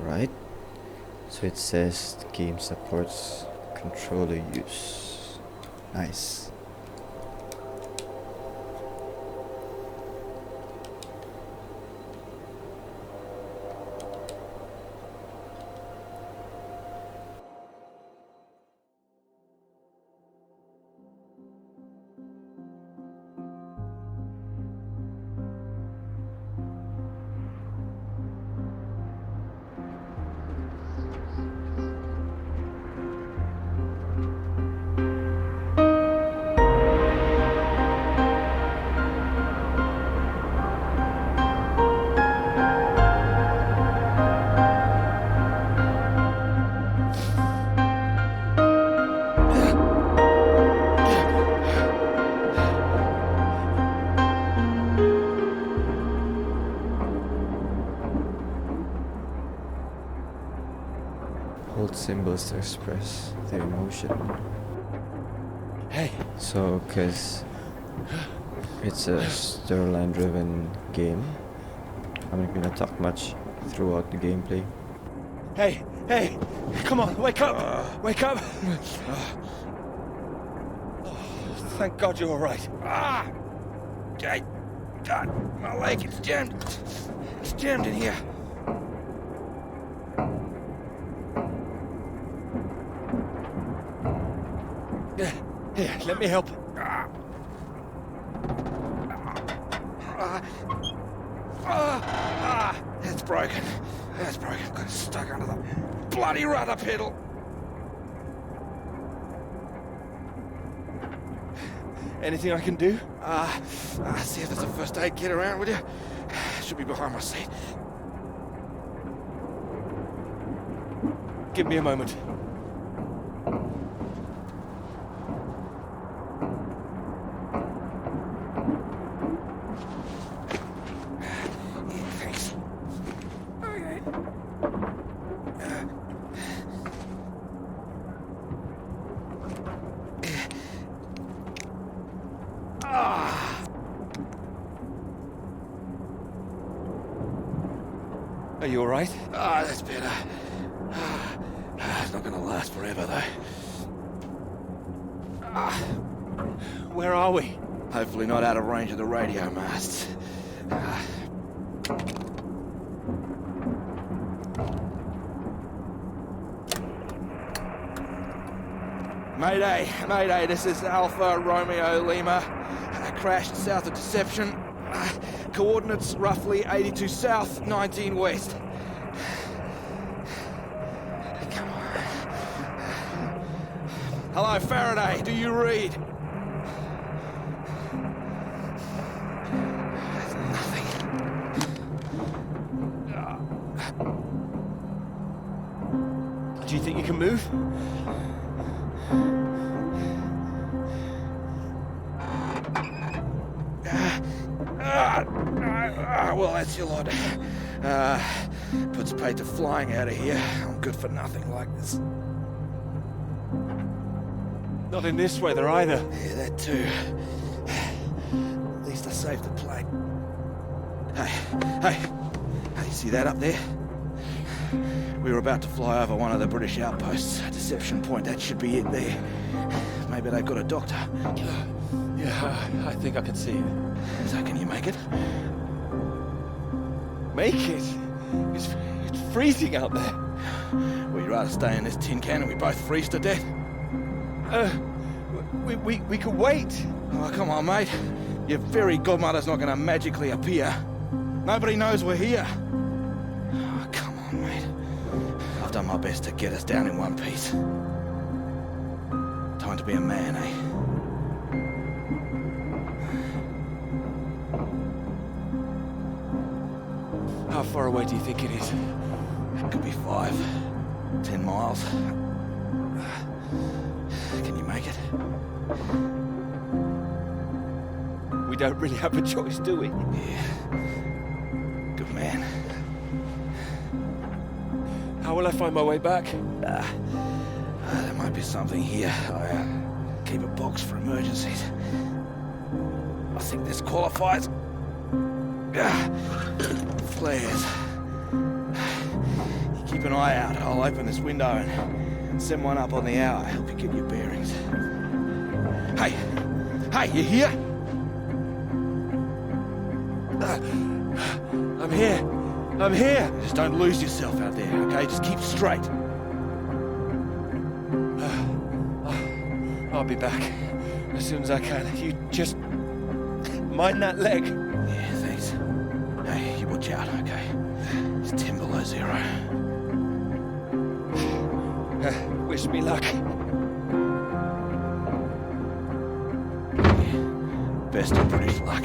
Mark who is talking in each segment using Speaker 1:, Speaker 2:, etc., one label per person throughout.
Speaker 1: Right? So it says the game supports controller use. Nice. Hold symbols to express their emotion.
Speaker 2: Hey.
Speaker 1: So, cause it's a storyline driven game, I'm not gonna talk much throughout the gameplay.
Speaker 2: Hey, hey, come on, wake up! Wake up! Oh, thank God you're all right. Okay. God, my leg, it's jammed. It's jammed in here. Here, let me help. That's broken. That's broken. Got it stuck under the bloody rudder pedal. Anything I can do? See if there's a first aid kit around, will you? Should be behind my seat. Give me a moment. Are you all right? That's better. It's not gonna last forever, though. Where are we? Hopefully not out of range of the radio masts. Mayday, Mayday, this is Alpha Romeo Lima. Crashed south of Deception. Coordinates roughly 82 south, 19 west. Come on. Hello, Faraday, do you read? There's nothing. Do you think you can move? Well, that's your lot. Puts paid to flying out of here. I'm good for nothing like this. Not in this weather either. Yeah, that too. At least I saved the plane. Hey, you see that up there? We were about to fly over one of the British outposts. Deception Point, that should be it there. Maybe they've got a doctor. Yeah, I think I can see it. So can you make it? Make it? It's freezing out there. Well, you'd rather stay in this tin can and we both freeze to death?
Speaker 3: We could wait.
Speaker 2: Oh, come on, mate. Your fairy godmother's not gonna magically appear. Nobody knows we're here. Oh, come on, mate. I've done my best to get us down in one piece. Time to be a man, eh?
Speaker 3: How far away do you think it is?
Speaker 2: It could be 5, 10 miles. Can you make it?
Speaker 3: We don't really have a choice, do we?
Speaker 2: Yeah. Good man.
Speaker 3: How will I find my way back?
Speaker 2: There might be something here. I keep a box for emergencies. I think this qualifies. Flares. You Keep an eye out. I'll open this window and send one up on the hour. Help you get your bearings. Hey! Hey, you here?
Speaker 3: I'm here. I'm here.
Speaker 2: Just don't lose yourself out there, okay? Just keep straight.
Speaker 3: I'll be back as soon as I can. You just mind that leg.
Speaker 2: Yeah, thanks. Hey, you watch out, okay? It's 10 below 0.
Speaker 3: Wish me luck.
Speaker 2: Yeah, best of British luck.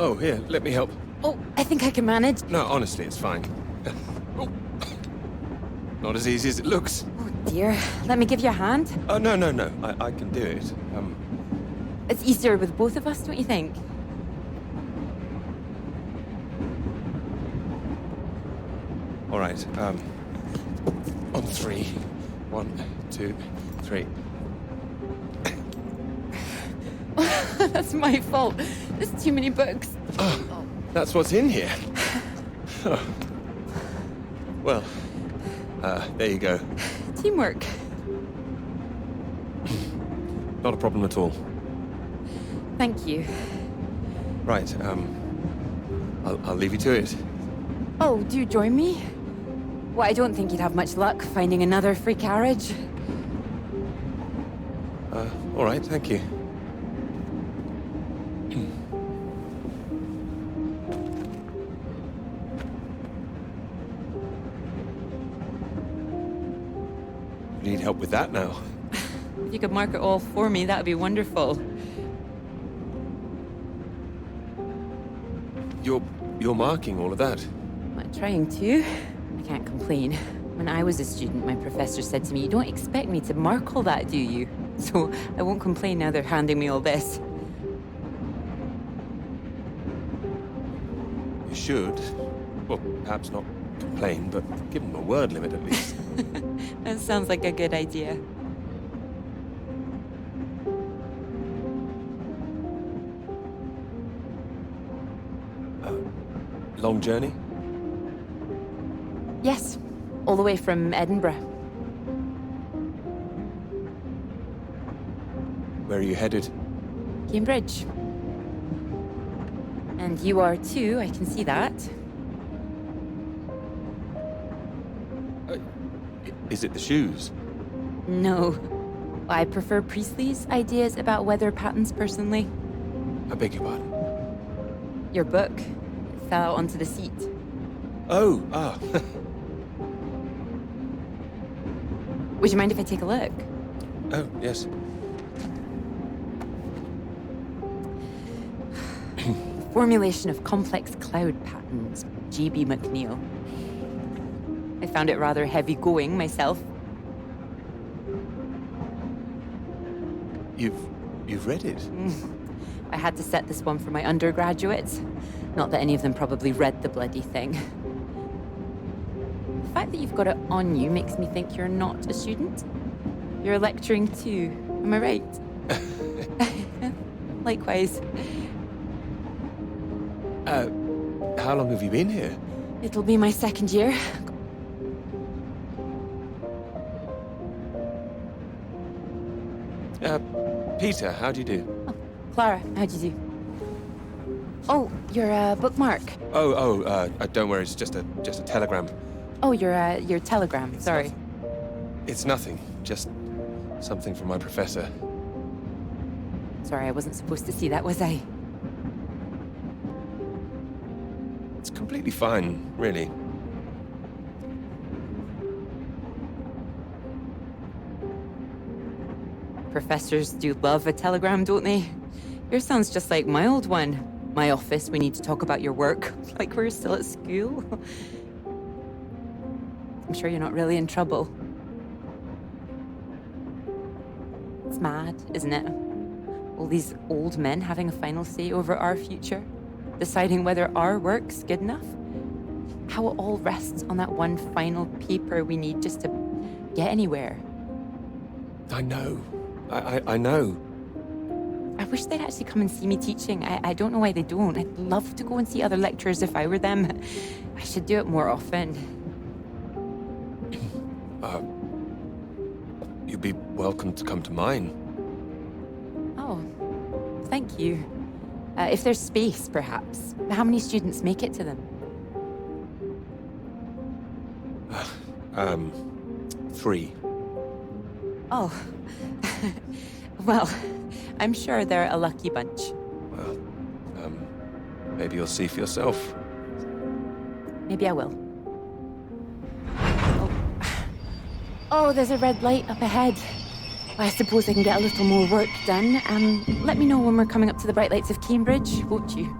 Speaker 3: Oh, here, let me help.
Speaker 4: Oh, I think I can manage.
Speaker 3: No, honestly, it's fine. Oh. Not as easy as it looks.
Speaker 4: Oh dear. Let me give you a hand.
Speaker 3: Oh, no. I can do it.
Speaker 4: It's easier with both of us, don't you think?
Speaker 3: All right, on 3. 1, 2, 3.
Speaker 4: That's my fault. There's too many books.
Speaker 3: Oh, that's what's in here. Oh. Well, there you go.
Speaker 4: Teamwork.
Speaker 3: Not a problem at all.
Speaker 4: Thank you.
Speaker 3: Right, I'll leave you to it.
Speaker 4: Oh, do you join me? Well, I don't think you'd have much luck finding another free carriage.
Speaker 3: All right, thank you. Need help with that now?
Speaker 4: If you could mark it all for me, that would be wonderful.
Speaker 3: You're marking all of that?
Speaker 4: I'm trying to. I can't complain. When I was a student, my professor said to me, "You don't expect me to mark all that, do you?" So I won't complain now they're handing me all this.
Speaker 3: You should. Well, perhaps not complain, but give them a word limit at least.
Speaker 4: That sounds like a good idea.
Speaker 3: Long journey?
Speaker 4: Yes, all the way from Edinburgh.
Speaker 3: Where are you headed?
Speaker 4: Cambridge. And you are too, I can see that.
Speaker 3: Is it the shoes?
Speaker 4: No. I prefer Priestley's ideas about weather patterns personally.
Speaker 3: I beg your pardon?
Speaker 4: Your book fell onto the seat.
Speaker 3: Oh,
Speaker 4: Would you mind if I take a look?
Speaker 3: Oh, yes.
Speaker 4: Formulation of complex cloud patterns, G.B. McNeill. I found it rather heavy-going myself.
Speaker 3: You've read it?
Speaker 4: I had to set this one for my undergraduates. Not that any of them probably read the bloody thing. The fact that you've got it on you makes me think you're not a student. You're lecturing too, am I right? Likewise.
Speaker 3: How long have you been here?
Speaker 4: It'll be my second year.
Speaker 3: Peter, how do you do?
Speaker 4: Oh, Clara, how'd you do? Oh, your bookmark.
Speaker 3: Don't worry, it's just a telegram.
Speaker 4: Oh, your telegram, sorry.
Speaker 3: It's nothing, just something from my professor.
Speaker 4: Sorry, I wasn't supposed to see that, was I?
Speaker 3: It's completely fine, really.
Speaker 4: Professors do love a telegram, don't they? Yours sounds just like my old one. My office, we need to talk about your work. Like we're still at school. I'm sure you're not really in trouble. It's mad, isn't it? All these old men having a final say over our future. Deciding whether our work's good enough. How it all rests on that one final paper we need just to get anywhere.
Speaker 3: I know. I know.
Speaker 4: I wish they'd actually come and see me teaching. I don't know why they don't. I'd love to go and see other lecturers if I were them. I should do it more often.
Speaker 3: You'd be welcome to come to mine.
Speaker 4: Oh, thank you. If there's space, perhaps. How many students make it to them?
Speaker 3: 3.
Speaker 4: Oh. Well, I'm sure they're a lucky bunch.
Speaker 3: Well, maybe you'll see for yourself.
Speaker 4: Maybe I will. Oh, there's a red light up ahead. I suppose I can get a little more work done. Let me know when we're coming up to the bright lights of Cambridge, won't you?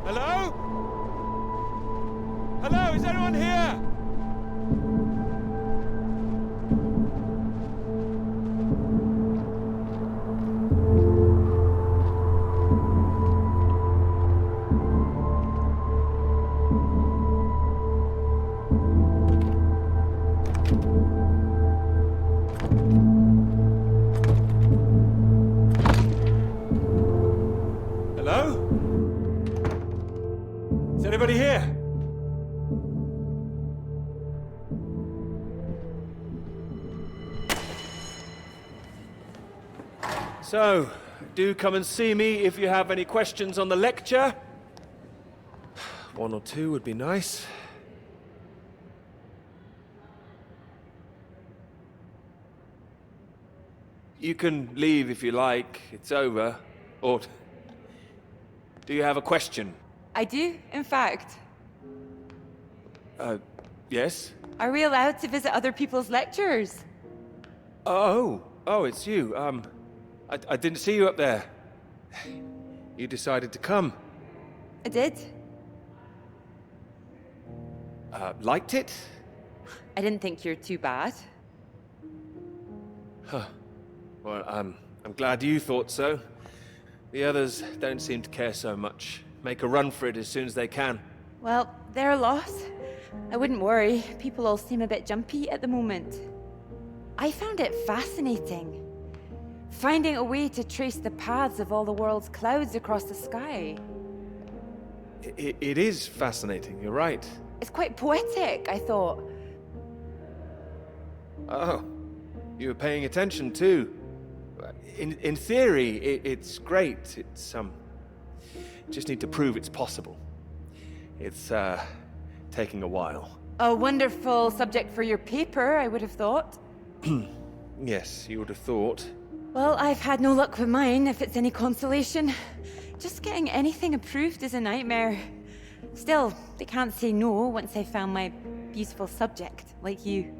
Speaker 3: Hello? Hello, is anyone here? Hello? Is anybody here? So, do come and see me if you have any questions on the lecture. 1 or 2 would be nice. You can leave if you like. It's over. Or do you have a question?
Speaker 4: I do, in fact.
Speaker 3: Yes?
Speaker 4: Are we allowed to visit other people's lectures?
Speaker 3: Oh, it's you. I didn't see you up there. You decided to come.
Speaker 4: I did.
Speaker 3: Liked it?
Speaker 4: I didn't think you're too bad.
Speaker 3: Huh. Well, I'm glad you thought so. The others don't seem to care so much. Make a run for it as soon as they can.
Speaker 4: Well, they're a loss. I wouldn't worry. People all seem a bit jumpy at the moment. I found it fascinating. Finding a way to trace the paths of all the world's clouds across the sky.
Speaker 3: It is fascinating, you're right.
Speaker 4: It's quite poetic, I thought.
Speaker 3: Oh, you were paying attention too. In theory, it's great. It's, just need to prove it's possible. It's, taking a while.
Speaker 4: A wonderful subject for your paper, I would have thought.
Speaker 3: Yes, you would have thought.
Speaker 4: Well, I've had no luck with mine, if it's any consolation. Just getting anything approved is a nightmare. Still, they can't say no once I've found my beautiful subject, like you.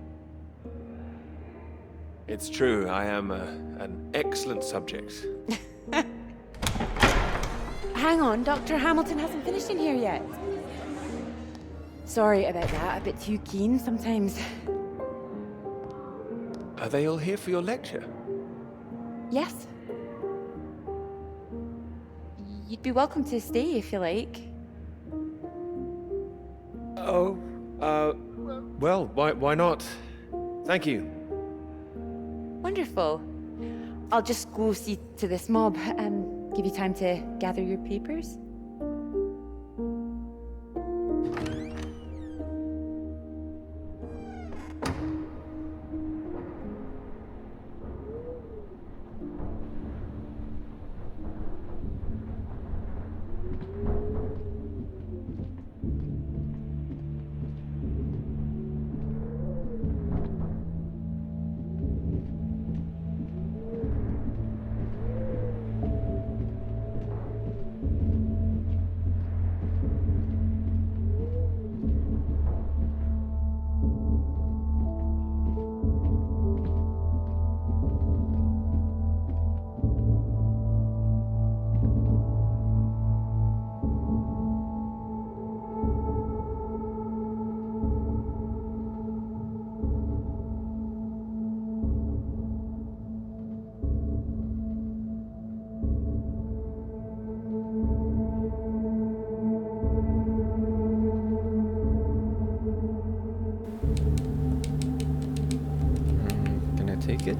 Speaker 3: It's true, I am an excellent subject.
Speaker 4: Hang on, Dr. Hamilton hasn't finished in here yet. Sorry about that, a bit too keen sometimes.
Speaker 3: Are they all here for your lecture?
Speaker 4: Yes. You'd be welcome to stay if you like.
Speaker 3: Oh, well, why not? Thank you.
Speaker 4: Wonderful. I'll just go see to this mob, give you time to gather your papers.
Speaker 1: Can I take it?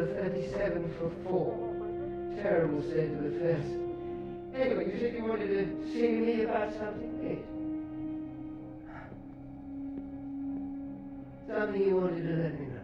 Speaker 5: a 37 for 4. Terrible state of affairs. Anyway, you said you wanted to see me about something, Kate. Something you wanted to let me know.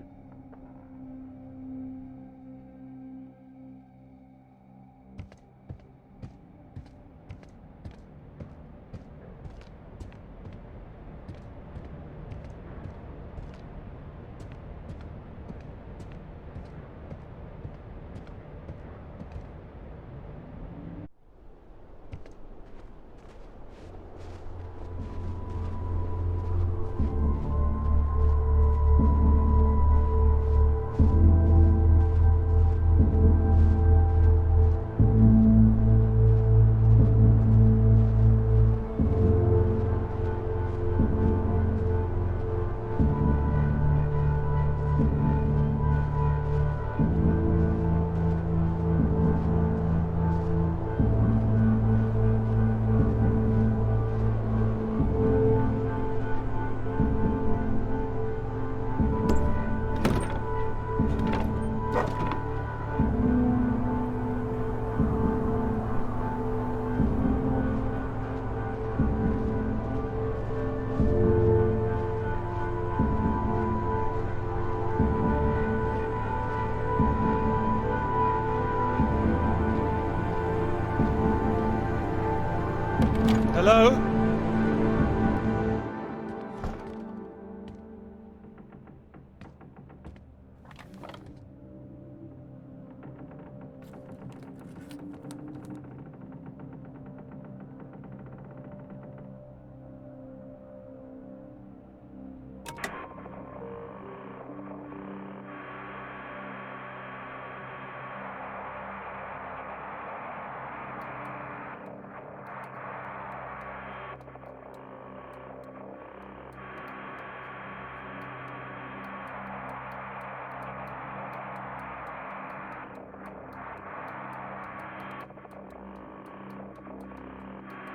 Speaker 3: Hello?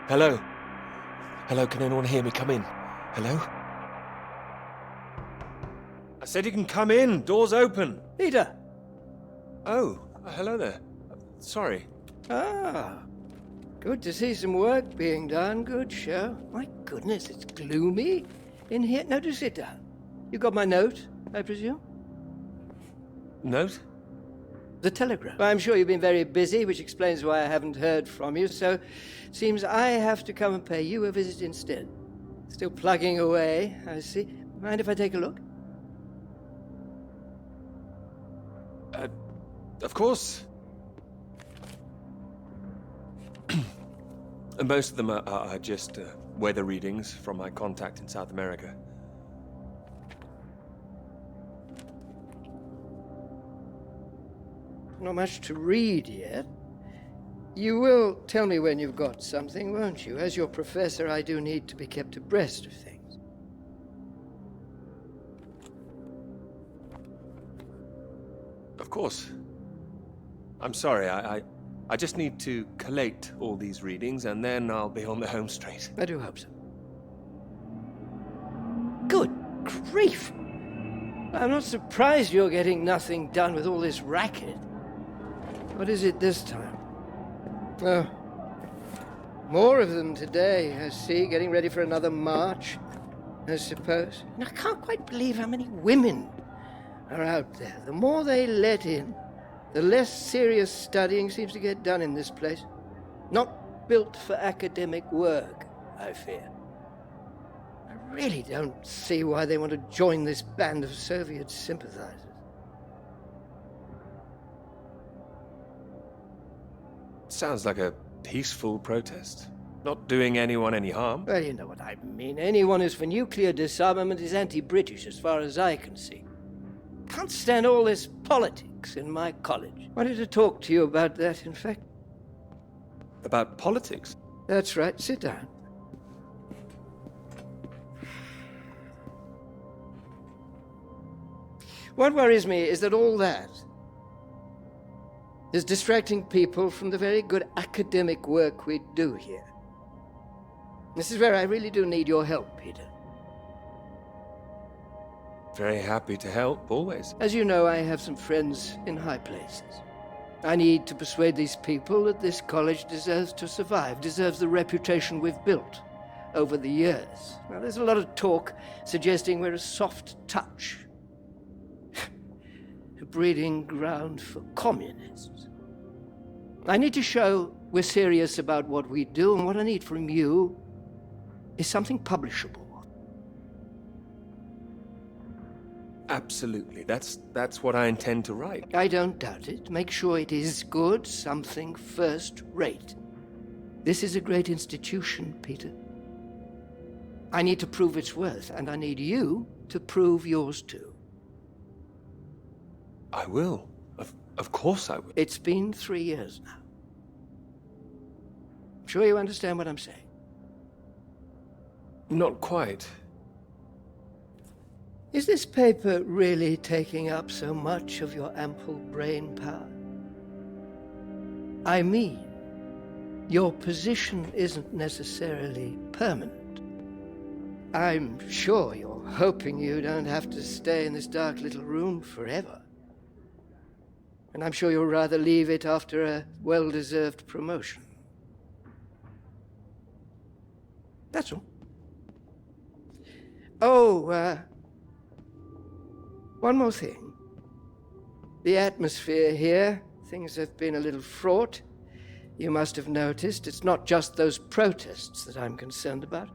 Speaker 3: Hello? Hello, can anyone hear me? Come in. Hello? I said you can come in. Door's open.
Speaker 5: Peter!
Speaker 3: Oh, hello there. Sorry.
Speaker 5: Ah, good to see some work being done. Good show. My goodness, it's gloomy in here. No, do sit down. You got my note, I presume?
Speaker 3: Note?
Speaker 5: The telegram. I'm sure you've been very busy, which explains why I haven't heard from you, so seems I have to come and pay you a visit instead. Still plugging away, I see. Mind if I take a look?
Speaker 3: Of course. Most of them are just weather readings from my contact in South America.
Speaker 5: Not much to read yet. You will tell me when you've got something, won't you? As your professor, I do need to be kept abreast of things.
Speaker 3: Of course. I'm sorry, I just need to collate all these readings, and then I'll be on the home straight.
Speaker 5: I do hope so. Good grief! I'm not surprised you're getting nothing done with all this racket. What is it this time? Oh, more of them today, I see, getting ready for another march, I suppose. And I can't quite believe how many women are out there. The more they let in, the less serious studying seems to get done in this place. Not built for academic work, I fear. I really don't see why they want to join this band of Soviet sympathizers.
Speaker 3: Sounds like a peaceful protest. Not doing anyone any harm.
Speaker 5: Well, you know what I mean. Anyone who's for nuclear disarmament is anti-British, as far as I can see. Can't stand all this politics in my college. Wanted to talk to you about that, in fact.
Speaker 3: About politics?
Speaker 5: That's right. Sit down. What worries me is that all that is distracting people from the very good academic work we do here. This is where I really do need your help, Peter.
Speaker 3: Very happy to help, always.
Speaker 5: As you know, I have some friends in high places. I need to persuade these people that this college deserves to survive, deserves the reputation we've built over the years. Now, there's a lot of talk suggesting we're a soft touch, a breeding ground for communists. I need to show we're serious about what we do, and what I need from you is something publishable.
Speaker 3: Absolutely. That's what I intend to write.
Speaker 5: I don't doubt it. Make sure it is good, something first rate. This is a great institution, Peter. I need to prove its worth, and I need you to prove yours too.
Speaker 3: I will. Of course I will.
Speaker 5: It's been 3 years now. I'm sure you understand what I'm saying.
Speaker 3: Not quite.
Speaker 5: Is this paper really taking up so much of your ample brain power? I mean, your position isn't necessarily permanent. I'm sure you're hoping you don't have to stay in this dark little room forever. And I'm sure you'll rather leave it after a well-deserved promotion. That's all. Oh, one more thing. The atmosphere here, things have been a little fraught. You must have noticed it's not just those protests that I'm concerned about.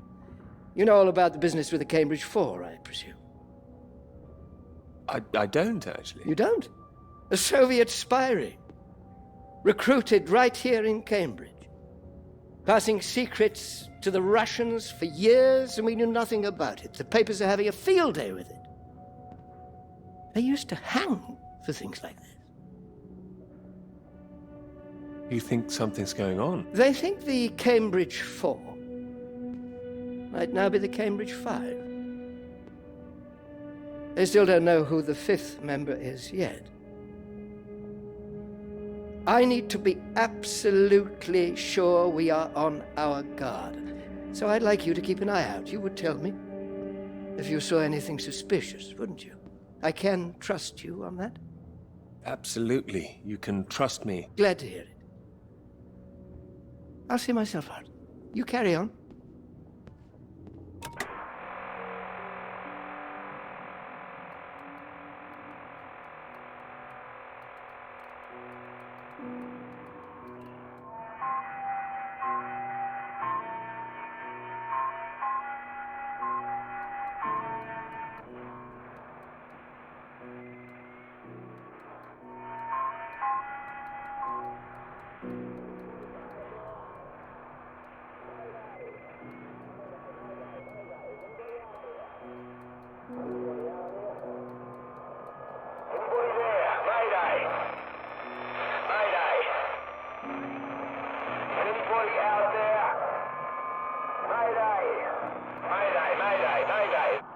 Speaker 5: You know all about the business with the Cambridge 4, I presume.
Speaker 3: I don't, actually.
Speaker 5: You don't? A Soviet spy ring, recruited right here in Cambridge, passing secrets to the Russians for years, and we knew nothing about it. The papers are having a field day with it. They used to hang for things like this.
Speaker 3: You think something's going on?
Speaker 5: They think the Cambridge 4 might now be the Cambridge 5. They still don't know who the 5th member is yet. I need to be absolutely sure we are on our guard. So I'd like you to keep an eye out. You would tell me if you saw anything suspicious, wouldn't you? I can trust you on that?
Speaker 3: Absolutely. You can trust me.
Speaker 5: Glad to hear it. I'll see myself out. You carry on.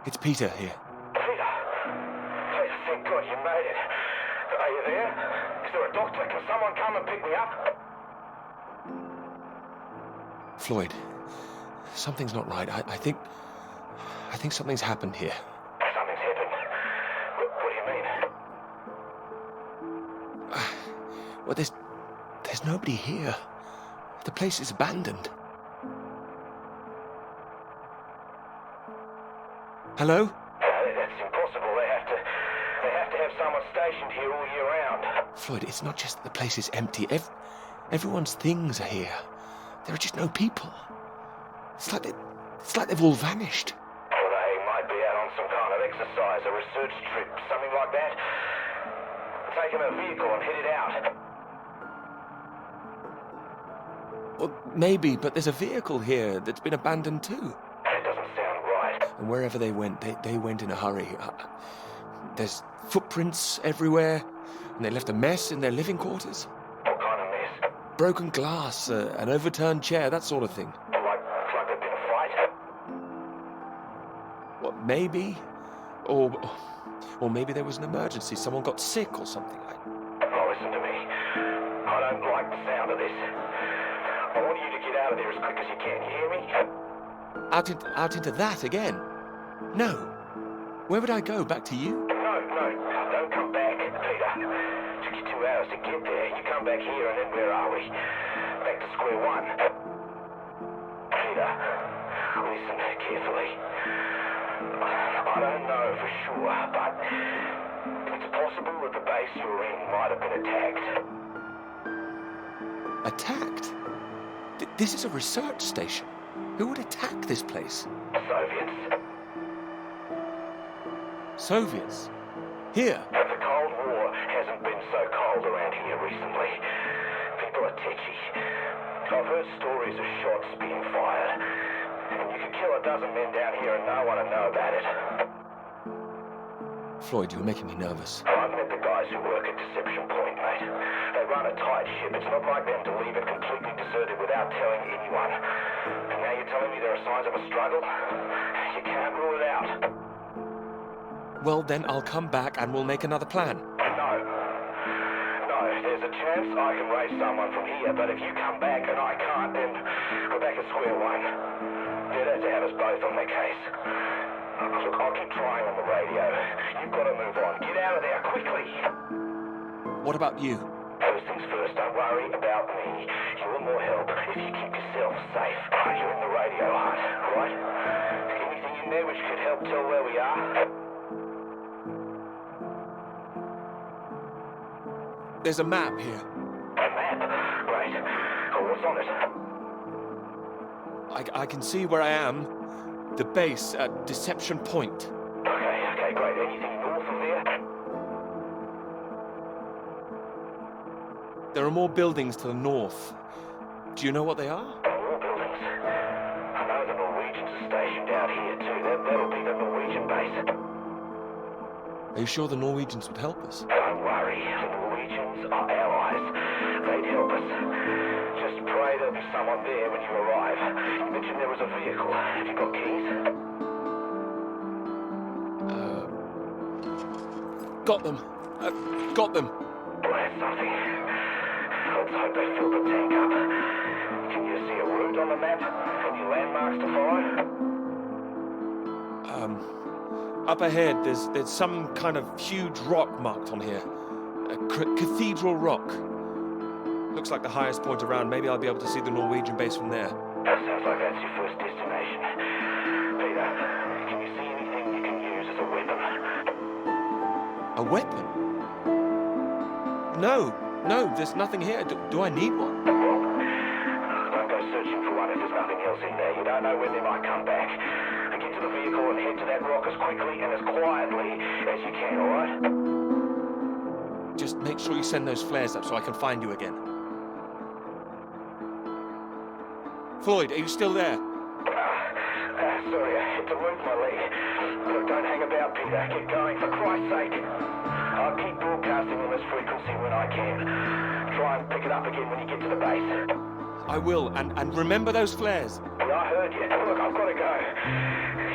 Speaker 3: It's Peter here.
Speaker 2: Peter, thank God you made it. Are you there? Is there a doctor? Can someone come and pick me up?
Speaker 3: Floyd, something's not right. I think something's happened here.
Speaker 2: Something's happened. What do you mean?
Speaker 3: Well, there's nobody here. The place is abandoned. Hello?
Speaker 2: That's impossible. They have to have someone stationed here all year round.
Speaker 3: Floyd, it's not just the place is empty. Everyone's things are here. There are just no people. It's like they've all vanished.
Speaker 2: Well, they might be out on some kind of exercise, a research trip, something like that. Taking a vehicle and headed out.
Speaker 3: Well, maybe, but there's a vehicle here that's been abandoned too.
Speaker 2: That doesn't sound right.
Speaker 3: And wherever they went, they went in a hurry. There's footprints everywhere, and they left a mess in their living quarters.
Speaker 2: What kind of mess?
Speaker 3: Broken glass, an overturned chair, that sort of thing.
Speaker 2: Like there'd been a fight?
Speaker 3: What, maybe? Or maybe there was an emergency. Someone got sick or something.
Speaker 2: Oh, listen to me. I don't like the sound of this. I want you to get out of there as quick as you can. You hear me?
Speaker 3: Out into that again? No. Where would I go? Back to you?
Speaker 6: No, don't come back, Peter. Took you 2 hours to get there. You come back here and then where are we? Back to square one. Peter, listen carefully. I don't know for sure, but it's possible that the base you're in might have been attacked.
Speaker 3: Attacked? This is a research station. Who would attack this place?
Speaker 6: Soviets.
Speaker 3: Soviets? Here?
Speaker 6: The Cold War hasn't been so cold around here recently. People are tetchy. I've heard stories of shots being fired. And you could kill a dozen men down here and no one would know about it.
Speaker 3: Floyd, you're making me nervous.
Speaker 6: I've met the guys who work at Deception Point, mate. They run a tight ship. It's not like them to leave it completely deserted without telling anyone. And now you're telling me there are signs of a struggle? You can't rule it out.
Speaker 3: Well, then I'll come back and we'll make another plan.
Speaker 6: No, there's a chance I can raise someone from here, but if you come back and I can't, then we're back at square one. They'd have to have us both on their case. Look, I'll keep trying on the radio. You've got to move on. Get out of there, quickly!
Speaker 3: What about you?
Speaker 6: First things first, don't worry about me. You're more help if you keep yourself safe. You're in the radio hut, right? Anything in there which could help tell where we are?
Speaker 3: There's a map here.
Speaker 6: A map? Great. Oh, what's on it?
Speaker 3: I can see where I am. The base at Deception Point.
Speaker 6: Okay, great. Anything north of there?
Speaker 3: There are more buildings to the north. Do you know what they are?
Speaker 6: More buildings. I know the Norwegians are stationed out here too. That'll be the Norwegian base.
Speaker 3: Are you sure the Norwegians would help us?
Speaker 6: Don't worry. The Norwegians are allies. They'd help us. Just pray there'll be someone there when you arrive. You mentioned there was a vehicle. Have you got keys?
Speaker 3: Got them. Got them.
Speaker 6: Well, that's something. Let's hope they filled the tank up. Can you see a route on the map? Any landmarks to follow?
Speaker 3: Up ahead, there's some kind of huge rock marked on here. A cathedral rock. Looks like the highest point around. Maybe I'll be able to see the Norwegian base from there.
Speaker 6: That sounds like that's your first destination. Peter, can you see anything you can use as a weapon?
Speaker 3: A weapon? No, there's nothing here. Do I need one?
Speaker 6: Well, don't go searching for one if there's nothing else in there. You don't know when they might come back. Get to the vehicle and head to that rock as quickly and as quietly as you can, alright?
Speaker 3: Just make sure you send those flares up so I can find you again. Floyd, are you still there?
Speaker 6: Sorry, I had to move my leg. Look, don't hang about, Peter. Get going, for Christ's sake. I'll keep broadcasting on this frequency when I can. Try and pick it up again when you get to the base.
Speaker 3: I will, and remember those flares.
Speaker 6: Yeah, I heard you. Look, I've got to go.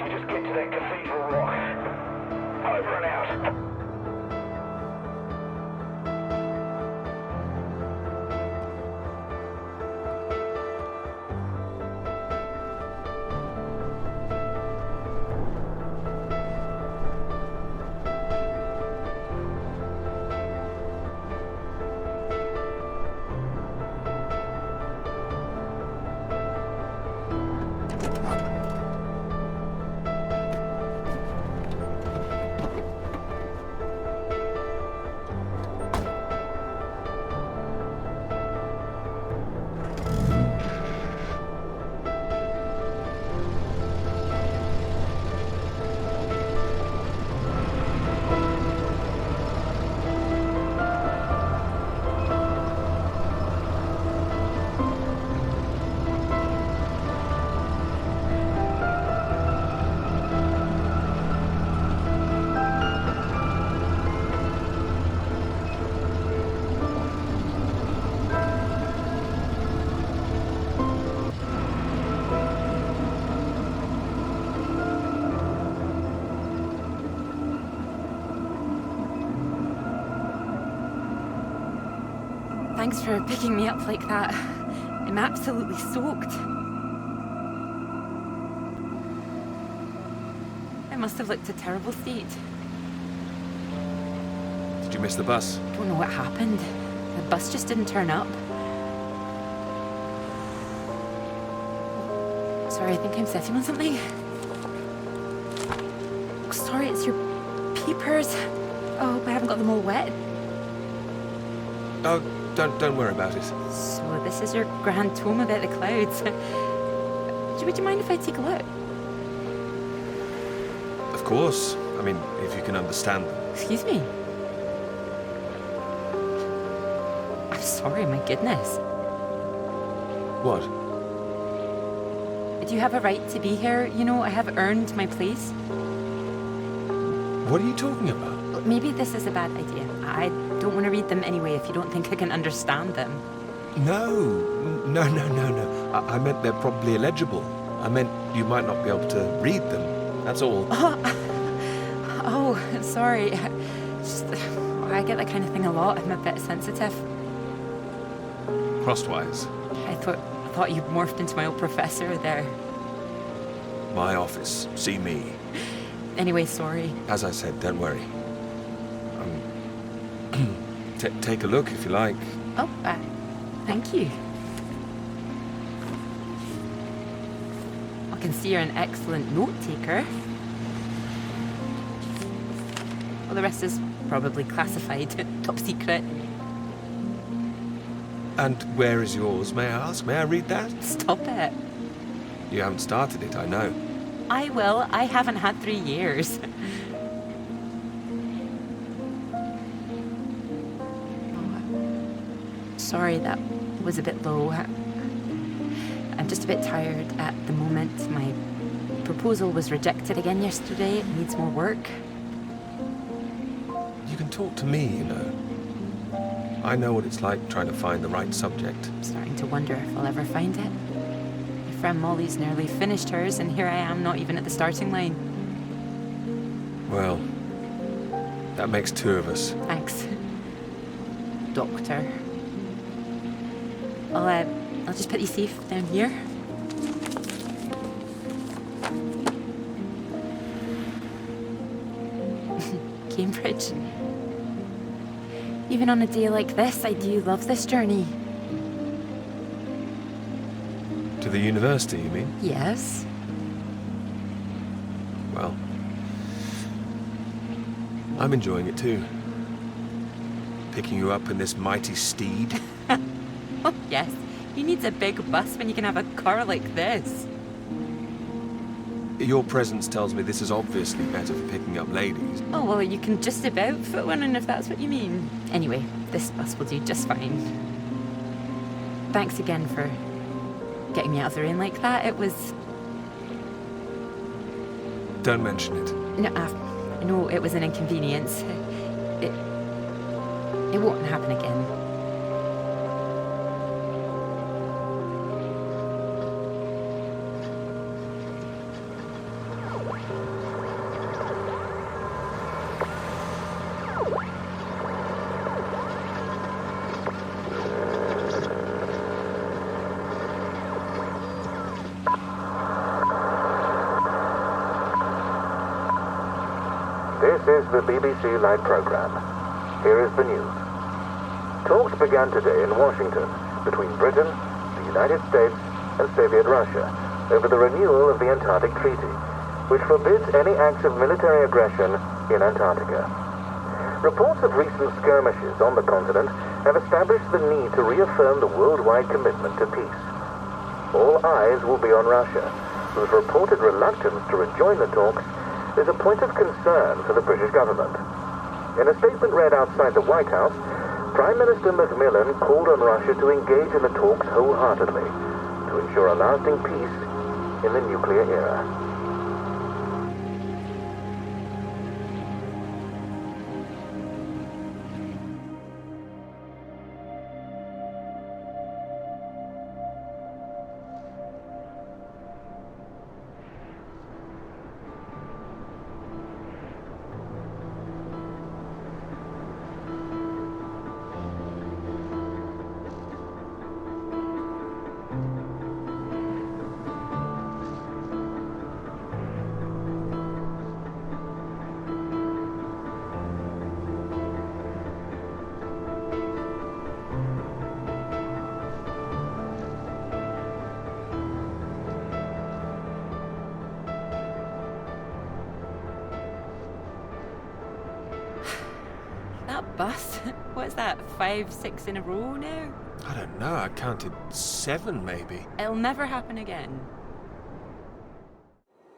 Speaker 6: You just get to that cathedral rock. Over and out.
Speaker 4: Thanks for picking me up like that. I'm absolutely soaked. must have looked a terrible state.
Speaker 3: Did you miss the bus?
Speaker 4: Don't know what happened. The bus just didn't turn up. Sorry, I think I'm sitting on something. Oh, sorry, it's your peepers. Oh, I haven't got them all wet.
Speaker 3: Oh, don't worry about it.
Speaker 4: So this is your grand tome about the clouds. Would you mind if I take a look?
Speaker 3: Of course. I mean, if you can understand them.
Speaker 4: Excuse me? I'm sorry, my goodness.
Speaker 3: What?
Speaker 4: Do you have a right to be here? You know, I have earned my place.
Speaker 3: What are you talking about?
Speaker 4: Well, maybe this is a bad idea. I don't want to read them anyway if you don't think I can understand them.
Speaker 3: No. I meant they're probably illegible. I meant you might not be able to read them. That's all.
Speaker 4: Oh, sorry. Just, I get that kind of thing a lot. I'm a bit sensitive.
Speaker 3: Crosswise.
Speaker 4: I thought you morphed into my old professor there.
Speaker 3: My office. See me.
Speaker 4: Anyway, sorry.
Speaker 3: As I said, don't worry. Take a look if you like.
Speaker 4: Oh, thank you. I can see you're an excellent note-taker. Well, the rest is probably classified, top secret.
Speaker 3: And where is yours, may I ask? May I read that?
Speaker 4: Stop it.
Speaker 3: You haven't started it, I know.
Speaker 4: I will. I haven't had 3 years. Sorry, that was a bit low. I'm just a bit tired at the moment. My proposal was rejected again yesterday. It needs more work.
Speaker 3: You can talk to me, you know. I know what it's like trying to find the right subject.
Speaker 4: I'm starting to wonder if I'll ever find it. My friend Molly's nearly finished hers, and here I am, not even at the starting line.
Speaker 3: Well, that makes 2 of us.
Speaker 4: Thanks, Doctor. I'll just put you safe down here. Cambridge. Even on a day like this, I do love this journey.
Speaker 3: To the university, you mean?
Speaker 4: Yes.
Speaker 3: Well, I'm enjoying it too. Picking you up in this mighty steed.
Speaker 4: Oh, yes. Who needs a big bus when you can have a car like this?
Speaker 3: Your presence tells me this is obviously better for picking up ladies.
Speaker 4: Oh, well, you can just about fit one in if that's what you mean. Anyway, this bus will do just fine. Thanks again for getting me out of the rain like that. It was...
Speaker 3: Don't mention it.
Speaker 4: No, I know it was an inconvenience. It won't happen again.
Speaker 7: This is the BBC Live program. Here is the news. Talks began today in Washington between Britain, the United States, and Soviet Russia over the renewal of the Antarctic Treaty, which forbids any acts of military aggression in Antarctica. Reports of recent skirmishes on the continent have established the need to reaffirm the worldwide commitment to peace. All eyes will be on Russia, whose reported reluctance to rejoin the talks is a point of concern for the British government. In a statement read outside the White House, Prime Minister Macmillan called on Russia to engage in the talks wholeheartedly to ensure a lasting peace in the nuclear era.
Speaker 4: bus. What's that, 5, 6 in a row now?
Speaker 3: I don't know, I counted 7 maybe.
Speaker 4: It'll never happen again.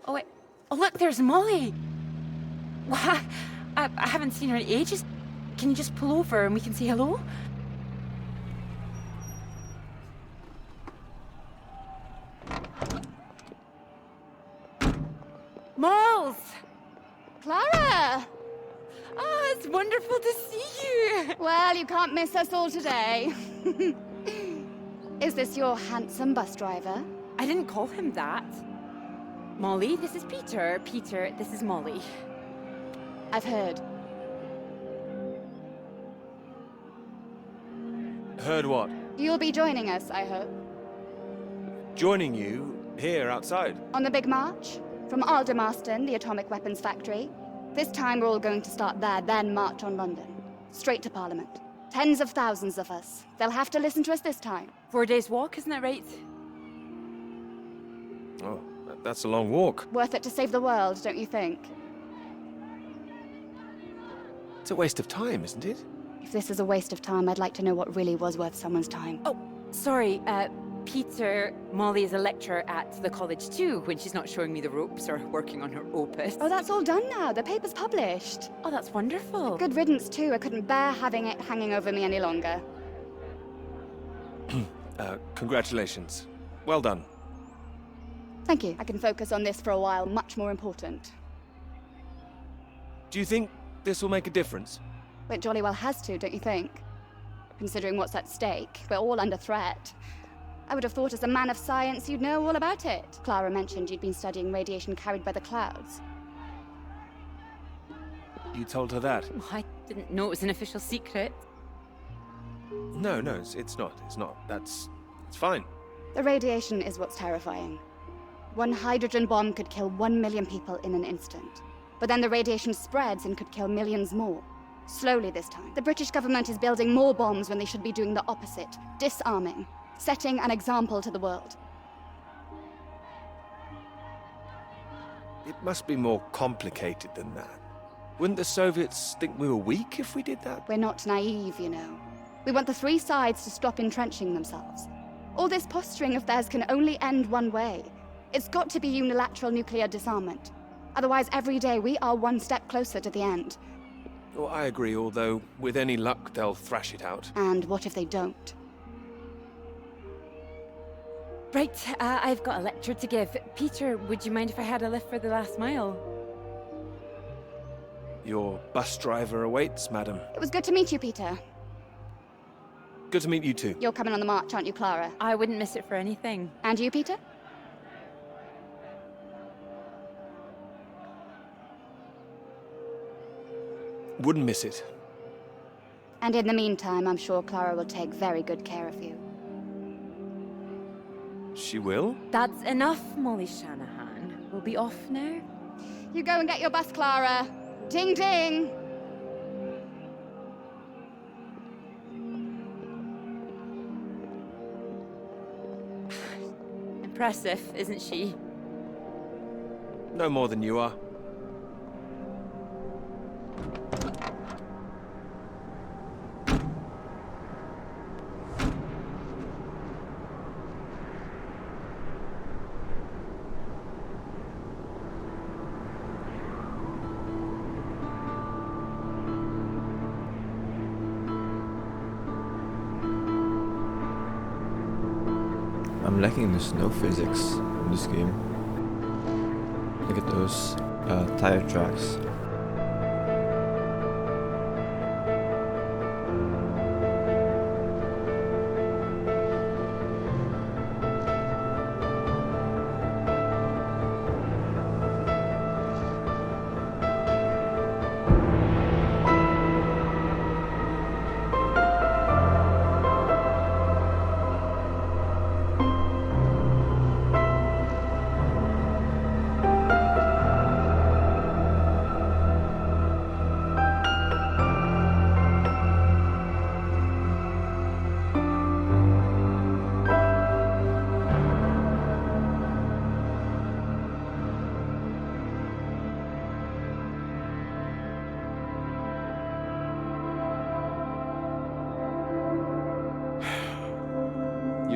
Speaker 4: Oh, wait. Oh, look, there's Molly. Well, I haven't seen her in ages. Can you just pull over and we can say hello? Malls!
Speaker 8: Clara!
Speaker 4: Oh, it's wonderful to see you.
Speaker 8: Well, you can't miss us all today. Is this your handsome bus driver?
Speaker 4: I didn't call him that. Molly, this is Peter. Peter, this is Molly.
Speaker 8: I've heard.
Speaker 3: Heard what?
Speaker 8: You'll be joining us, I hope.
Speaker 3: Joining you here outside.
Speaker 8: On the big march? From Aldermaston, the atomic weapons factory. This time we're all going to start there, then march on London. Straight to Parliament. Tens of thousands of us. They'll have to listen to us this time.
Speaker 4: 4 days walk, isn't that right?
Speaker 3: Oh, that's a long walk.
Speaker 8: Worth it to save the world, don't you think?
Speaker 3: It's a waste of time, isn't it?
Speaker 8: If this is a waste of time, I'd like to know what really was worth someone's time.
Speaker 4: Oh, sorry, Peter, Molly is a lecturer at the college too, when she's not showing me the ropes or working on her opus.
Speaker 8: Oh, that's all done now. The paper's published.
Speaker 4: Oh, that's wonderful.
Speaker 8: Good riddance, too. I couldn't bear having it hanging over me any longer.
Speaker 3: Congratulations. Well done.
Speaker 8: Thank you. I can focus on this for a while. Much more important.
Speaker 3: Do you think this will make a difference?
Speaker 8: It jolly well has to, don't you think? Considering what's at stake, we're all under threat. I would have thought as a man of science you'd know all about it. Clara mentioned you'd been studying radiation carried by the clouds.
Speaker 3: You told her that?
Speaker 4: Oh, I didn't know it was an official secret.
Speaker 3: No, it's not. It's not. It's fine.
Speaker 8: The radiation is what's terrifying. One hydrogen bomb could kill 1 million people in an instant. But then the radiation spreads and could kill millions more. Slowly this time. The British government is building more bombs when they should be doing the opposite. Disarming. Setting an example to the world.
Speaker 3: It must be more complicated than that. Wouldn't the Soviets think we were weak if we did that?
Speaker 8: We're not naive, you know. We want the three sides to stop entrenching themselves. All this posturing of theirs can only end one way. It's got to be unilateral nuclear disarmament. Otherwise, every day we are one step closer to the end.
Speaker 3: Well, I agree, although with any luck they'll thrash it out.
Speaker 8: And what if they don't?
Speaker 4: Right, I've got a lecture to give. Peter, would you mind if I had a lift for the last mile?
Speaker 3: Your bus driver awaits, madam.
Speaker 8: It was good to meet you, Peter.
Speaker 3: Good to meet you too.
Speaker 8: You're coming on the march, aren't you, Clara?
Speaker 4: I wouldn't miss it for anything.
Speaker 8: And you, Peter?
Speaker 3: Wouldn't miss it.
Speaker 8: And in the meantime, I'm sure Clara will take very good care of you.
Speaker 3: She will?
Speaker 4: That's enough, Molly Shanahan. We'll be off now.
Speaker 8: You go and get your bus, Clara. Ding, ding!
Speaker 4: Impressive, isn't she?
Speaker 3: No more than you are.
Speaker 1: I'm liking the snow physics in this game. Look at those tire tracks.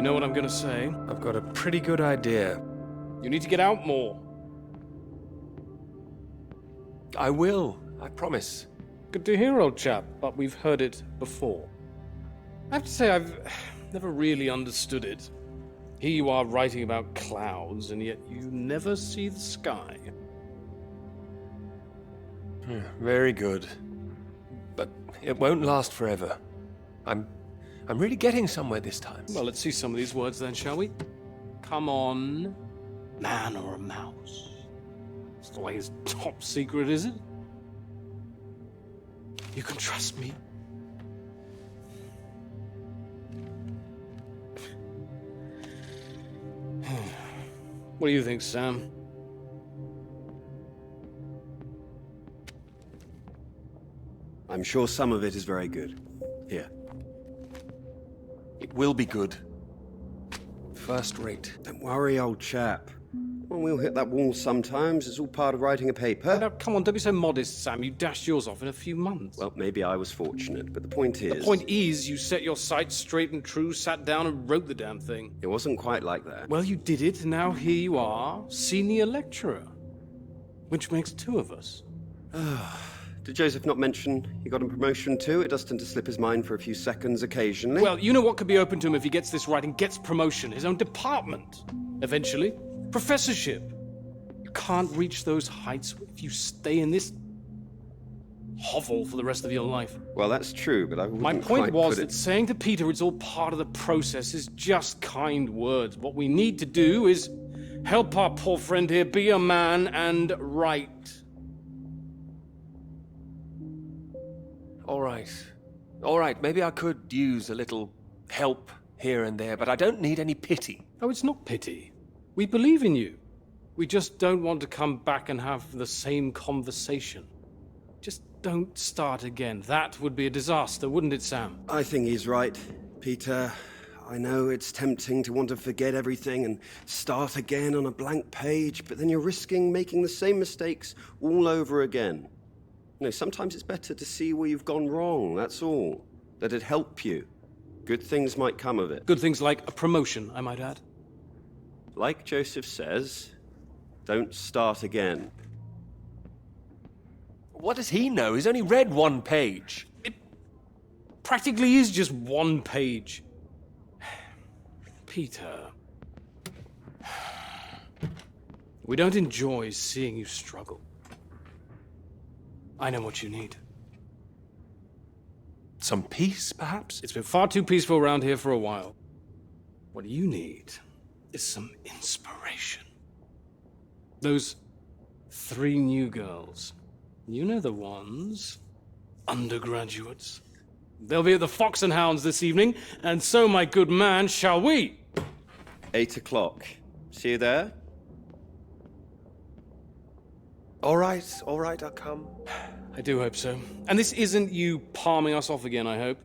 Speaker 9: know what I'm gonna say.
Speaker 3: I've got a pretty good idea.
Speaker 9: You need to get out more.
Speaker 3: I will, I promise.
Speaker 9: Good to hear, old chap, but we've heard it before. I have to say, I've never really understood it. Here you are writing about clouds, and yet you never see the sky.
Speaker 3: Very good. But it won't last forever. I'm really getting somewhere this time.
Speaker 9: Well, let's see some of these words then, shall we? Come on. Man or a mouse? It's the way it's top secret, is it? You can trust me. What do you think, Sam?
Speaker 10: I'm sure some of it is very good. Here.
Speaker 3: It will be good. First rate.
Speaker 10: Don't worry, old chap. Well, we'll hit that wall sometimes. It's all part of writing a paper.
Speaker 9: Now, come on, don't be so modest, Sam. You dashed yours off in a few months.
Speaker 10: Well, maybe I was fortunate, but the point is...
Speaker 9: The point is, you set your sights straight and true, sat down and wrote the damn thing.
Speaker 10: It wasn't quite like that.
Speaker 9: Well, you did it, and now here you are, senior lecturer. Which makes two of us.
Speaker 10: Did Joseph not mention he got a promotion too? It does tend to slip his mind for a few seconds occasionally.
Speaker 9: Well, you know what could be open to him if he gets this right and gets promotion? His own department. Eventually. Professorship. You can't reach those heights if you stay in this hovel for the rest of your life.
Speaker 10: Well, that's true, but I wouldn't
Speaker 9: My point
Speaker 10: quite
Speaker 9: was
Speaker 10: put
Speaker 9: that
Speaker 10: it...
Speaker 9: saying to Peter it's all part of the process is just kind words. What we need to do is help our poor friend here be a man and write.
Speaker 3: All right, maybe I could use a little help here and there, but I don't need any pity.
Speaker 9: Oh, it's not pity. We believe in you. We just don't want to come back and have the same conversation. Just don't start again. That would be a disaster, wouldn't it, Sam?
Speaker 10: I think he's right, Peter. I know it's tempting to want to forget everything and start again on a blank page, but then you're risking making the same mistakes all over again. You know, sometimes it's better to see where you've gone wrong, that's all. Let it help you. Good things might come of it.
Speaker 9: Good things like a promotion, I might add.
Speaker 10: Like Joseph says, don't start again.
Speaker 3: What does he know? He's only read one page.
Speaker 9: It practically is just one page. Peter. We don't enjoy seeing you struggle. I know what you need.
Speaker 3: Some peace, perhaps?
Speaker 9: It's been far too peaceful around here for a while. What you need is some inspiration. Those 3 new girls. You know the ones. Undergraduates. They'll be at the Fox and Hounds this evening, and so, my good man, shall we?
Speaker 10: 8 o'clock. See you there?
Speaker 3: All right, I'll come.
Speaker 9: I do hope so. And this isn't you palming us off again, I hope.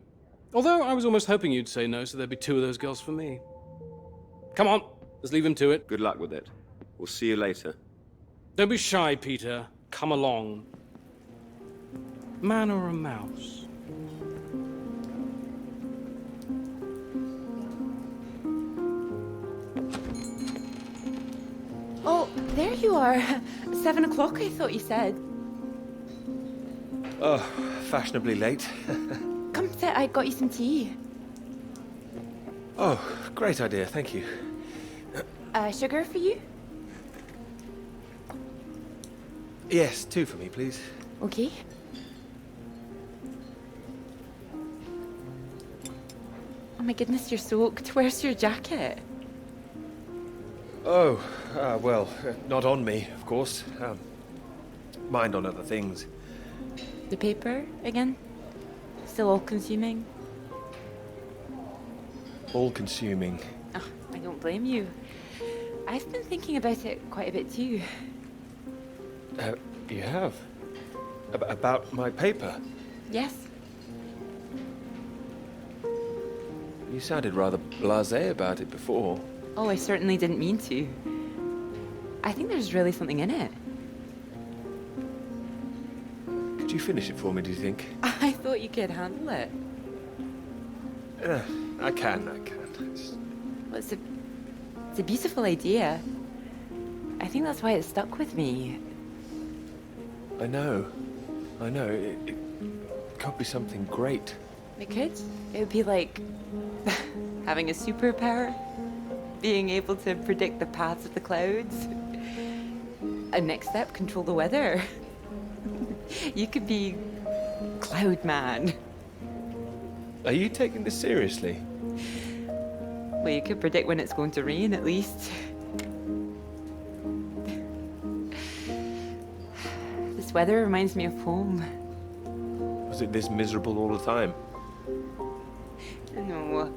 Speaker 9: Although I was almost hoping you'd say no, so there'd be 2 of those girls for me. Come on, let's leave him to it.
Speaker 10: Good luck with it. We'll see you later.
Speaker 9: Don't be shy, Peter. Come along. Man or a mouse?
Speaker 4: Oh, there you are. 7 o'clock, I thought you said.
Speaker 3: Oh, fashionably late.
Speaker 4: Come sit, I got you some tea.
Speaker 3: Oh, great idea, thank you.
Speaker 4: Sugar for you?
Speaker 3: Yes, 2 for me, please.
Speaker 4: Okay. Oh my goodness, you're soaked. Where's your jacket?
Speaker 3: Oh, well, not on me, of course. Mind on other things.
Speaker 4: The paper again? Still all-consuming?
Speaker 3: All-consuming.
Speaker 4: Oh, I don't blame you. I've been thinking about it quite a bit too.
Speaker 3: You have? About my paper?
Speaker 4: Yes.
Speaker 3: You sounded rather blasé about it before.
Speaker 4: Oh, I certainly didn't mean to. I think there's really something in it.
Speaker 3: Could you finish it for me, do you think?
Speaker 4: I thought you could handle it.
Speaker 3: I can.
Speaker 4: Well, it's a beautiful idea. I think that's why it stuck with me.
Speaker 3: I know. It could be something great.
Speaker 4: It could. It would be like having a superpower, being able to predict the paths of the clouds. And next step, control the weather. You could be Cloud Man.
Speaker 3: Are you taking this seriously?
Speaker 4: Well, you could predict when it's going to rain, at least. This weather reminds me of home.
Speaker 3: Was it this miserable all the time?
Speaker 4: No,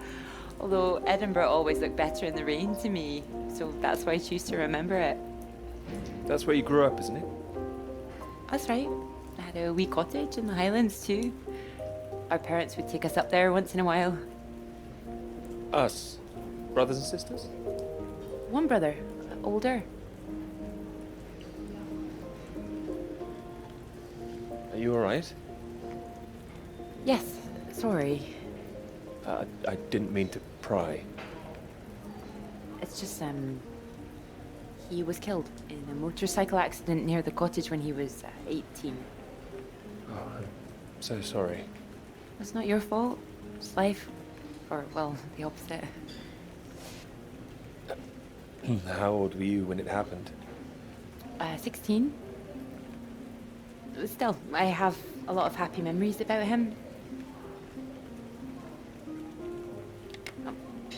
Speaker 4: although Edinburgh always looked better in the rain to me, so that's why I choose to remember it.
Speaker 3: That's where you grew up, isn't it?
Speaker 4: That's right. I had a wee cottage in the Highlands too. Our parents would take us up there once in a while.
Speaker 3: Us? Brothers and sisters?
Speaker 4: One brother, older.
Speaker 3: Are you alright?
Speaker 4: Yes, sorry.
Speaker 3: I didn't mean to pry.
Speaker 4: It's just, he was killed in a motorcycle accident near the cottage when he was 18.
Speaker 3: Oh, I'm so sorry.
Speaker 4: It's not your fault. It's life. Or, well, the opposite.
Speaker 3: How old were you when it happened?
Speaker 4: 16. Still, I have a lot of happy memories about him.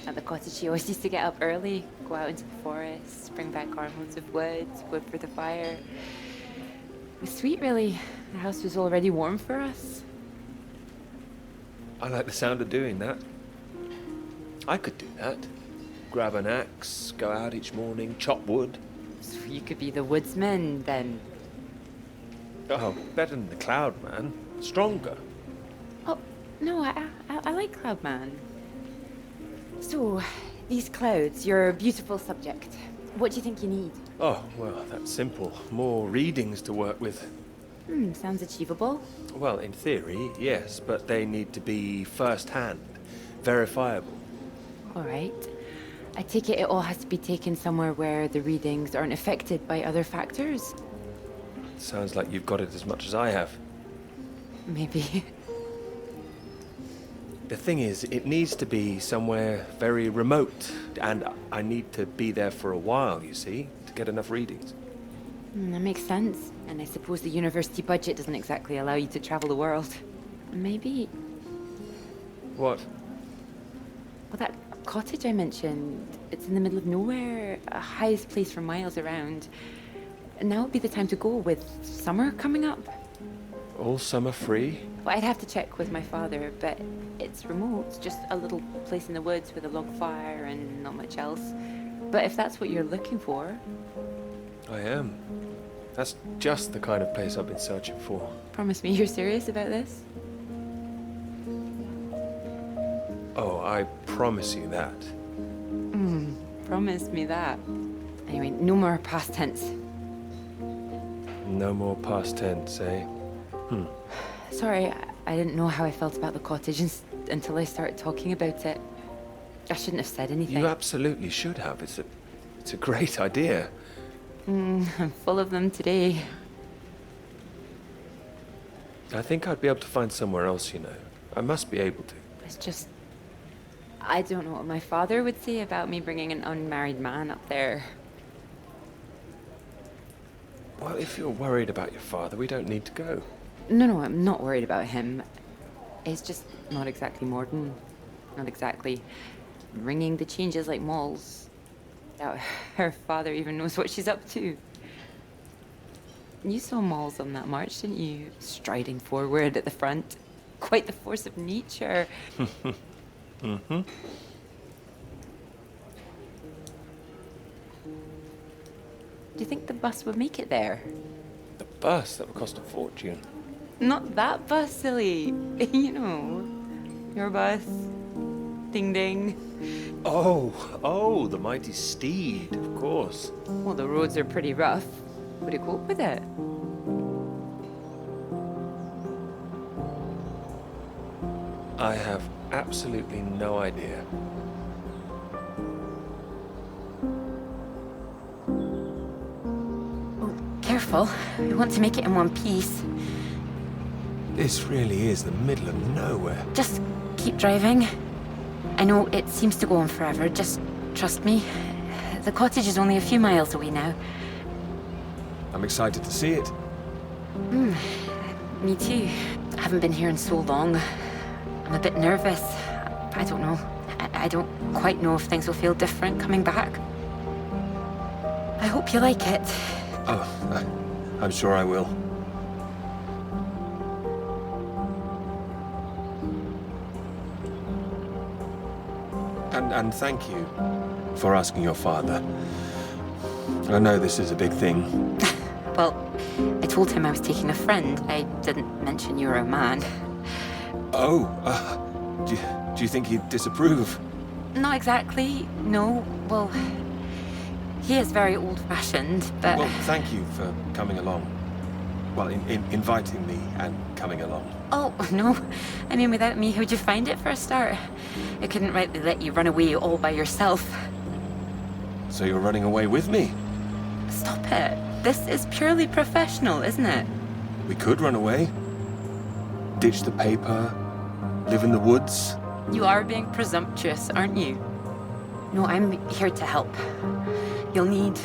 Speaker 4: At the cottage, he always used to get up early, go out into the forest, bring back armloads of wood for the fire. It was sweet, really. The house was already warm for us.
Speaker 3: I like the sound of doing that. I could do that. Grab an axe, go out each morning, chop wood.
Speaker 4: So you could be the woodsman, then.
Speaker 3: Oh, better than the Cloud Man. Stronger.
Speaker 4: Oh, no, I like Cloudman. So, these clouds, your beautiful subject. What do you think you need?
Speaker 3: Oh, well, that's simple. More readings to work with.
Speaker 4: Sounds achievable.
Speaker 3: Well, in theory, yes, but they need to be first-hand, verifiable.
Speaker 4: All right. I take it all has to be taken somewhere where the readings aren't affected by other factors?
Speaker 3: Sounds like you've got it as much as I have.
Speaker 4: Maybe.
Speaker 3: The thing is, it needs to be somewhere very remote, and I need to be there for a while, you see, to get enough readings.
Speaker 4: That makes sense. And I suppose the university budget doesn't exactly allow you to travel the world. Maybe...
Speaker 3: What?
Speaker 4: Well, that cottage I mentioned, it's in the middle of nowhere, a highest place for miles around. Now would be the time to go with summer coming up.
Speaker 3: All summer free?
Speaker 4: Well, I'd have to check with my father, but it's remote, just a little place in the woods with a log fire and not much else. But if that's what you're looking for...
Speaker 3: I am. That's just the kind of place I've been searching for.
Speaker 4: Promise me you're serious about this?
Speaker 3: Oh, I promise you that.
Speaker 4: Promise me that. Anyway, no more past tense.
Speaker 3: No more past tense, eh?
Speaker 4: Sorry, I didn't know how I felt about the cottage until I started talking about it. I shouldn't have said anything.
Speaker 3: You absolutely should have. It's a great idea.
Speaker 4: I'm full of them today.
Speaker 3: I think I'd be able to find somewhere else, you know. I must be able to.
Speaker 4: It's just... I don't know what my father would say about me bringing an unmarried man up there.
Speaker 3: Well, if you're worried about your father, we don't need to go.
Speaker 4: No, I'm not worried about him. It's just not exactly modern. Not exactly ringing the changes like Moll's. Doubt her father even knows what she's up to. You saw Moll's on that march, didn't you? Striding forward at the front. Quite the force of nature.
Speaker 3: Mm-hmm.
Speaker 4: Do you think the bus would make it there?
Speaker 3: The bus? That would cost a fortune.
Speaker 4: Not that bus, silly. You know, your bus. Ding ding.
Speaker 3: Oh, the mighty steed, of course.
Speaker 4: Well, the roads are pretty rough. Would it cope with it?
Speaker 3: I have absolutely no idea.
Speaker 4: Careful. We want to make it in one piece.
Speaker 3: This really is the middle of nowhere.
Speaker 4: Just keep driving. I know it seems to go on forever. Just trust me. The cottage is only a few miles away now.
Speaker 3: I'm excited to see it.
Speaker 4: Me too. I haven't been here in so long. I'm a bit nervous. I don't know. I don't quite know if things will feel different coming back. I hope you like it.
Speaker 3: Oh, I'm sure I will. And thank you for asking your father. I know this is a big thing.
Speaker 4: Well, I told him I was taking a friend. I didn't mention you were a man.
Speaker 3: Oh, do you think he'd disapprove?
Speaker 4: Not exactly, no. Well, he is very old-fashioned, but...
Speaker 3: Well, thank you for coming along. Well, inviting me and coming along.
Speaker 4: Oh, no. I mean, without me, how'd you find it for a start? I couldn't rightly let you run away all by yourself.
Speaker 3: So you're running away with me?
Speaker 4: Stop it. This is purely professional, isn't it?
Speaker 3: We could run away. Ditch the paper. Live in the woods.
Speaker 4: You are being presumptuous, aren't you? No, I'm here to help. You'll need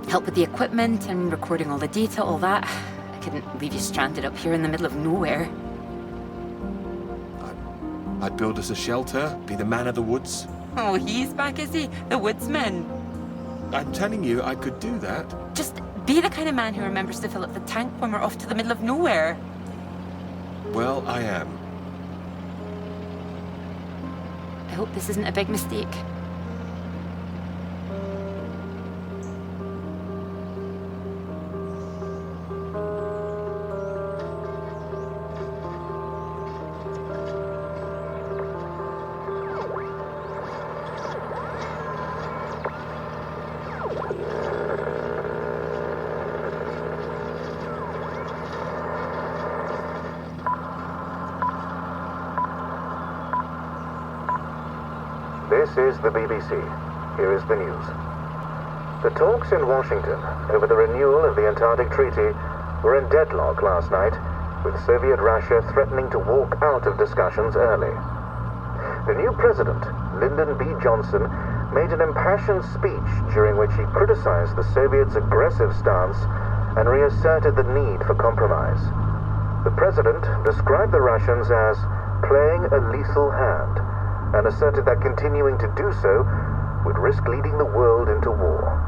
Speaker 4: help with the equipment and recording all the data, all that. I couldn't leave you stranded up here in the middle of nowhere.
Speaker 3: I'd build us a shelter, be the man of the woods.
Speaker 4: Oh, he's back, is he? The woodsman.
Speaker 3: I'm telling you, I could do that.
Speaker 4: Just be the kind of man who remembers to fill up the tank when we're off to the middle of nowhere.
Speaker 3: Well, I am.
Speaker 4: I hope this isn't a big mistake.
Speaker 7: This is the BBC. Here is the news. The talks in Washington over the renewal of the Antarctic Treaty were in deadlock last night, with Soviet Russia threatening to walk out of discussions early. The new president, Lyndon B. Johnson, made an impassioned speech during which he criticized the Soviets' aggressive stance and reasserted the need for compromise. The president described the Russians as playing a lethal hand, and asserted that continuing to do so would risk leading the world into war.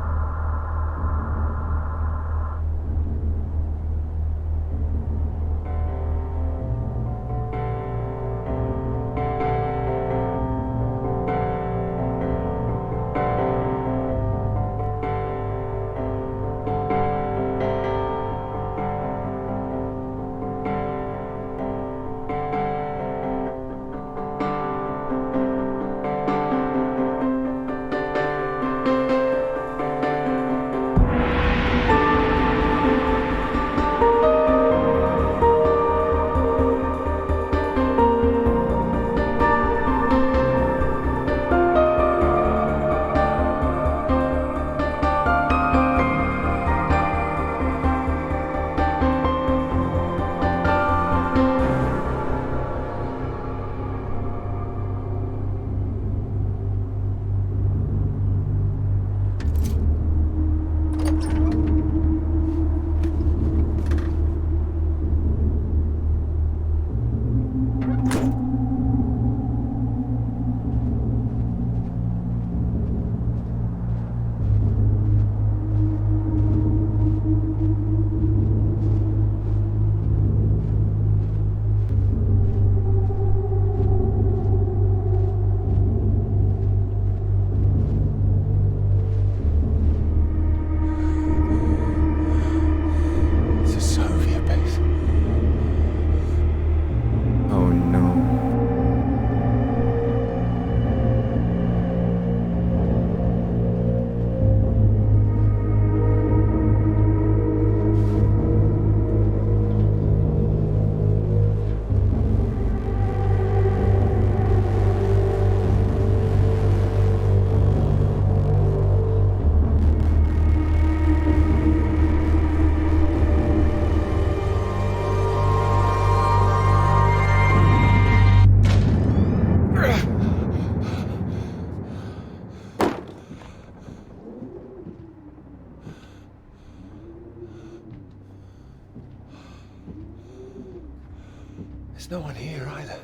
Speaker 3: no one here either.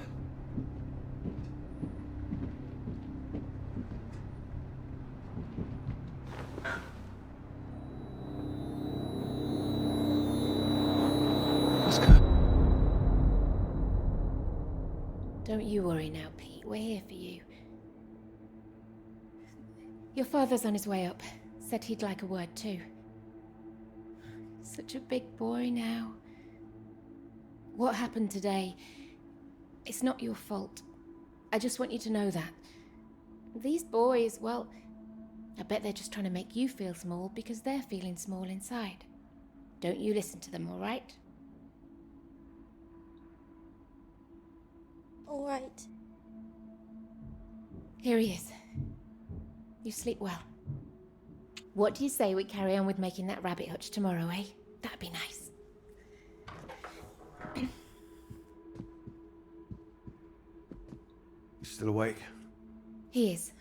Speaker 11: Don't you worry now, Pete. We're here for you. Your father's on his way up. Said he'd like a word too. Such a big boy now. What happened today, it's not your fault. I just want you to know that. These boys, well, I bet they're just trying to make you feel small because they're feeling small inside. Don't you listen to them, all right?
Speaker 12: All right.
Speaker 11: Here he is. You sleep well. What do you say we carry on with making that rabbit hutch tomorrow, eh? That'd be nice.
Speaker 2: You still awake?
Speaker 11: He is.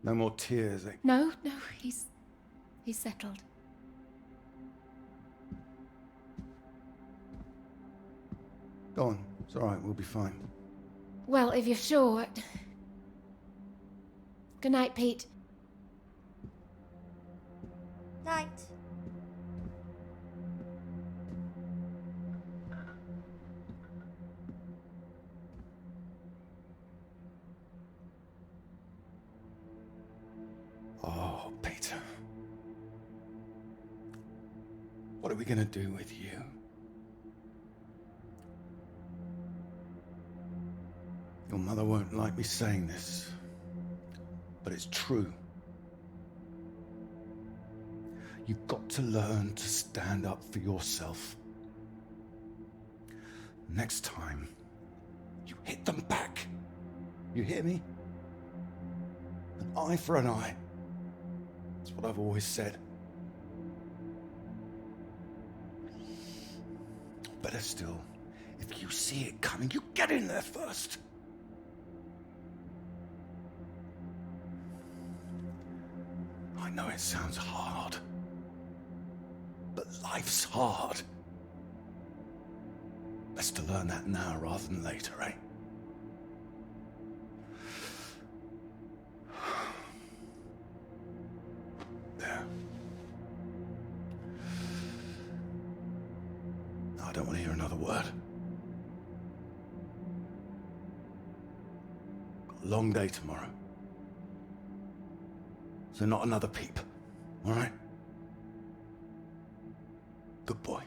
Speaker 2: No more tears, eh?
Speaker 11: No, he's settled.
Speaker 2: Go on. It's all right. We'll be fine.
Speaker 11: Well, if you're sure. Good night, Pete.
Speaker 12: Night.
Speaker 2: Oh, Peter. What are we gonna do with you? Your mother won't like me saying this, but it's true. You've got to learn to stand up for yourself. Next time, you hit them back. You hear me? An eye for an eye. That's what I've always said. Better still, if you see it coming, you get in there first. I know it sounds hard, but life's hard. Best to learn that now rather than later, eh? There. I don't want to hear another word. Got a long day tomorrow. So not another peep, all right? Good boy.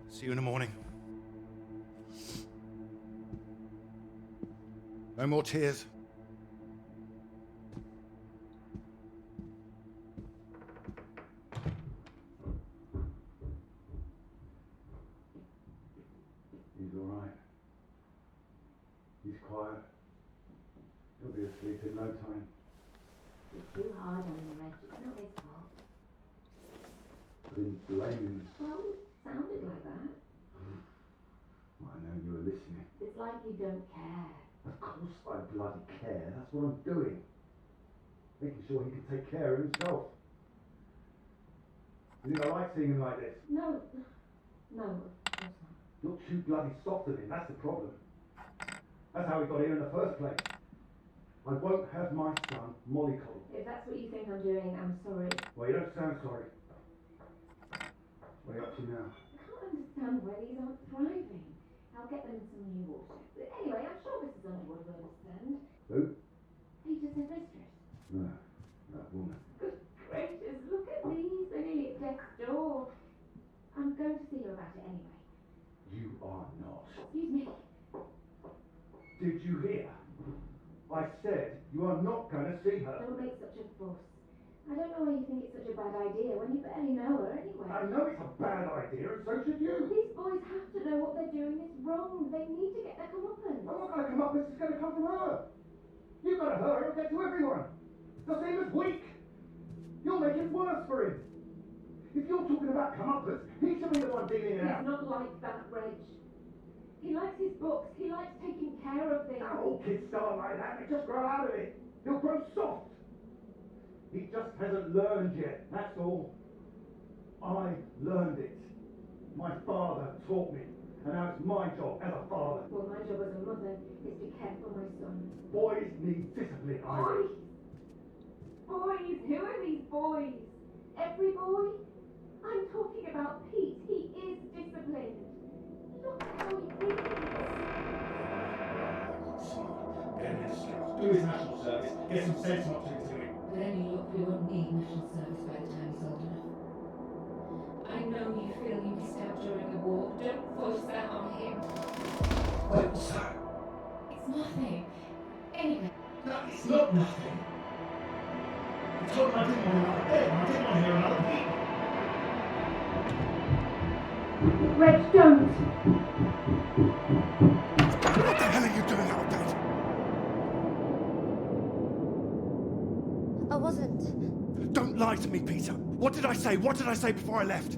Speaker 2: See you in the morning. No more tears. He's all right. He's quiet. He'll be asleep in no time.
Speaker 11: You're too hard on him, Reg. It's not his fault.
Speaker 2: I didn't blame him.
Speaker 11: Well, it sounded like that.
Speaker 2: I know you were listening.
Speaker 11: It's like you don't care.
Speaker 2: Of course I bloody care. That's what I'm doing. Making sure he can take care of himself. You think I like seeing him like this?
Speaker 11: No, of course not.
Speaker 2: You're too bloody soft on him. That's the problem. That's how we got here in the first place. I won't have my son mollycoddled.
Speaker 11: If that's what you think I'm doing, I'm sorry.
Speaker 2: Well, you don't sound sorry. What are you up to now?
Speaker 11: I can't understand why these aren't thriving. I'll get them some new water. But anyway, I'm sure Mrs. Underwood will understand.
Speaker 2: Who?
Speaker 11: Peter's her mistress.
Speaker 2: No, that woman.
Speaker 11: Good gracious, look at these. They're nearly at death's door. I'm going to see her about it anyway.
Speaker 2: You are not.
Speaker 11: Excuse me.
Speaker 2: Did you hear? I said you are not going to see her.
Speaker 11: Don't make such a fuss. I don't know why you think it's such a bad idea when you barely know her anyway.
Speaker 2: I know it's a bad idea, and so should you.
Speaker 11: These boys have to know what they're doing is wrong. They need to get their comeuppance.
Speaker 2: I'm not going to come up. This is going to come from her. You've got to her. It'll get to everyone. They'll see him as weak. You'll make it worse for him. If you're talking about comeuppance, he should be the one dealing it out.
Speaker 11: He's not like that, Reg. He likes his books. He likes taking care of things.
Speaker 2: All kids start like that. They just grow out of it. He'll grow soft. He just hasn't learned yet. That's all.
Speaker 12: I learned it. My father taught me. And now it's my job as a father.
Speaker 13: Well, my job as a mother is to care for my son.
Speaker 12: Boys need discipline, Iris.
Speaker 13: Boys? Who are these boys? Every boy? I'm talking about Pete. He is disciplined. Look how he is.
Speaker 12: Do his national service. Get some sense not to do it.
Speaker 13: With any luck, we won't need national service by the time he's old enough. I know you feel you missed out during the war. Don't force that on him.
Speaker 12: What's that?
Speaker 13: It's nothing. Anyway.
Speaker 12: No, it's not nothing. I told him I didn't want another bed. I didn't want to hear another peep.
Speaker 13: Reg, don't.
Speaker 12: What the hell are you doing out there?
Speaker 8: I wasn't.
Speaker 12: Don't lie to me, Peter. What did I say? What did I say before I left?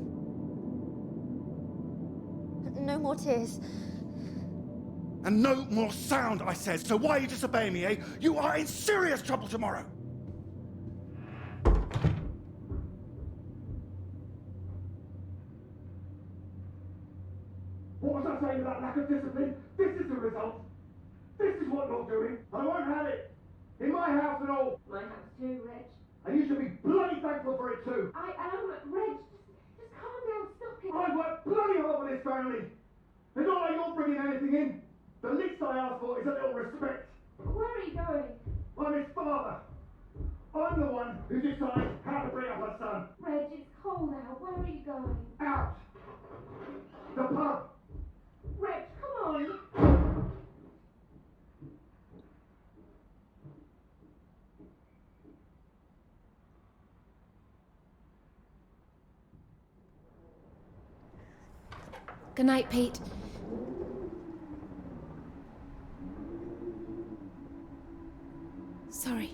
Speaker 8: No more tears.
Speaker 12: And no more sound, I said. So why are you disobeying me, eh? You are in serious trouble tomorrow. What was I saying about lack of discipline? This is the result. This is what you're doing. I won't have it. In my house and all.
Speaker 13: My house too, Reg.
Speaker 12: And you should be bloody thankful for it too.
Speaker 13: I am, Reg. Just calm down. Stop it.
Speaker 12: I worked bloody hard for this family. It's not like you're bringing anything in. The least I ask for is a little respect.
Speaker 13: Where are you going?
Speaker 12: I'm his father. I'm the one who decides how to bring up a son.
Speaker 13: Reg, it's cold out. Where are you going?
Speaker 12: Out. The pub.
Speaker 13: Reg, come on.
Speaker 11: Good night, Pete. Sorry.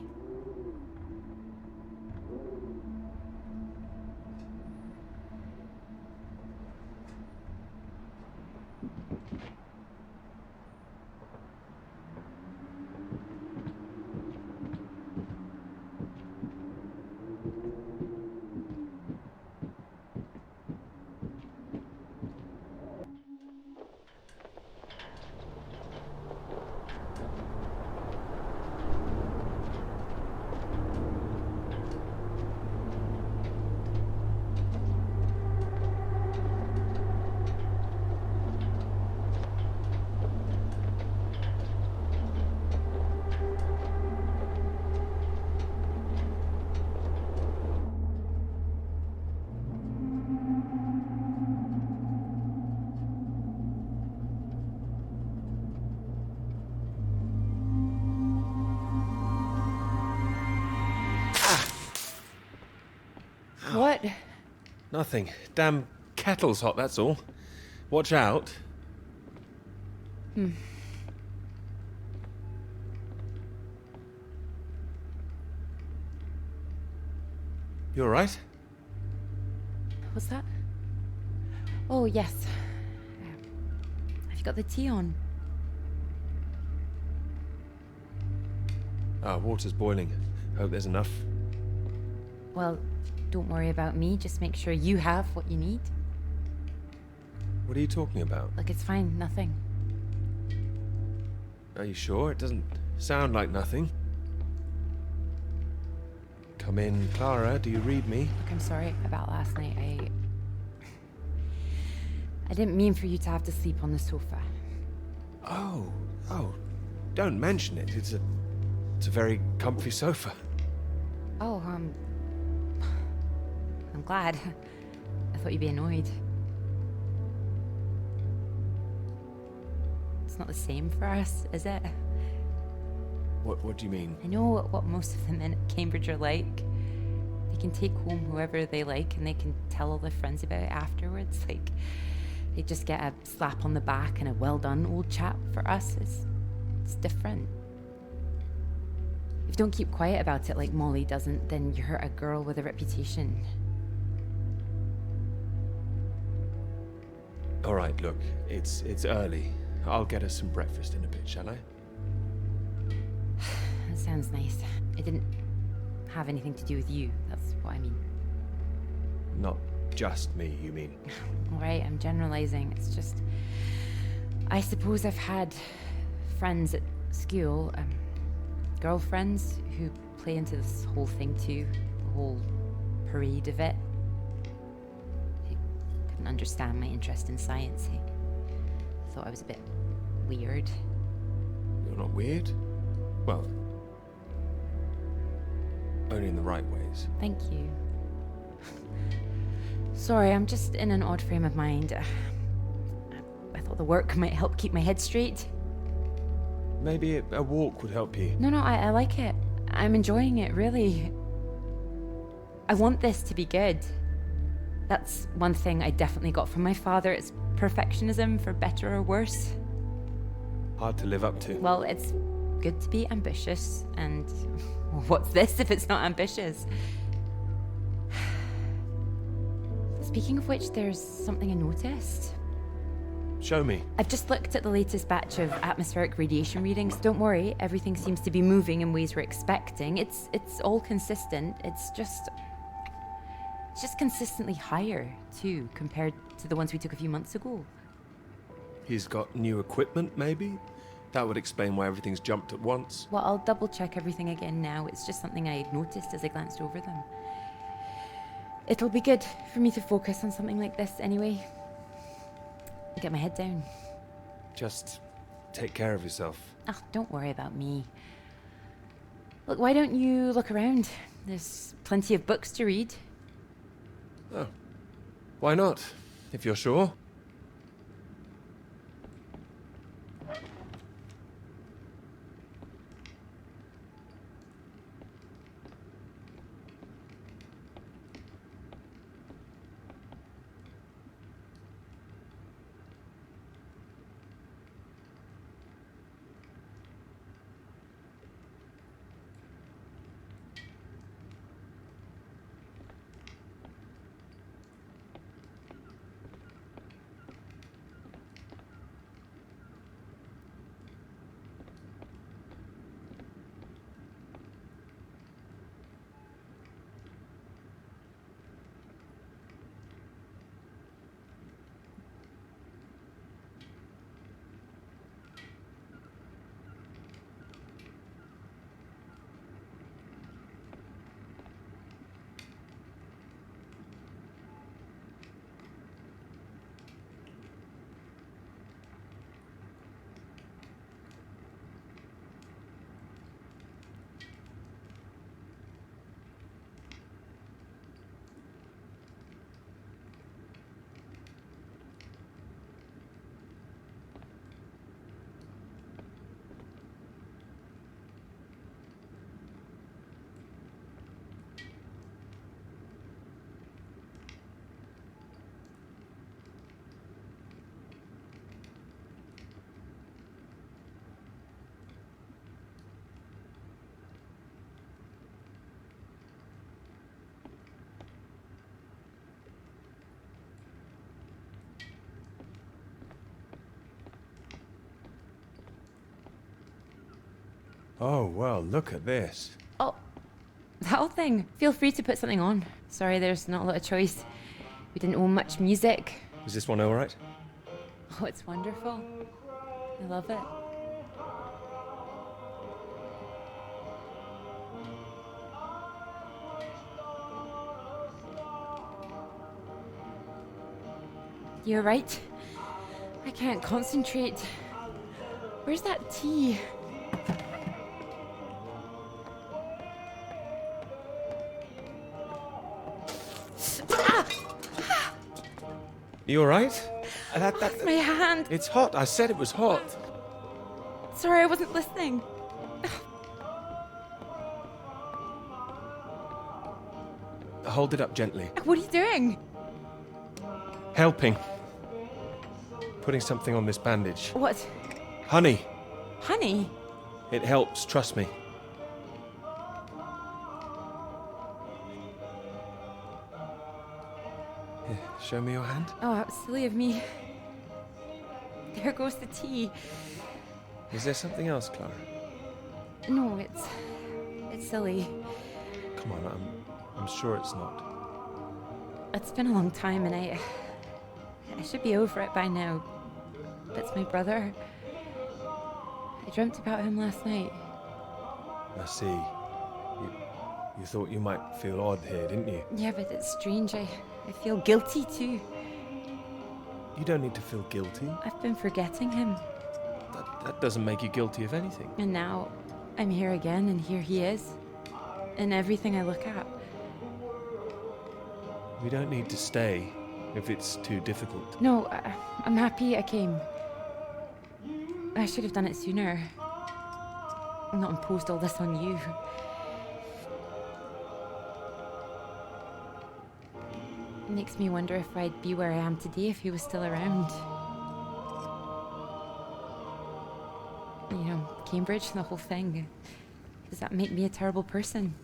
Speaker 4: What?
Speaker 3: Nothing. Damn kettle's hot, that's all. Watch out.
Speaker 4: Hmm.
Speaker 3: You alright?
Speaker 4: What's that? Oh, yes. Have you got the tea on?
Speaker 3: Water's boiling. Hope there's enough.
Speaker 4: Well, don't worry about me. Just make sure you have what you need.
Speaker 3: What are you talking about?
Speaker 4: Look, it's fine. Nothing.
Speaker 3: Are you sure? It doesn't sound like nothing. Come in, Clara. Do you read me?
Speaker 4: Look, I'm sorry about last night. I didn't mean for you to have to sleep on the sofa.
Speaker 3: Oh, don't mention it. It's a very comfy sofa.
Speaker 4: Oh, I'm glad. I thought you'd be annoyed. It's not the same for us, is it?
Speaker 3: What do you mean?
Speaker 4: I know what most of the men at Cambridge are like. They can take home whoever they like and they can tell all their friends about it afterwards. Like, they just get a slap on the back and a well done, old chap. For us, it's different. If you don't keep quiet about it like Molly doesn't, then you hurt a girl with a reputation.
Speaker 3: All right, look, it's early. I'll get us some breakfast in a bit, shall I?
Speaker 4: That sounds nice. It didn't have anything to do with you. That's what I mean.
Speaker 3: Not just me, you mean?
Speaker 4: Right, I'm generalizing. It's just... I suppose I've had friends at school, girlfriends who play into this whole thing too, the whole parade of it. They couldn't understand my interest in science. They thought I was a bit weird.
Speaker 3: You're not weird? Well, only in the right ways.
Speaker 4: Thank you. Sorry, I'm just in an odd frame of mind. I thought the work might help keep my head straight.
Speaker 3: Maybe a walk would help you.
Speaker 4: No, I like it. I'm enjoying it, really. I want this to be good. That's one thing I definitely got from my father. It's perfectionism, for better or worse.
Speaker 3: Hard to live up to.
Speaker 4: Well, it's good to be ambitious, and what's this if it's not ambitious? Speaking of which, there's something I noticed.
Speaker 3: Show me.
Speaker 4: I've just looked at the latest batch of atmospheric radiation readings. Don't worry, everything seems to be moving in ways we're expecting. It's all consistent. It's just consistently higher, too, compared to the ones we took a few months ago.
Speaker 3: He's got new equipment, maybe? That would explain why everything's jumped at once.
Speaker 4: Well, I'll double check everything again now. It's just something I noticed as I glanced over them. It'll be good for me to focus on something like this anyway. Get my head down.
Speaker 3: Just take care of yourself.
Speaker 4: Oh, don't worry about me. Look, why don't you look around? There's plenty of books to read.
Speaker 3: Oh. Why not? If you're sure. Oh, well, look at this.
Speaker 4: Oh, that whole thing. Feel free to put something on. Sorry, there's not a lot of choice. We didn't own much music.
Speaker 3: Is this one alright?
Speaker 4: Oh, it's wonderful. I love it. You're right. I can't concentrate. Where's that tea?
Speaker 3: You alright?
Speaker 4: My hand.
Speaker 3: It's hot. I said it was hot.
Speaker 4: Sorry, I wasn't listening.
Speaker 3: Hold it up gently.
Speaker 4: What are you doing?
Speaker 3: Helping. Putting something on this bandage.
Speaker 4: What?
Speaker 3: Honey.
Speaker 4: Honey?
Speaker 3: It helps, trust me. Here, show me your hand.
Speaker 4: Oh, how silly of me. There goes the tea.
Speaker 3: Is there something else, Clara?
Speaker 4: No, it's silly.
Speaker 3: Come on, I'm sure it's not.
Speaker 4: It's been a long time, and I should be over it by now. That's my brother. I dreamt about him last night.
Speaker 3: I see. You thought you might feel odd here, didn't you?
Speaker 4: Yeah, but it's strange. I feel guilty too.
Speaker 3: You don't need to feel guilty.
Speaker 4: I've been forgetting him.
Speaker 3: That doesn't make you guilty of anything.
Speaker 4: And now I'm here again, and here he is. In everything I look at.
Speaker 3: We don't need to stay if it's too difficult.
Speaker 4: No, I'm happy I came. I should have done it sooner. Not imposed all this on you. It makes me wonder if I'd be where I am today if he was still around. You know, Cambridge, the whole thing. Does that make me a terrible person?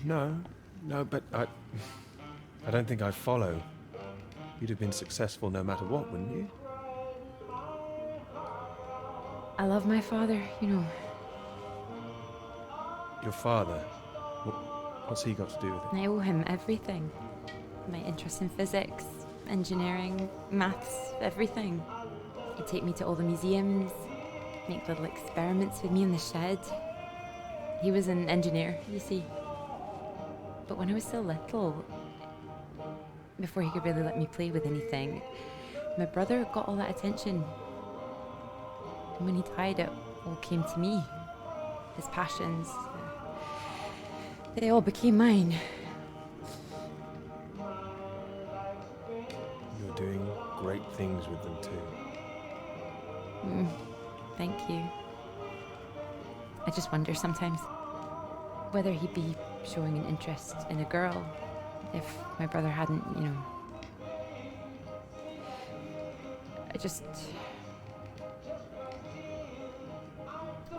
Speaker 3: No, but I don't think I'd follow. You'd have been successful no matter what, wouldn't you?
Speaker 4: I love my father, you know.
Speaker 3: Your father? What's he got to do with it?
Speaker 4: I owe him everything. My interest in physics, engineering, maths, everything. He'd take me to all the museums, make little experiments with me in the shed. He was an engineer, you see. But when I was still little, before he could really let me play with anything, my brother got all that attention. And when he died, it all came to me. His passions, they all became mine.
Speaker 3: You're doing great things with them too.
Speaker 4: Thank you. I just wonder sometimes whether he'd be showing an interest in a girl if my brother hadn't, you know.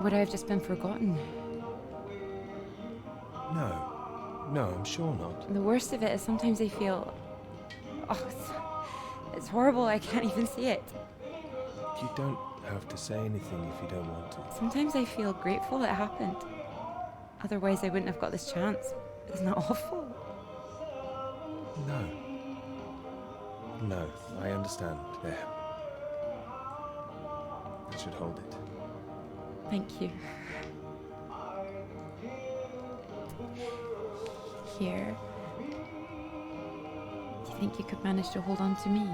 Speaker 4: Would I have just been forgotten?
Speaker 3: No, I'm sure not.
Speaker 4: The worst of it is sometimes I feel... Oh, it's horrible, I can't even see it.
Speaker 3: You don't have to say anything if you don't want to.
Speaker 4: Sometimes I feel grateful it happened. Otherwise I wouldn't have got this chance. Isn't that awful?
Speaker 3: No, I understand. There. I should hold it.
Speaker 4: Thank you. Here. Do you think you could manage to hold on to me?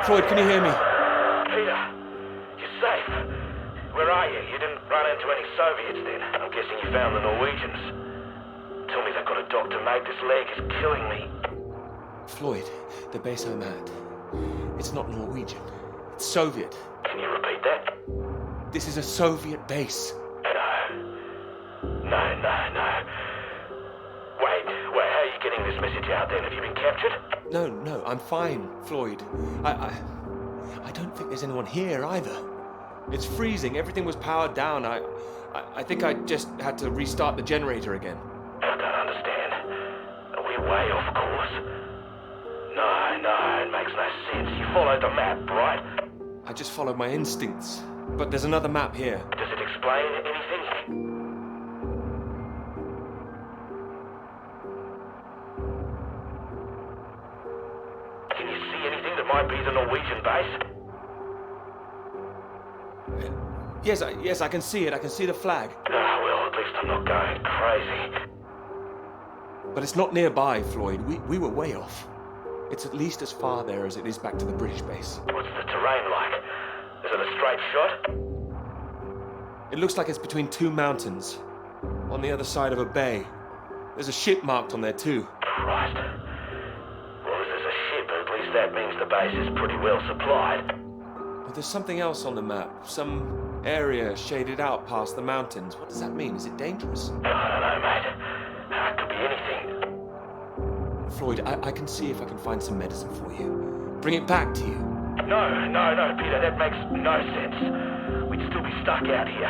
Speaker 3: Floyd, can you hear me?
Speaker 6: Peter, you're safe. Where are you? You didn't run into any Soviets then? I'm guessing you found the Norwegians. Tell me they've got a doctor, mate. This leg is killing me.
Speaker 3: Floyd, the base I'm at, it's not Norwegian. It's Soviet.
Speaker 6: Can you repeat that?
Speaker 3: This is a Soviet base.
Speaker 6: No. Wait, how are you getting this message out then? Have you been captured?
Speaker 3: No, I'm fine, Floyd. I don't think there's anyone here either. It's freezing. Everything was powered down. I think I just had to restart the generator again.
Speaker 6: I don't understand. Are we way off course? No, it makes no sense. You followed the map, right?
Speaker 3: I just followed my instincts. But there's another map here.
Speaker 6: Does it explain anything? it might be the Norwegian base?
Speaker 3: Yes, I can see it. I can see the flag.
Speaker 6: Ah, well, at least I'm not going crazy.
Speaker 3: But it's not nearby, Floyd. We were way off. It's at least as far there as it is back to the British base.
Speaker 6: What's the terrain like? Is it a straight shot?
Speaker 3: It looks like it's between two mountains, on the other side of a bay. There's a ship marked on there too.
Speaker 6: Christ. Well, if there's a ship, at least that means the base is pretty well supplied.
Speaker 3: But there's something else on the map. Some area shaded out past the mountains. What does that mean? Is it dangerous?
Speaker 6: I don't know, mate. It could be anything.
Speaker 3: Floyd, I can see if I can find some medicine for you. Bring it back to you.
Speaker 6: No, Peter, that makes no sense. We'd still be stuck out here.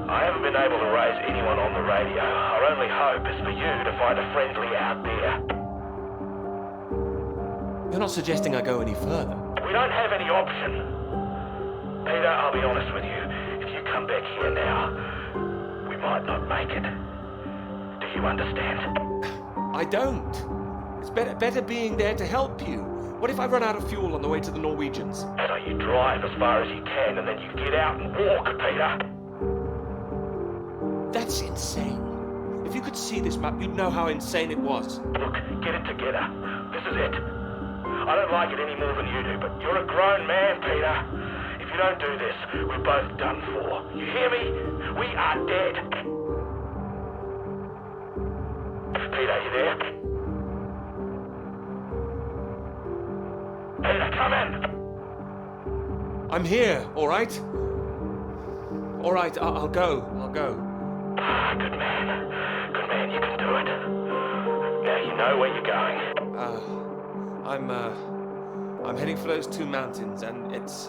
Speaker 6: I haven't been able to raise anyone on the radio. Our only hope is for you to find a friendly out there.
Speaker 3: You're not suggesting I go any further.
Speaker 6: We don't have any option. Peter, I'll be honest with you. If you come back here now, we might not make it. Do you understand?
Speaker 3: I don't. It's better being there to help you. What if I run out of fuel on the way to the Norwegians?
Speaker 6: So you drive as far as you can and then you get out and walk, Peter.
Speaker 3: That's insane. If you could see this map, you'd know how insane it was.
Speaker 6: Look, get it together. This is it. I don't like it any more than you do, but you're a grown man, Peter. If you don't do this, we're both done for. You hear me? We are dead. Peter, you there? Peter, come in!
Speaker 3: I'm here, all right? All right, I'll go.
Speaker 6: Ah, good man, you can do it. Now you know where you're going.
Speaker 3: I'm heading for those two mountains, and it's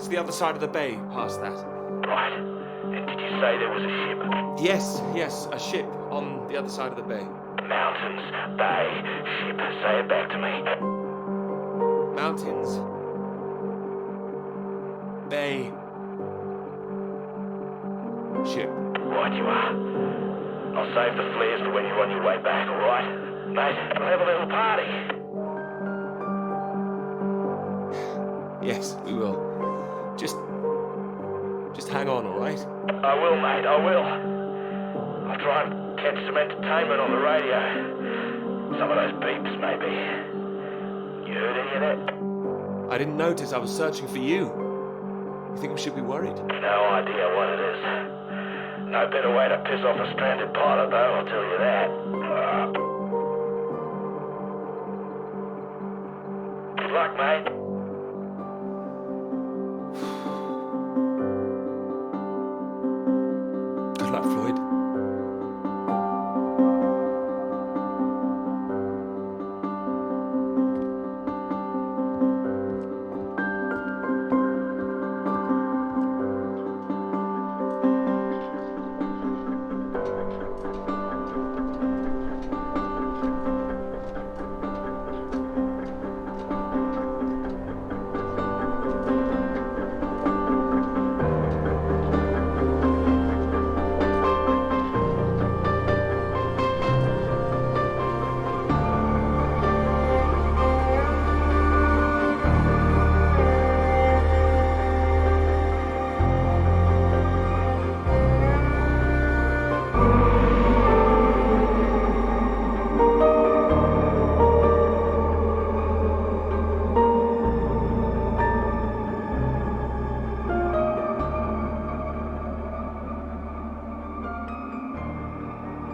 Speaker 3: the other side of the bay, past that.
Speaker 6: Right. And did you say there was a ship?
Speaker 3: Yes, a ship on the other side of the bay.
Speaker 6: Mountains, bay, ship. Say it back to me.
Speaker 3: Mountains. Bay. Ship.
Speaker 6: Right you are. I'll save the flares for when you're on your way back, alright? Mate, we'll have a little party.
Speaker 3: Yes, we will. Just hang on, alright?
Speaker 6: I will, mate, I will. I'll try and catch some entertainment on the radio. Some of those beeps, maybe. You heard any of that?
Speaker 3: I didn't notice. I was searching for you. You think we should be worried?
Speaker 6: No idea what it is. No better way to piss off a stranded pilot, though, I'll tell you that. Good luck, mate.
Speaker 3: Good luck, Floyd.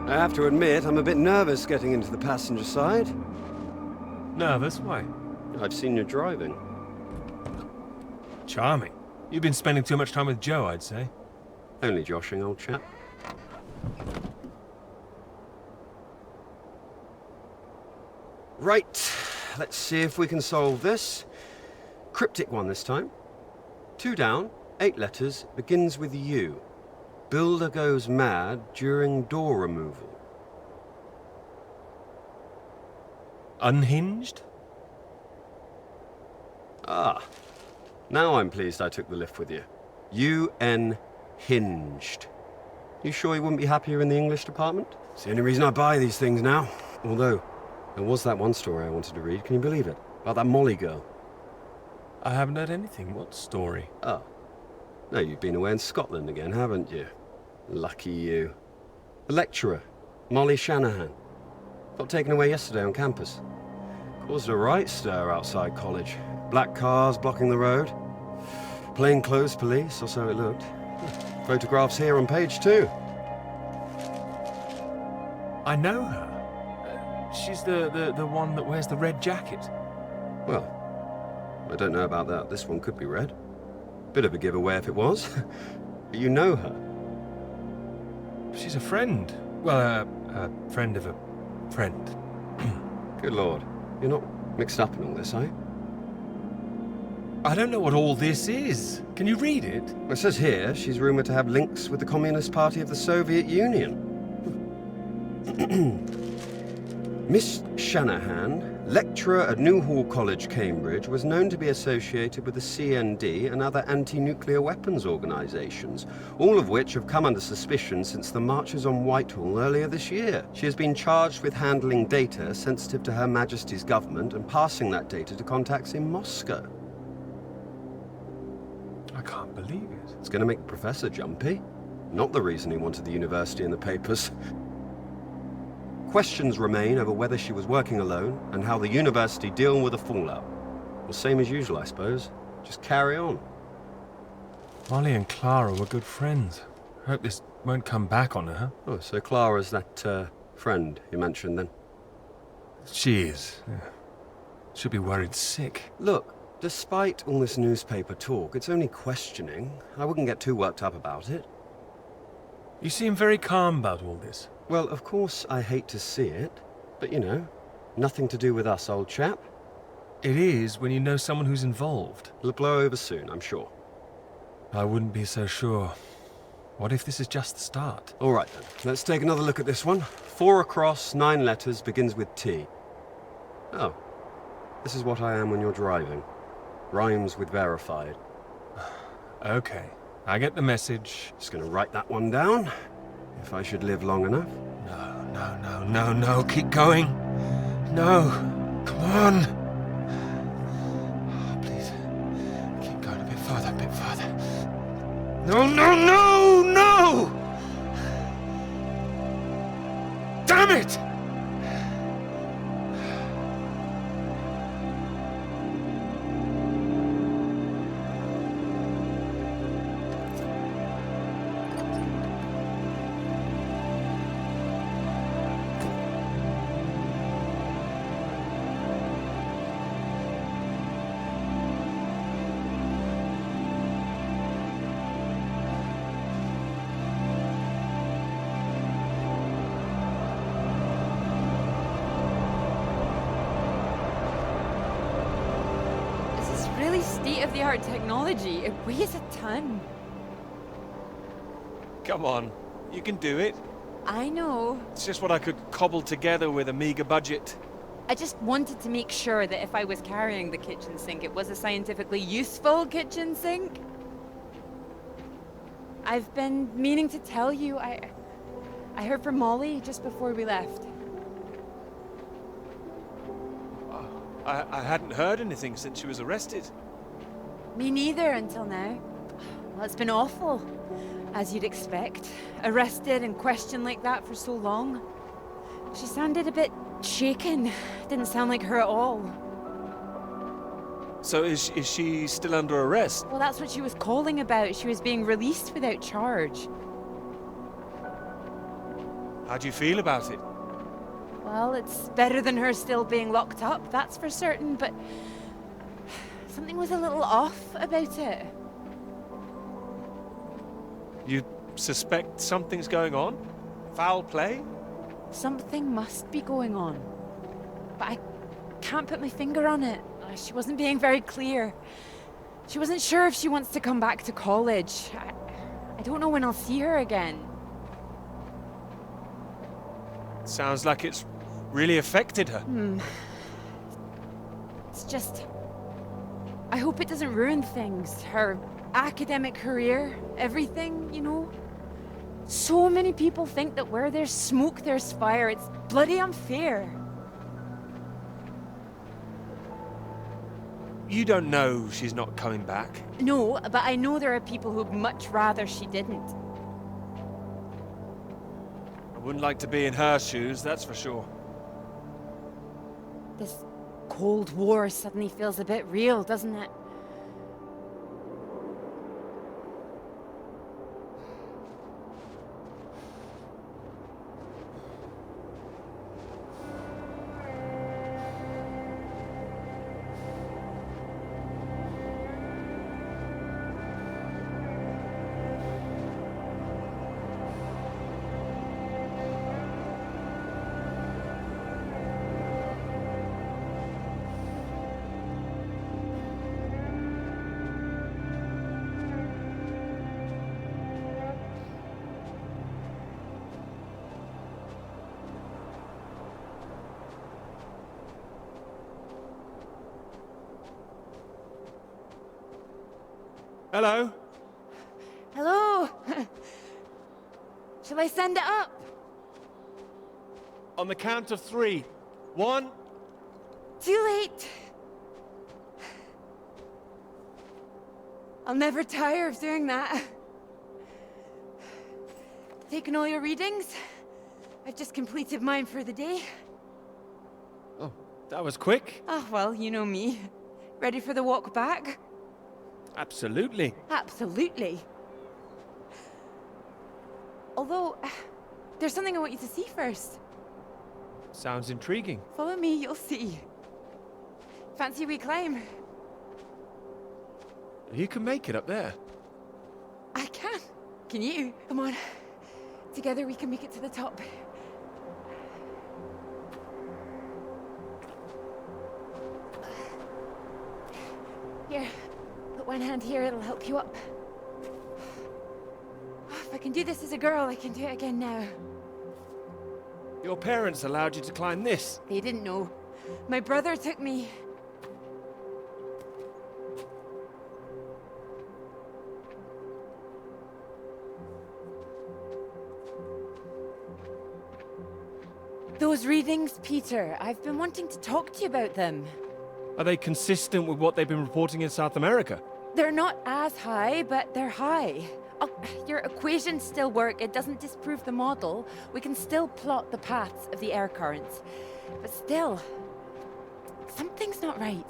Speaker 10: I have to admit, I'm a bit nervous getting into the passenger side.
Speaker 14: Nervous? Why?
Speaker 10: I've seen you driving.
Speaker 14: Charming. You've been spending too much time with Joe, I'd say.
Speaker 10: Only joshing, old chap. Right. Let's see if we can solve this. Cryptic one this time. 2 down, 8 letters, begins with U. Builder goes mad during door removal.
Speaker 14: Unhinged?
Speaker 10: Ah. Now I'm pleased I took the lift with you. Hinged. You sure you wouldn't be happier in the English department? It's the only reason I buy these things now. Although, there was that one story I wanted to read. Can you believe it? About that Molly girl.
Speaker 14: I haven't heard anything. What story?
Speaker 10: Oh. No, you've been away in Scotland again, haven't you? Lucky you. The lecturer, Molly Shanahan, got taken away yesterday on campus. Caused a right stir outside college. Black cars blocking the road. Plainclothes police, or so it looked. Photographs here on page 2.
Speaker 14: I know her. She's the one that wears the red jacket.
Speaker 10: Well, I don't know about that. This one could be red. Bit of a giveaway if it was. But you know her.
Speaker 14: She's a friend. Well, a friend of a friend.
Speaker 10: Good lord. You're not mixed up in all this, are you?
Speaker 14: I don't know what all this is. Can you read it?
Speaker 10: Well, it says here she's rumoured to have links with the Communist Party of the Soviet Union. Miss Shanahan, lecturer at Newhall College, Cambridge, was known to be associated with the CND and other anti-nuclear weapons organisations, all of which have come under suspicion since the marches on Whitehall earlier this year. She has been charged with handling data sensitive to Her Majesty's government and passing that data to contacts in Moscow.
Speaker 14: I can't believe it.
Speaker 10: It's going to make the professor jumpy. Not the reason he wanted the university in the papers. Questions remain over whether she was working alone and how the university deal with the fallout. Well, same as usual, I suppose. Just carry on.
Speaker 14: Molly and Clara were good friends. I hope this won't come back on her.
Speaker 10: Oh, so Clara's that, friend you mentioned then?
Speaker 14: She is. Yeah. She'll be worried sick.
Speaker 10: Look, despite all this newspaper talk, it's only questioning. I wouldn't get too worked up about it.
Speaker 14: You seem very calm about all this.
Speaker 10: Well, of course I hate to see it, but you know, nothing to do with us, old chap.
Speaker 14: It is when you know someone who's involved.
Speaker 10: It'll blow over soon, I'm sure.
Speaker 14: I wouldn't be so sure. What if this is just the start?
Speaker 10: All right then, let's take another look at this one. 4 across, 9 letters, begins with T. Oh, this is what I am when you're driving. Rhymes with verified.
Speaker 14: Okay, I get the message.
Speaker 10: Just gonna write that one down. If I should live long enough.
Speaker 14: No, keep going. No, come on. Oh, please, keep going a bit further, No! Damn it!
Speaker 4: State-of-the-art technology. It weighs a ton.
Speaker 3: Come on, you can do it.
Speaker 4: I know.
Speaker 3: It's just what I could cobble together with a meager budget.
Speaker 4: I just wanted to make sure that if I was carrying the kitchen sink, it was a scientifically useful kitchen sink. I've been meaning to tell you, I heard from Molly just before we left.
Speaker 3: I hadn't heard anything since she was arrested.
Speaker 4: Me neither until now. Well, it's been awful, as you'd expect. Arrested and questioned like that for so long. She sounded a bit shaken. Didn't sound like her at all.
Speaker 3: So is she still under arrest?
Speaker 4: Well, that's what she was calling about. She was being released without charge.
Speaker 3: How do you feel about it?
Speaker 4: Well, it's better than her still being locked up, that's for certain, but something was a little off about it.
Speaker 3: You suspect something's going on? Foul play?
Speaker 4: Something must be going on. But I can't put my finger on it. She wasn't being very clear. She wasn't sure if she wants to come back to college. I don't know when I'll see her again.
Speaker 3: Sounds like it's really affected her.
Speaker 4: It's just... I hope it doesn't ruin things. Her academic career, everything, you know? So many people think that where there's smoke, there's fire. It's bloody unfair.
Speaker 14: You don't know she's not coming back.
Speaker 4: No, but I know there are people who'd much rather she didn't.
Speaker 14: I wouldn't like to be in her shoes, that's for sure.
Speaker 4: This Cold War suddenly feels a bit real, doesn't it?
Speaker 14: Hello?
Speaker 4: Hello? Shall I send it up?
Speaker 14: On the count of 3. 1.
Speaker 4: Too late. I'll never tire of doing that. Taken all your readings? I've just completed mine for the day.
Speaker 14: Oh, that was quick.
Speaker 4: Oh, well, you know me. Ready for the walk back?
Speaker 14: Absolutely.
Speaker 4: Absolutely. Although, there's something I want you to see first.
Speaker 14: Sounds intriguing.
Speaker 4: Follow me, you'll see. Fancy we climb?
Speaker 14: You can make it up there.
Speaker 4: I can. Can you? Come on. Together we can make it to the top. Here, put one hand here, it'll help you up. If I can do this as a girl, I can do it again now.
Speaker 14: Your parents allowed you to climb this?
Speaker 4: They didn't know. My brother took me. Those readings, Peter, I've been wanting to talk to you about them.
Speaker 14: Are they consistent with what they've been reporting in South America?
Speaker 4: They're not as high, but they're high. Oh, your equations still work. It doesn't disprove the model. We can still plot the paths of the air currents. But still, something's not right.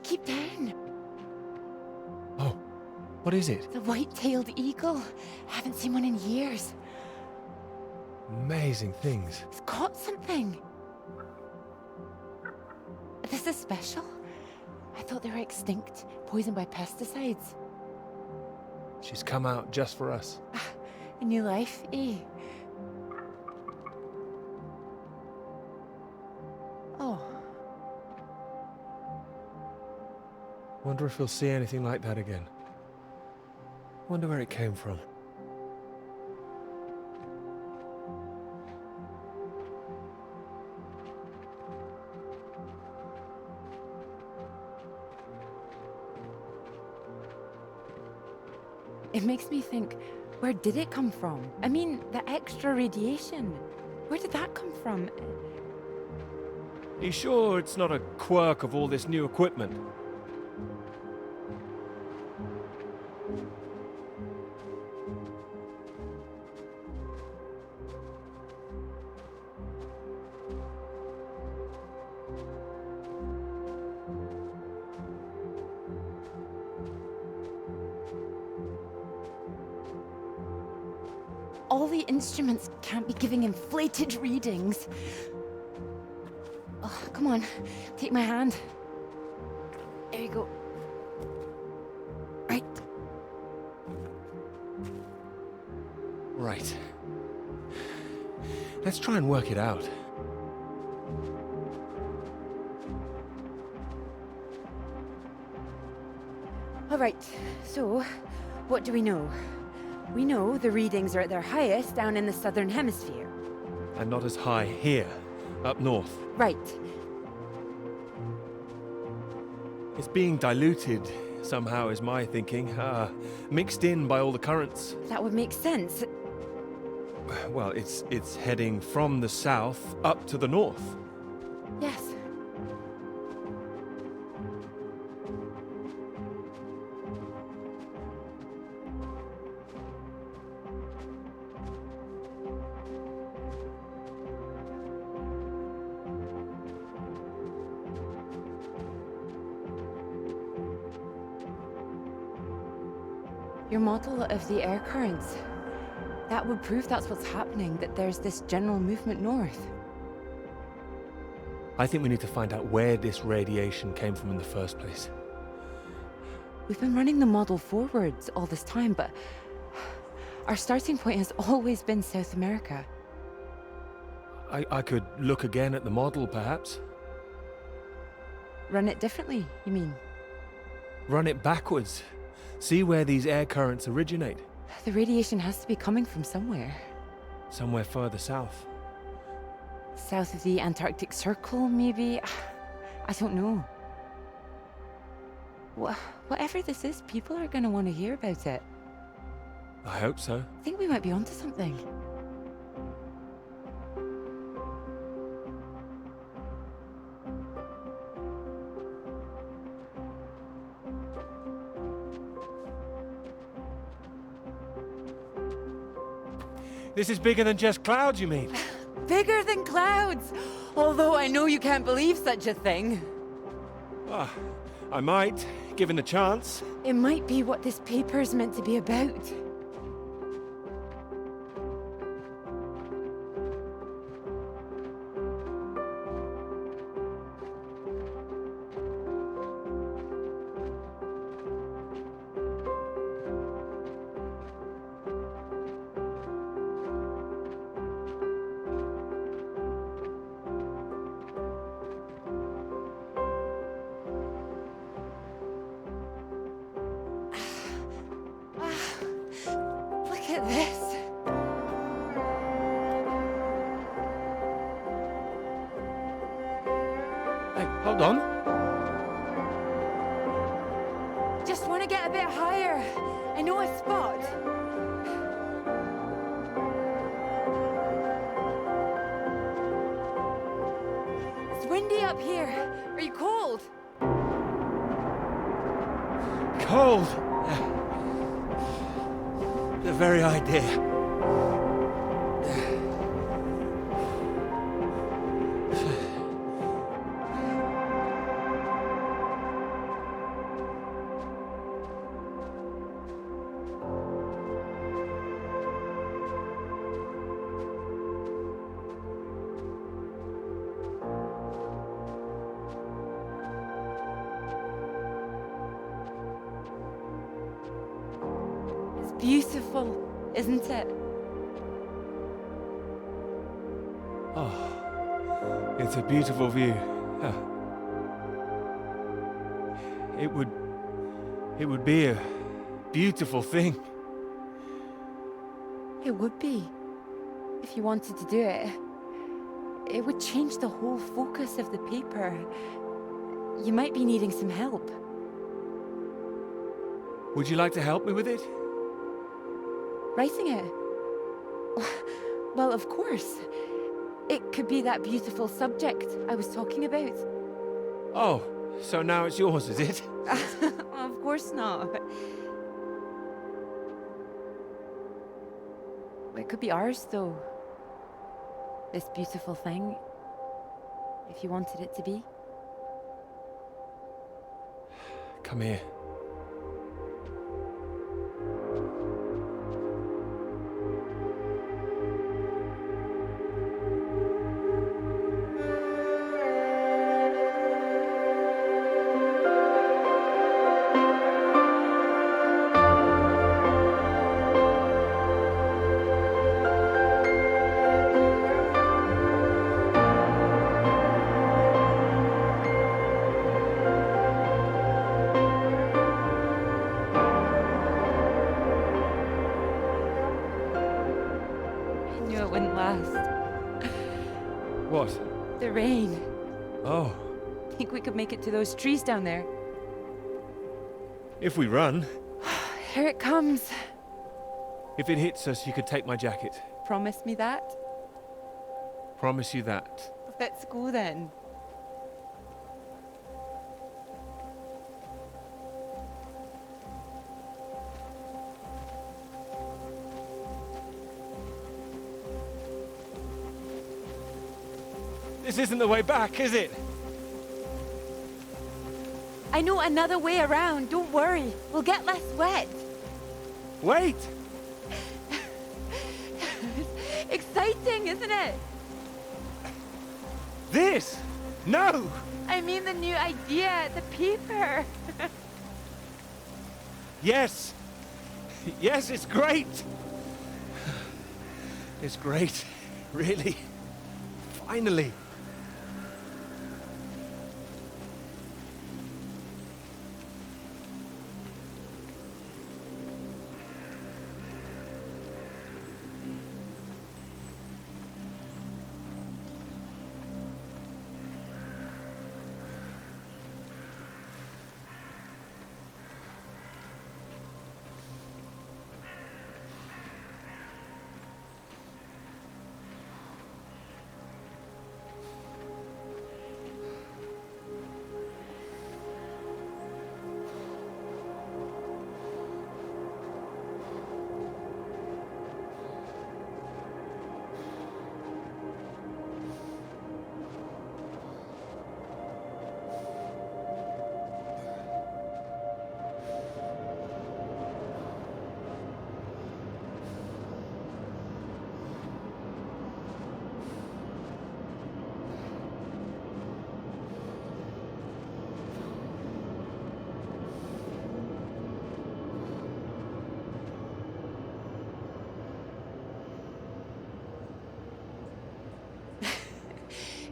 Speaker 4: Keep down.
Speaker 14: Oh, what is it?
Speaker 4: The white-tailed eagle. I haven't seen one in years.
Speaker 14: Amazing things.
Speaker 4: It's caught something. This is special. I thought they were extinct, poisoned by pesticides.
Speaker 14: She's come out just for us.
Speaker 4: A new life, eh? Oh.
Speaker 14: Wonder if we'll see anything like that again. Wonder where it came from.
Speaker 4: It makes me think, where did it come from? I mean, the extra radiation. Where did that come from?
Speaker 14: Are you sure it's not a quirk of all this new equipment?
Speaker 4: All the instruments can't be giving inflated readings. Oh, come on, take my hand. There you go. Right.
Speaker 14: Right. Let's try and work it out.
Speaker 4: All right, so what do we know? We know the readings are at their highest down in the southern hemisphere.
Speaker 14: And not as high here, up north.
Speaker 4: Right.
Speaker 14: It's being diluted somehow, is my thinking. Mixed in by all the currents.
Speaker 4: That would make sense.
Speaker 14: Well, it's heading from the south up to the north.
Speaker 4: Yes. Your model of the air currents. That would prove that's what's happening, that there's this general movement north.
Speaker 14: I think we need to find out where this radiation came from in the first place.
Speaker 4: We've been running the model forwards all this time, but our starting point has always been South America.
Speaker 14: I could look again at the model, perhaps.
Speaker 4: Run it differently, you mean?
Speaker 14: Run it backwards. See where these air currents originate.
Speaker 4: The radiation has to be coming from somewhere.
Speaker 14: Somewhere further south.
Speaker 4: South of the Antarctic Circle, maybe? I don't know. Whatever this is, people are going to want to hear about it.
Speaker 14: I hope so.
Speaker 4: I think we might be onto something.
Speaker 14: This is bigger than just clouds, you mean?
Speaker 4: Bigger than clouds! Although I know you can't believe such a thing.
Speaker 14: I might, given the chance.
Speaker 4: It might be what this paper's meant to be about. Look at this.
Speaker 14: Hey, hold on.
Speaker 4: Just want to get a bit higher. I know a spot. It's windy up here. Are you cold?
Speaker 14: Cold. The very idea.
Speaker 4: Beautiful, isn't it?
Speaker 14: Oh, it's a beautiful view. It would be a beautiful thing.
Speaker 4: It would be, if you wanted to do it. It would change the whole focus of the paper. You might be needing some help.
Speaker 14: Would you like to help me with it?
Speaker 4: Writing it? Well, of course. It could be that beautiful subject I was talking about.
Speaker 14: Oh, so now it's yours, is it?
Speaker 4: Of course not. It could be ours, though. This beautiful thing. If you wanted it to be.
Speaker 14: Come here.
Speaker 4: rain.
Speaker 14: Oh,
Speaker 4: Think we could make it to those trees down there?
Speaker 14: if we run.
Speaker 4: Here it comes.
Speaker 14: If it hits us, you could take my jacket.
Speaker 4: Promise me that?
Speaker 14: Promise you that.
Speaker 4: Let's go then.
Speaker 14: This isn't the way back, is it?
Speaker 4: I know another way around. Don't worry. We'll get less wet.
Speaker 14: Wait!
Speaker 4: Exciting, isn't it?
Speaker 14: This! No!
Speaker 4: I mean the new idea, the paper.
Speaker 14: Yes! Yes, it's great! It's great. Really. Finally.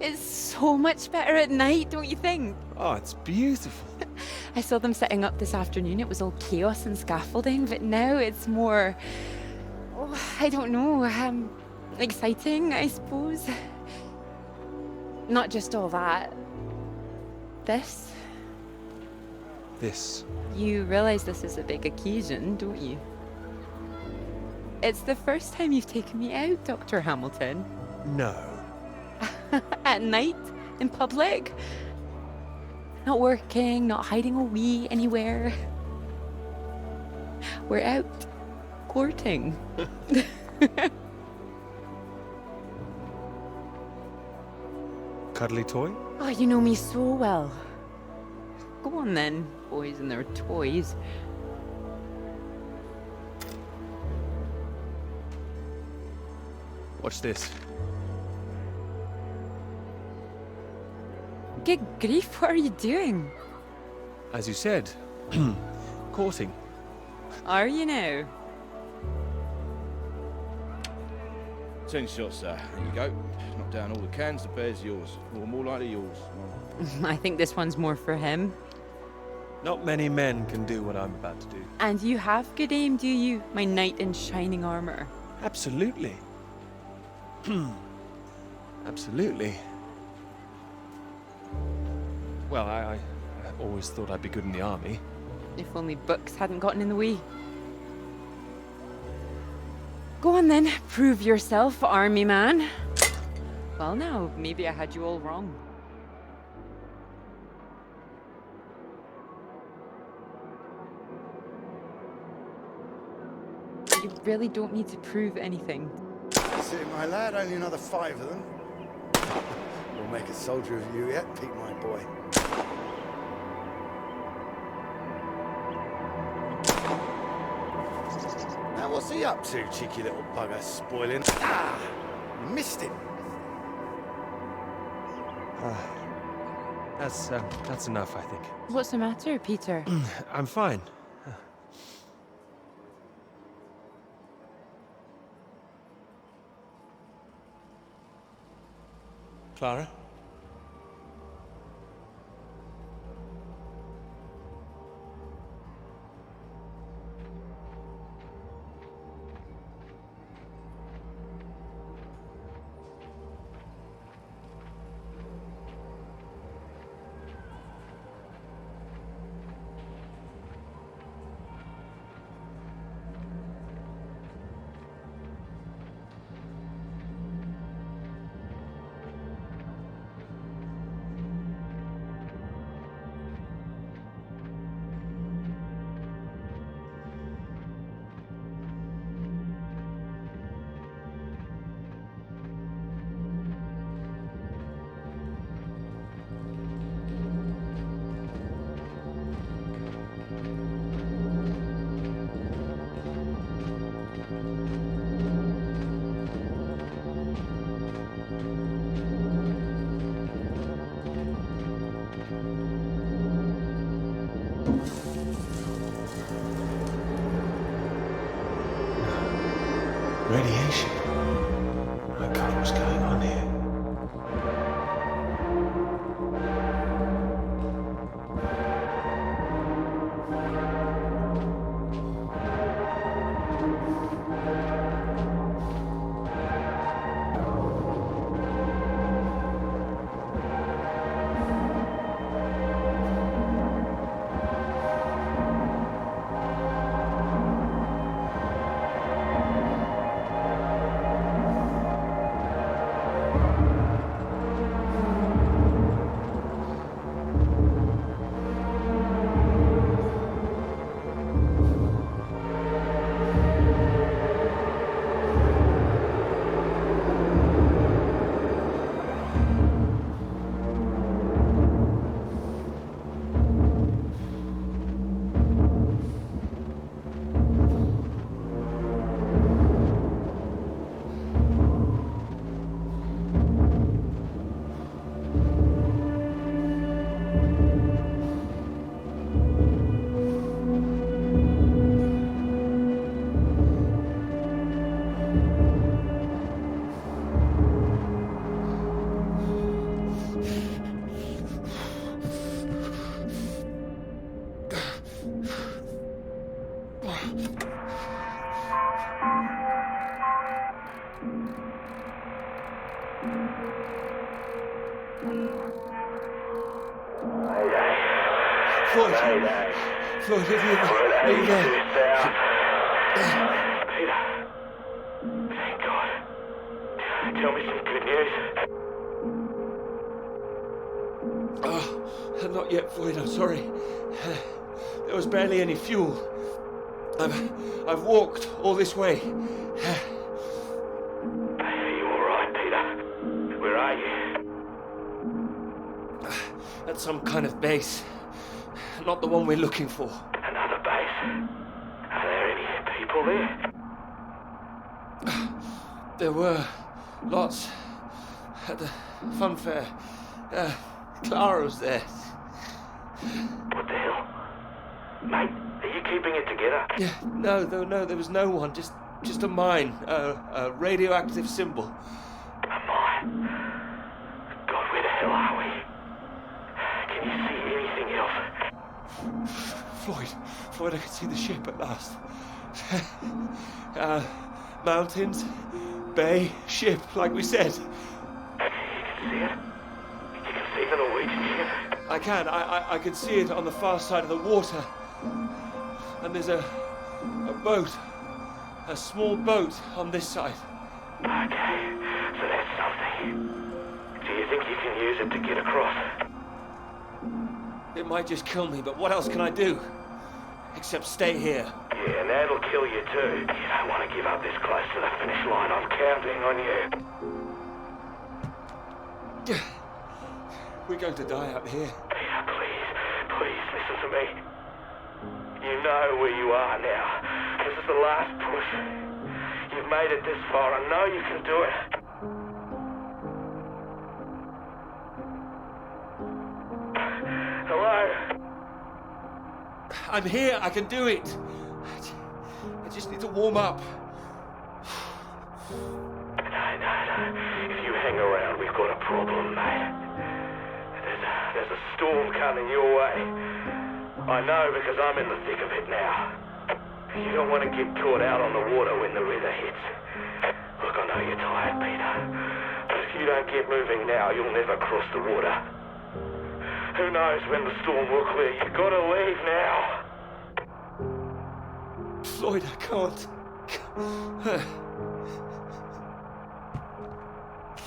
Speaker 4: It's so much better at night, don't you think?
Speaker 14: Oh, it's beautiful.
Speaker 4: I saw them setting up this afternoon. It was all chaos and scaffolding, but now it's more, oh, I don't know, exciting, I suppose. Not just all that. This.
Speaker 14: This.
Speaker 4: You realize this is a big occasion, don't you? It's the first time you've taken me out, Dr. Hamilton.
Speaker 14: No.
Speaker 4: At night, in public. Not working, not hiding a wee anywhere. We're out courting.
Speaker 14: Cuddly toy?
Speaker 4: Oh, you know me so well. Go on then, boys and their toys.
Speaker 14: Watch this.
Speaker 4: Good grief, what are you doing?
Speaker 14: As you said, courting.
Speaker 4: Are you now?
Speaker 2: 10 shots, sir. There you go. Knock down all the cans, the bear's yours. Or more likely yours.
Speaker 4: I think this one's more for him.
Speaker 14: Not many men can do what I'm about to do.
Speaker 4: And you have good aim, do you, my knight in shining armor?
Speaker 14: Absolutely. Absolutely. Well, I always thought I'd be good in the army.
Speaker 4: If only books hadn't gotten in the way. Go on then, prove yourself, army man. Well now, maybe I had you all wrong. You really don't need to prove anything.
Speaker 12: That's it, my lad. Only another 5 of them. We'll make a soldier of you yet, Pete, my boy. Now, what's he up to, cheeky little bugger, spoiling? Ah! You missed him.
Speaker 14: That's enough, I think.
Speaker 4: What's the matter, Peter?
Speaker 14: I'm fine. Clara?
Speaker 3: Radiation. My God, what's going on here? Floyd, Floyd, are you there?
Speaker 6: Peter, thank God. Tell me some good news.
Speaker 3: Oh, not yet, Floyd, I'm sorry. There was barely any fuel. I've walked all this way.
Speaker 6: Are you all right, Peter? Where are you?
Speaker 3: At some kind of base. Not the one we're looking for.
Speaker 6: Another base? Are there any people there?
Speaker 3: There were lots at the fun fair. Clara was there.
Speaker 6: What the hell? Mate, are you keeping it together?
Speaker 3: Yeah, no, there was no one. Just a mine. A radioactive symbol.
Speaker 6: A mine? God, where the hell are we? Can you see anything else?
Speaker 3: Floyd, I can see the ship at last. Mountains, bay, ship, like we said.
Speaker 6: You can see it? You can see the Norwegian ship?
Speaker 3: I can. I can see it on the far side of the water. And there's a boat. A small boat on this side.
Speaker 6: Okay, so that's something. Do you think you can use it to get across?
Speaker 3: It might just kill me, but what else can I do? Except stay here.
Speaker 6: Yeah, and that'll kill you too. You don't want to give up this close to the finish line. I'm counting on you.
Speaker 3: We're going to die out here.
Speaker 6: Peter, please listen to me. You know where you are now. This is the last push. You've made it this far. I know you can do it. Hello?
Speaker 3: I'm here. I can do it. I just need to warm up.
Speaker 6: No. If you hang around, we've got a problem, mate. There's a storm coming your way. I know because I'm in the thick of it now. You don't want to get caught out on the water when the river hits. Look, I know you're tired, Peter. But if you don't get moving now, you'll never cross the water. Who knows when the storm will clear? You've got to leave now.
Speaker 3: Floyd, I can't.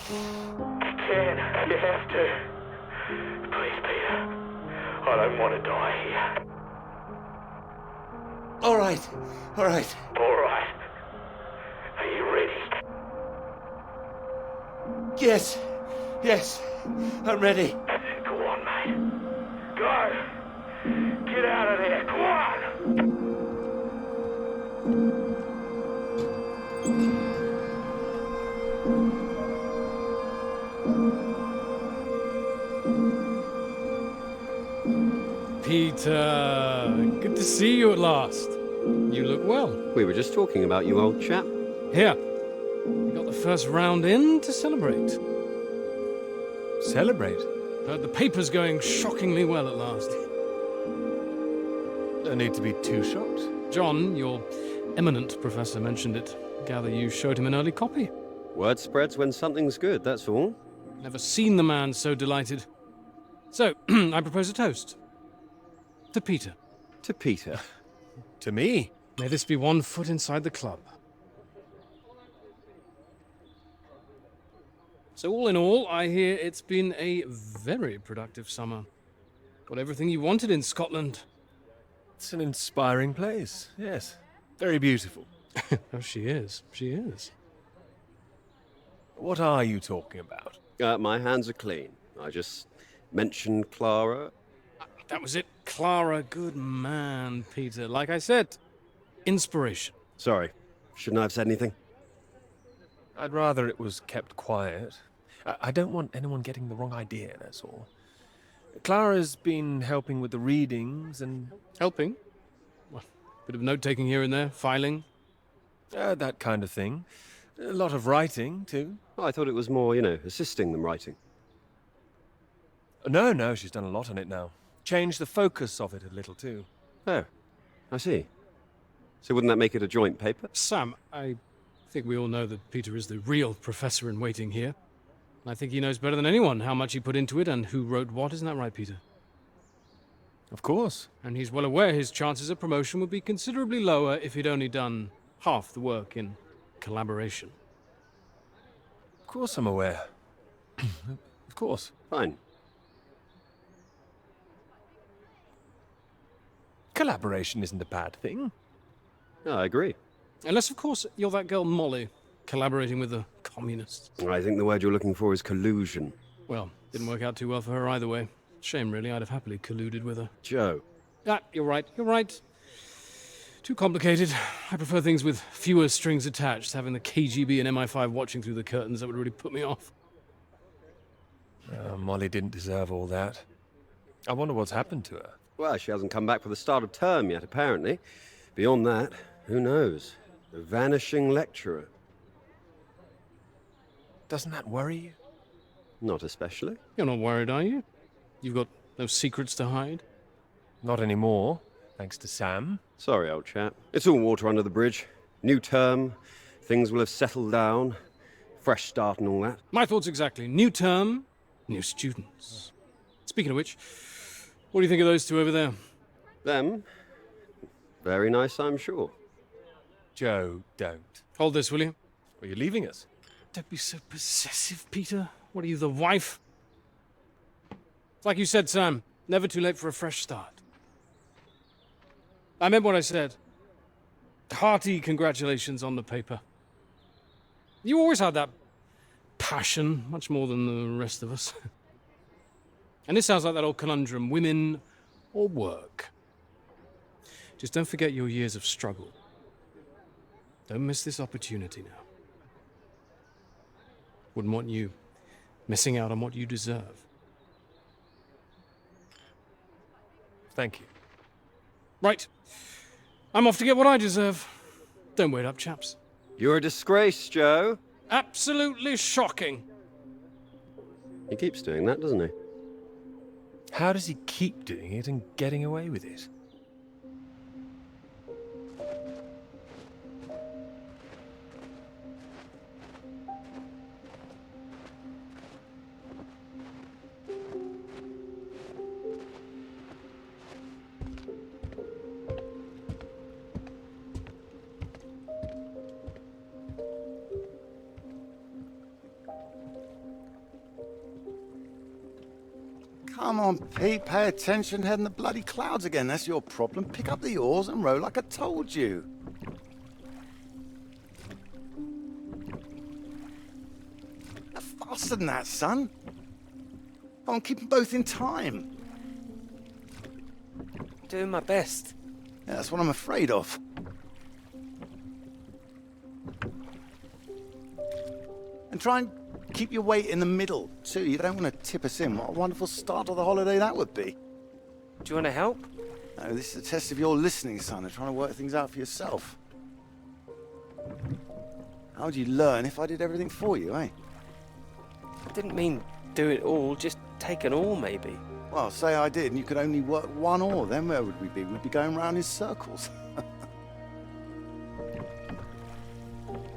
Speaker 6: You can. You have to. Please, Peter. I don't want to die here.
Speaker 3: All right.
Speaker 6: All right. Are you ready?
Speaker 3: Yes. I'm ready.
Speaker 6: Go on, mate. Go! Get out of there, go on!
Speaker 9: Peter! Good to see you at last. You look well.
Speaker 10: We were just talking about you, old chap.
Speaker 9: Here. We got the first round in to celebrate.
Speaker 14: Celebrate?
Speaker 9: Heard the paper's going shockingly well at last.
Speaker 14: No need to be too shocked.
Speaker 9: John, your eminent professor, mentioned it. Gather you showed him an early copy.
Speaker 10: Word spreads when something's good, that's all.
Speaker 9: Never seen the man so delighted. So, I propose a toast. To Peter.
Speaker 10: To Peter.
Speaker 14: To me?
Speaker 9: May this be one foot inside the club. So all in all, I hear it's been a very productive summer. Got everything you wanted in Scotland.
Speaker 14: It's an inspiring place, yes. Very beautiful.
Speaker 9: Oh, she is. She is.
Speaker 14: What are you talking about?
Speaker 10: My hands are clean. I just mentioned Clara.
Speaker 9: That was it. Clara, good man, Peter. Like I said, inspiration.
Speaker 10: Sorry. Shouldn't I have said anything?
Speaker 14: I'd rather it was kept quiet. I don't want anyone getting the wrong idea, that's all. Clara's been helping with the readings and...
Speaker 9: Helping? Well, bit of note-taking here and there, filing.
Speaker 14: That kind of thing. A lot of writing, too.
Speaker 10: Oh, I thought it was more, assisting than writing.
Speaker 14: No, she's done a lot on it now. Changed the focus of it a little, too.
Speaker 10: Oh, I see. So wouldn't that make it a joint paper?
Speaker 9: Sam, I think we all know that Peter is the real professor in waiting here. I think he knows better than anyone how much he put into it and who wrote what. Isn't that right, Peter?
Speaker 14: Of course.
Speaker 9: And he's well aware his chances of promotion would be considerably lower if he'd only done half the work in collaboration.
Speaker 14: Of course I'm aware. Of course.
Speaker 10: Fine.
Speaker 14: Collaboration isn't a bad thing.
Speaker 10: No, I agree.
Speaker 9: Unless, of course, you're that girl Molly, collaborating with the communists.
Speaker 10: I think the word you're looking for is collusion.
Speaker 9: Well, didn't work out too well for her either way. Shame, really. I'd have happily colluded with her.
Speaker 10: Joe.
Speaker 9: Ah, you're right. You're right. Too complicated. I prefer things with fewer strings attached. Having the KGB and MI5 watching through the curtains, that would really put me off.
Speaker 14: Molly didn't deserve all that. I wonder what's happened to her.
Speaker 10: Well, she hasn't come back for the start of term yet, apparently. Beyond that, who knows? A vanishing lecturer.
Speaker 14: Doesn't that worry you?
Speaker 10: Not especially.
Speaker 9: You're not worried, are you? You've got no secrets to hide?
Speaker 14: Not anymore, thanks to Sam.
Speaker 10: Sorry, old chap. It's all water under the bridge. New term, things will have settled down, fresh start and all that.
Speaker 9: My thoughts exactly. New term, new students. Speaking of which, what do you think of those two over there?
Speaker 10: Them? Very nice, I'm sure.
Speaker 14: Joe, don't.
Speaker 9: Hold this, will you?
Speaker 14: Are you leaving us?
Speaker 9: Don't be so possessive, Peter. What are you, the wife? It's like you said, Sam. Never too late for a fresh start. I meant what I said. Hearty congratulations on the paper. You always had that passion, much more than the rest of us. And this sounds like that old conundrum, women or work. Just don't forget your years of struggle. Don't miss this opportunity now. Wouldn't want you missing out on what you deserve.
Speaker 14: Thank you.
Speaker 9: Right. I'm off to get what I deserve. Don't wait up, chaps.
Speaker 10: You're a disgrace, Joe.
Speaker 9: Absolutely shocking.
Speaker 10: He keeps doing that, doesn't he?
Speaker 14: How does he keep doing it and getting away with it?
Speaker 2: Come on, Pete, pay attention, head in the bloody clouds again. That's your problem. Pick up the oars and row like I told you. Faster than that, son. Come on, keep them both in time.
Speaker 15: Doing my best.
Speaker 2: Yeah, that's what I'm afraid of. And try and keep your weight in the middle, too. You don't want to tip us in. What a wonderful start of the holiday that would be.
Speaker 14: Do you want to help?
Speaker 2: No, this is a test of your listening, son, and trying to work things out for yourself. How would you learn if I did everything for you, eh?
Speaker 14: I didn't mean do it all, just take an all, maybe.
Speaker 2: Well, say I did, and you could only work one ore, then where would we be? We'd be going round in circles.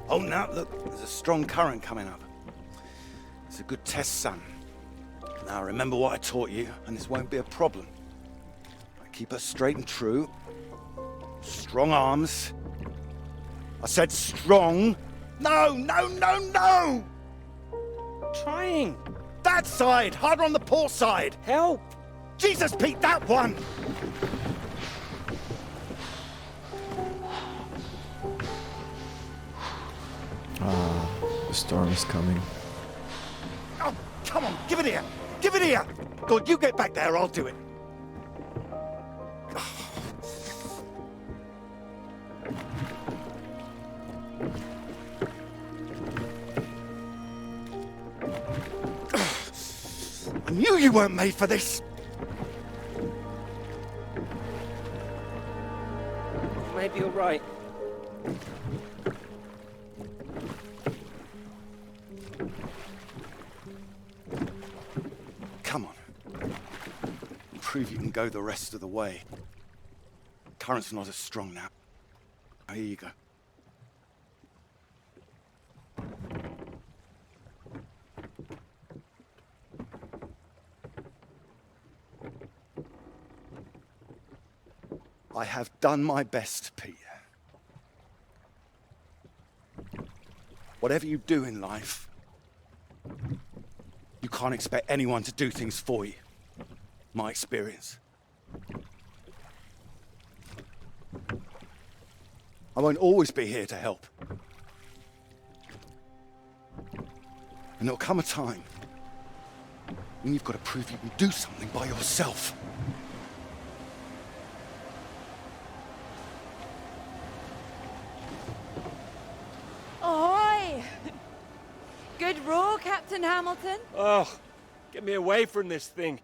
Speaker 2: Oh, now, look, there's a strong current coming up. It's a good test, son. Now, remember what I taught you, and this won't be a problem. Keep her straight and true. Strong arms. I said strong. No, no, no, no!
Speaker 14: Trying.
Speaker 2: That side! Harder on the port side!
Speaker 14: Help!
Speaker 2: Jesus, Pete, that one!
Speaker 1: Ah, the storm is coming.
Speaker 2: Oh, come on, give it here! Give it here! God, you get back there, I'll do it. I knew you weren't made for this!
Speaker 14: Maybe you're right.
Speaker 2: Come on. Prove you can go the rest of the way. Current's not as strong now. Here you go. I have done my best, Peter. Whatever you do in life, you can't expect anyone to do things for you. My experience. I won't always be here to help. And there'll come a time when you've got to prove you can do something by yourself.
Speaker 4: Ahoy! Good row, Captain Hamilton.
Speaker 14: Oh, get me away from this thing.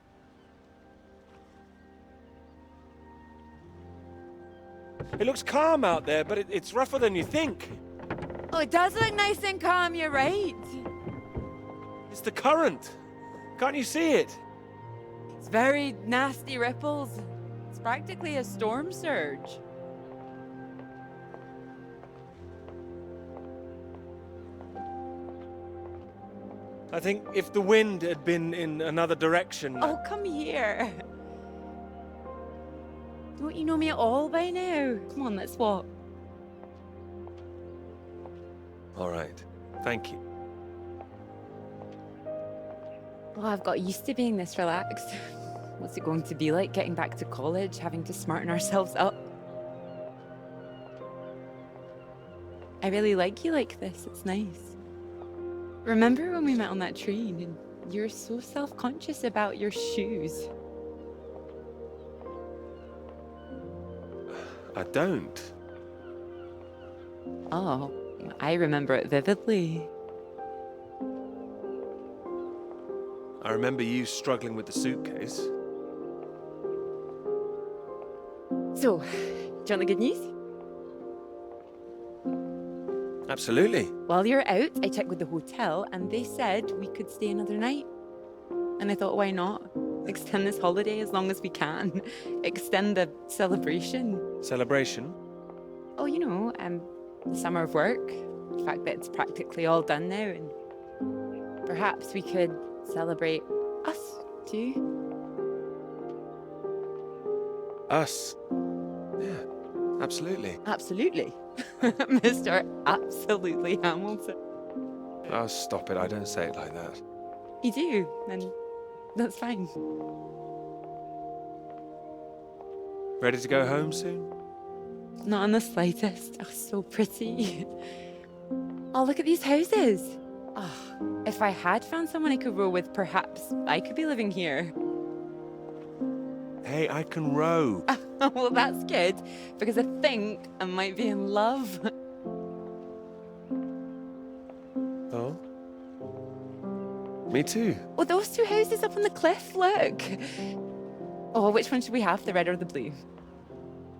Speaker 14: It looks calm out there, but it's rougher than you think.
Speaker 4: Oh, it does look nice and calm, you're right.
Speaker 14: It's the current. Can't you see it?
Speaker 4: It's very nasty ripples. It's practically a storm surge.
Speaker 14: I think if the wind had been in another direction...
Speaker 4: Oh, come here. Don't you know me at all by now? Come on, let's walk.
Speaker 14: All right. Thank you.
Speaker 4: Well, I've got used to being this relaxed. What's it going to be like getting back to college, having to smarten ourselves up? I really like you like this. It's nice. Remember when we met on that train and you were so self-conscious about your shoes?
Speaker 14: I don't.
Speaker 4: Oh, I remember it vividly.
Speaker 14: I remember you struggling with the suitcase.
Speaker 4: So, do you want the good news?
Speaker 14: Absolutely.
Speaker 4: While you're out, I checked with the hotel and they said we could stay another night. And I thought, why not? Extend this holiday as long as we can. Extend the celebration.
Speaker 14: Celebration?
Speaker 4: Oh, you know, the summer of work. The fact that it's practically all done now, and perhaps we could celebrate us too.
Speaker 14: Us? Yeah, absolutely.
Speaker 4: Absolutely. Mr. Absolutely Hamilton.
Speaker 14: Oh, stop it. I don't say it like that.
Speaker 4: You do, and that's fine.
Speaker 14: Ready to go home soon?
Speaker 4: Not in the slightest. Oh, so pretty. Oh, look at these houses. Oh, if I had found someone I could row with, perhaps I could be living here.
Speaker 14: Hey, I can row.
Speaker 4: Well, that's good, because I think I might be in love.
Speaker 14: Oh? Me too.
Speaker 4: Oh, those two houses up on the cliff, look. Oh, which one should we have, the red or the blue?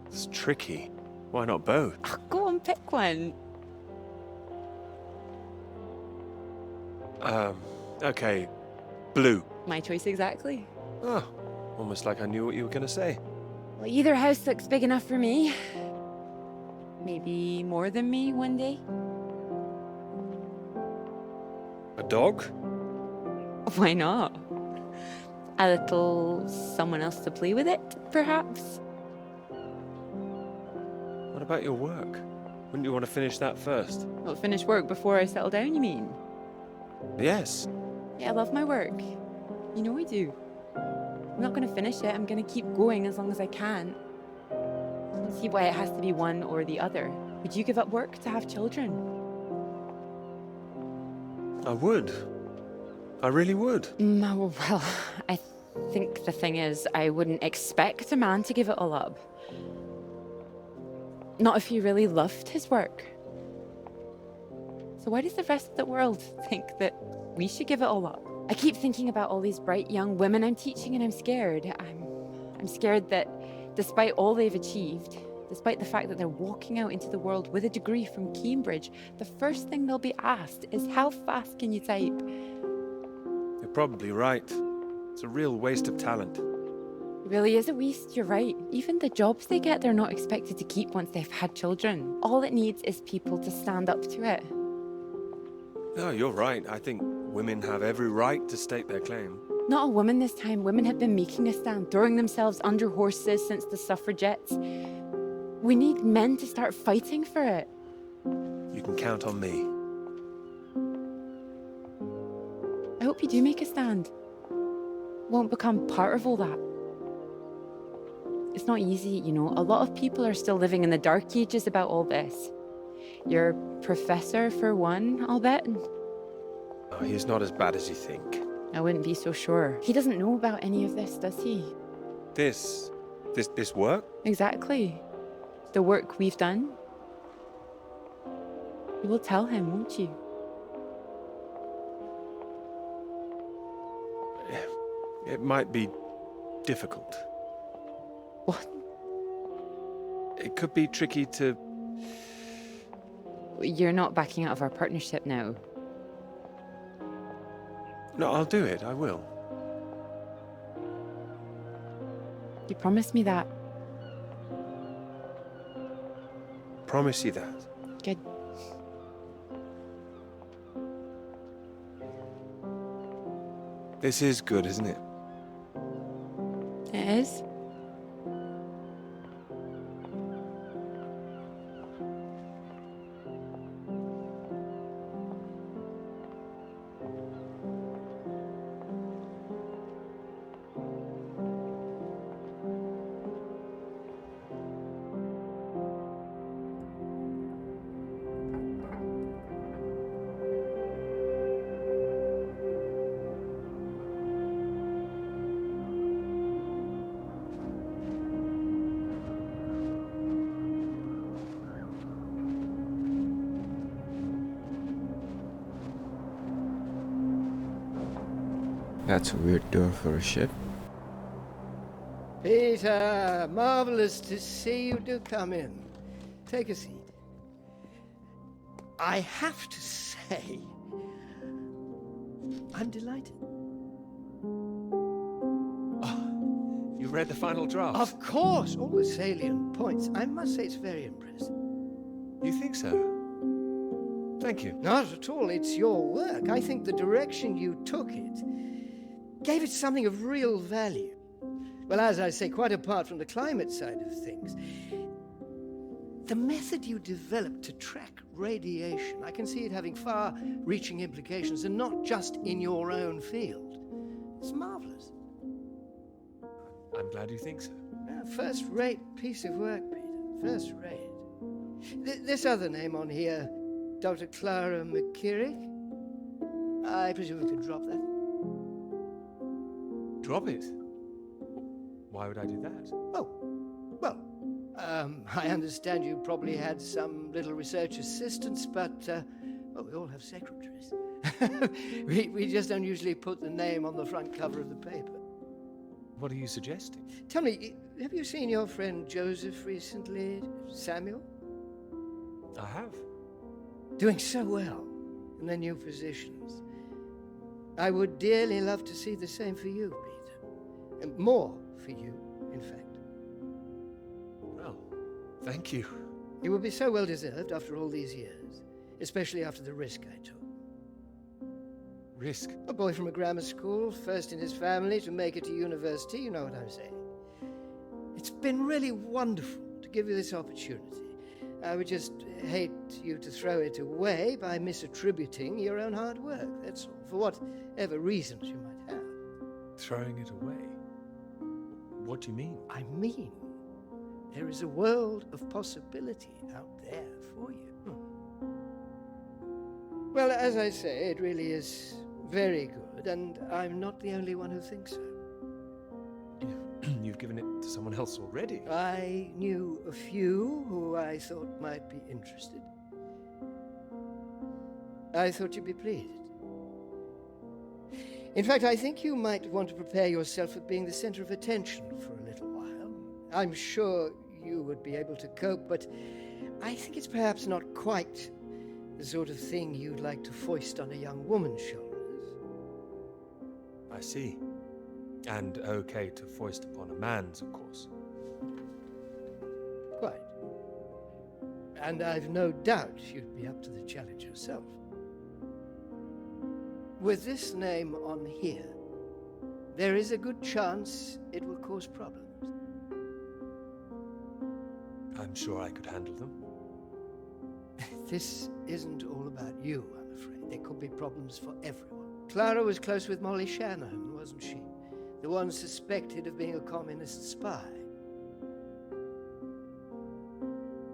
Speaker 14: It's tricky. Why not both?
Speaker 4: Oh, go on, pick one.
Speaker 14: Okay. Blue.
Speaker 4: My choice exactly.
Speaker 14: Oh, almost like I knew what you were going to say.
Speaker 4: Well, either house looks big enough for me. Maybe more than me one day.
Speaker 14: A dog?
Speaker 4: Why not? A little someone else to play with it, perhaps?
Speaker 14: What about your work? Wouldn't you want to finish that first?
Speaker 4: Well, finish work before I settle down, you mean?
Speaker 14: Yes.
Speaker 4: Yeah, I love my work. You know I do. I'm not going to finish it. I'm going to keep going as long as I can. I don't see why it has to be one or the other. Would you give up work to have children?
Speaker 14: I would. I really would.
Speaker 4: Well, I think the thing is, I wouldn't expect a man to give it all up. Not if he really loved his work. So why does the rest of the world think that we should give it all up? I keep thinking about all these bright young women I'm teaching, and I'm scared. I'm scared that despite all they've achieved, despite the fact that they're walking out into the world with a degree from Cambridge, the first thing they'll be asked is, how fast can you type?
Speaker 14: You're probably right. It's a real waste of talent.
Speaker 4: It really is a waste, you're right. Even the jobs they get, they're not expected to keep once they've had children. All it needs is people to stand up to it.
Speaker 14: No, you're right. I think women have every right to state their claim.
Speaker 4: Not a woman this time. Women have been making a stand, throwing themselves under horses since the suffragettes. We need men to start fighting for it.
Speaker 14: You can count on me.
Speaker 4: I hope you do make a stand. Won't become part of all that. It's not easy, you know. A lot of people are still living in the dark ages about all this. Your professor, for one, I'll bet.
Speaker 14: Oh, he's not as bad as you think.
Speaker 4: I wouldn't be so sure. He doesn't know about any of this, does he?
Speaker 14: This work?
Speaker 4: Exactly. The work we've done. You will tell him, won't you?
Speaker 14: It might be difficult.
Speaker 4: What?
Speaker 14: It could be tricky to...
Speaker 4: You're not backing out of our partnership now.
Speaker 14: No, I'll do it. I will.
Speaker 4: You promised me that.
Speaker 14: Promise you that.
Speaker 4: Good.
Speaker 14: This is good, isn't it?
Speaker 4: It is.
Speaker 1: That's a weird door for a ship.
Speaker 5: Peter, marvelous to see you. Do come in. Take a seat. I have to say, I'm delighted.
Speaker 14: Oh, you read the final draft?
Speaker 5: Of course, all the salient points. I must say it's very impressive.
Speaker 14: You think so? Thank you.
Speaker 5: Not at all. It's your work. I think the direction you took it gave it something of real value. Well, as I say, quite apart from the climate side of things, the method you developed to track radiation, I can see it having far-reaching implications, and not just in your own field. It's marvelous.
Speaker 14: I'm glad you think so.
Speaker 5: First-rate piece of work, Peter. First-rate. This other name on here, Dr. Clara McKirrick, I presume we could drop that.
Speaker 14: Drop it? Why would I do that?
Speaker 5: Oh, well, I understand you probably had some little research assistants, but, well, we all have secretaries. we just don't usually put the name on the front cover of the paper.
Speaker 14: What are you suggesting?
Speaker 5: Tell me, have you seen your friend Joseph recently, Samuel?
Speaker 14: I have.
Speaker 5: Doing so well in their new positions. I would dearly love to see the same for you, Peter. And more for you, in fact.
Speaker 14: Well, thank you.
Speaker 5: It will be so well deserved after all these years, especially after the risk I took.
Speaker 14: Risk?
Speaker 5: A boy from a grammar school, first in his family to make it to university, you know what I'm saying. It's been really wonderful to give you this opportunity. I would just hate you to throw it away by misattributing your own hard work, that's all, for whatever reasons you might have.
Speaker 14: Throwing it away? What do you mean?
Speaker 5: I mean, there is a world of possibility out there for you. Well, as I say, it really is very good, and I'm not the only one who thinks so.
Speaker 14: You've given it to someone else already.
Speaker 5: I knew a few who I thought might be interested. I thought you'd be pleased. In fact, I think you might want to prepare yourself for being the center of attention for a little while. I'm sure you would be able to cope, but I think it's perhaps not quite the sort of thing you'd like to foist on a young woman's shoulders.
Speaker 14: I see. And okay to foist upon a man's, of course.
Speaker 5: Quite. And I've no doubt you'd be up to the challenge yourself. With this name on here, there is a good chance it will cause problems.
Speaker 14: I'm sure I could handle them.
Speaker 5: This isn't all about you, I'm afraid. There could be problems for everyone. Clara was close with Molly Shanahan, wasn't she? The one suspected of being a communist spy.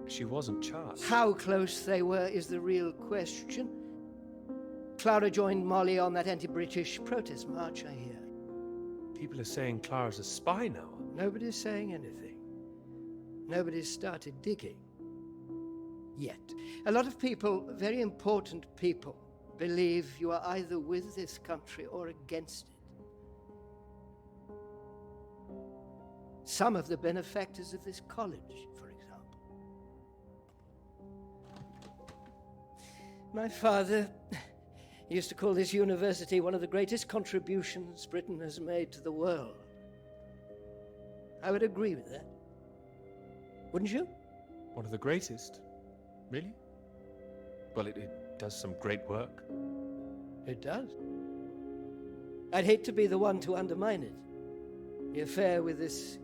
Speaker 14: She wasn't charged.
Speaker 5: How close they were is the real question. Clara joined Molly on that anti-British protest march, I hear.
Speaker 14: People are saying Clara's a spy now.
Speaker 5: Nobody's saying anything. Nobody's started digging. Yet. A lot of people, very important people, believe you are either with this country or against it. Some of the benefactors of this college, for example. My father used to call this university one of the greatest contributions Britain has made to the world. I would agree with that. Wouldn't you?
Speaker 14: One of the greatest? Really? Well, it does some great work.
Speaker 5: It does. I'd hate to be the one to undermine it. The affair with this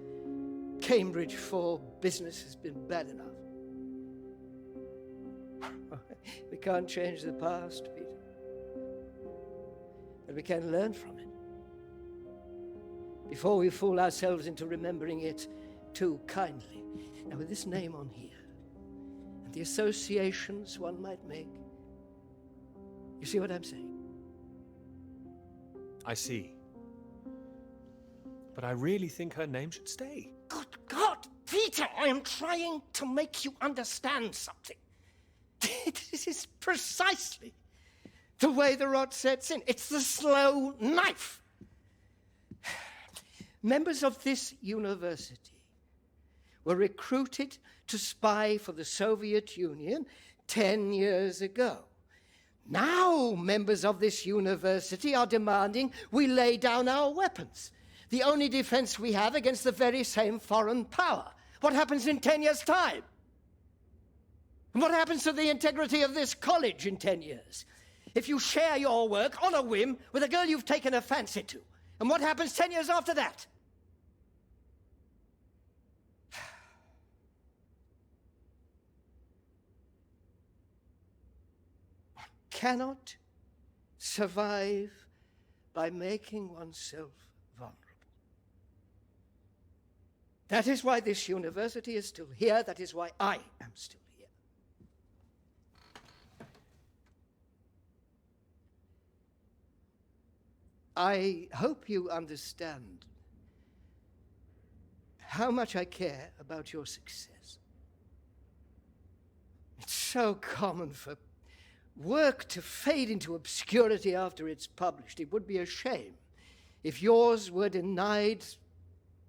Speaker 5: Cambridge 4 business has been bad enough. We can't change the past, Peter. But we can learn from it. Before we fool ourselves into remembering it too kindly. Now, with this name on here, and the associations one might make, you see what I'm saying?
Speaker 14: I see. But I really think her name should stay.
Speaker 5: Good God, Peter, I am trying to make you understand something. This is precisely the way the rot sets in. It's the slow knife. Members of this university were recruited to spy for the Soviet Union 10 years ago. Now members of this university are demanding we lay down our weapons. The only defense we have against the very same foreign power. What happens in 10 years' time? And what happens to the integrity of this college in 10 years? If you share your work on a whim with a girl you've taken a fancy to, and what happens 10 years after that? One cannot survive by making oneself vulnerable. That is why this university is still here. That is why I am still here. I hope you understand how much I care about your success. It's so common for work to fade into obscurity after it's published. It would be a shame if yours were denied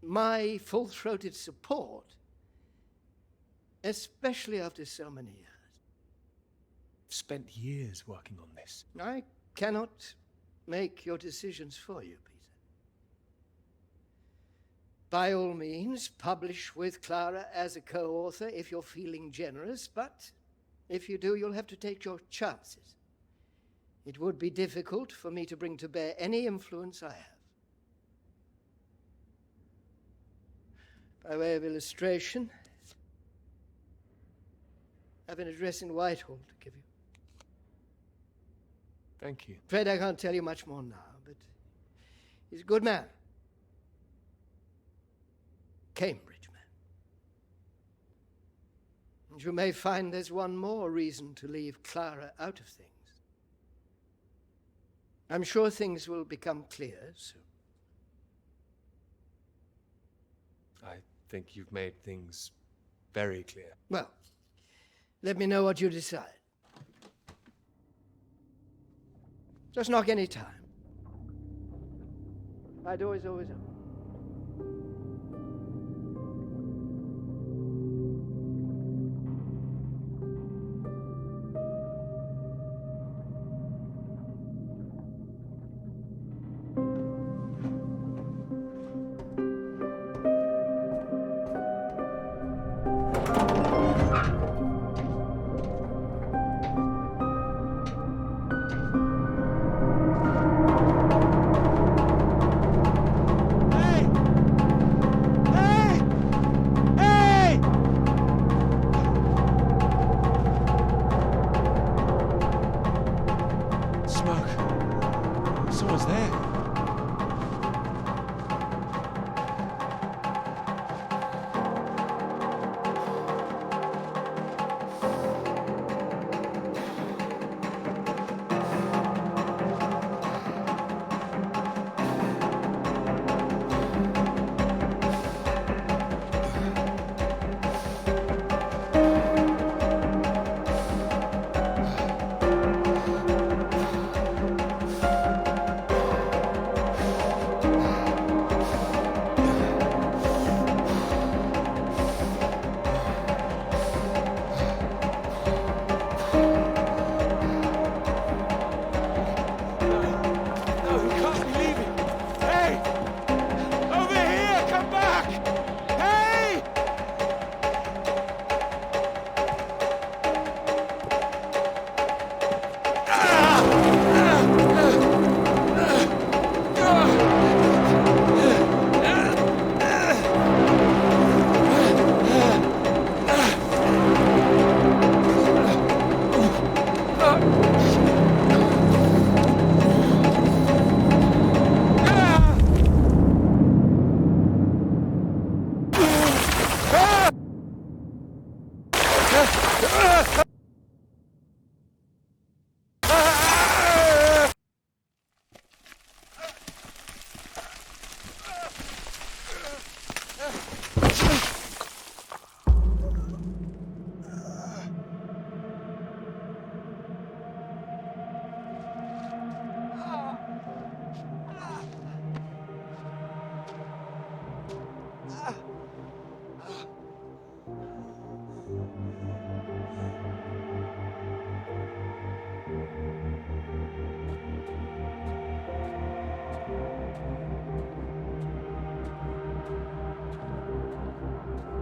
Speaker 5: my full-throated support, especially after so many years.
Speaker 14: I've spent years working on this.
Speaker 5: I cannot make your decisions for you, Peter. By all means, publish with Clara as a co-author if you're feeling generous, but if you do, you'll have to take your chances. It would be difficult for me to bring to bear any influence I have. By way of illustration, I have an address in Whitehall to give you.
Speaker 14: Thank you.
Speaker 5: Afraid I can't tell you much more now, but he's a good man. Cambridge man. And you may find there's one more reason to leave Clara out of things. I'm sure things will become clear soon.
Speaker 14: I think you've made things very clear.
Speaker 5: Well, let me know what you decide. Just knock any time. My door is always open.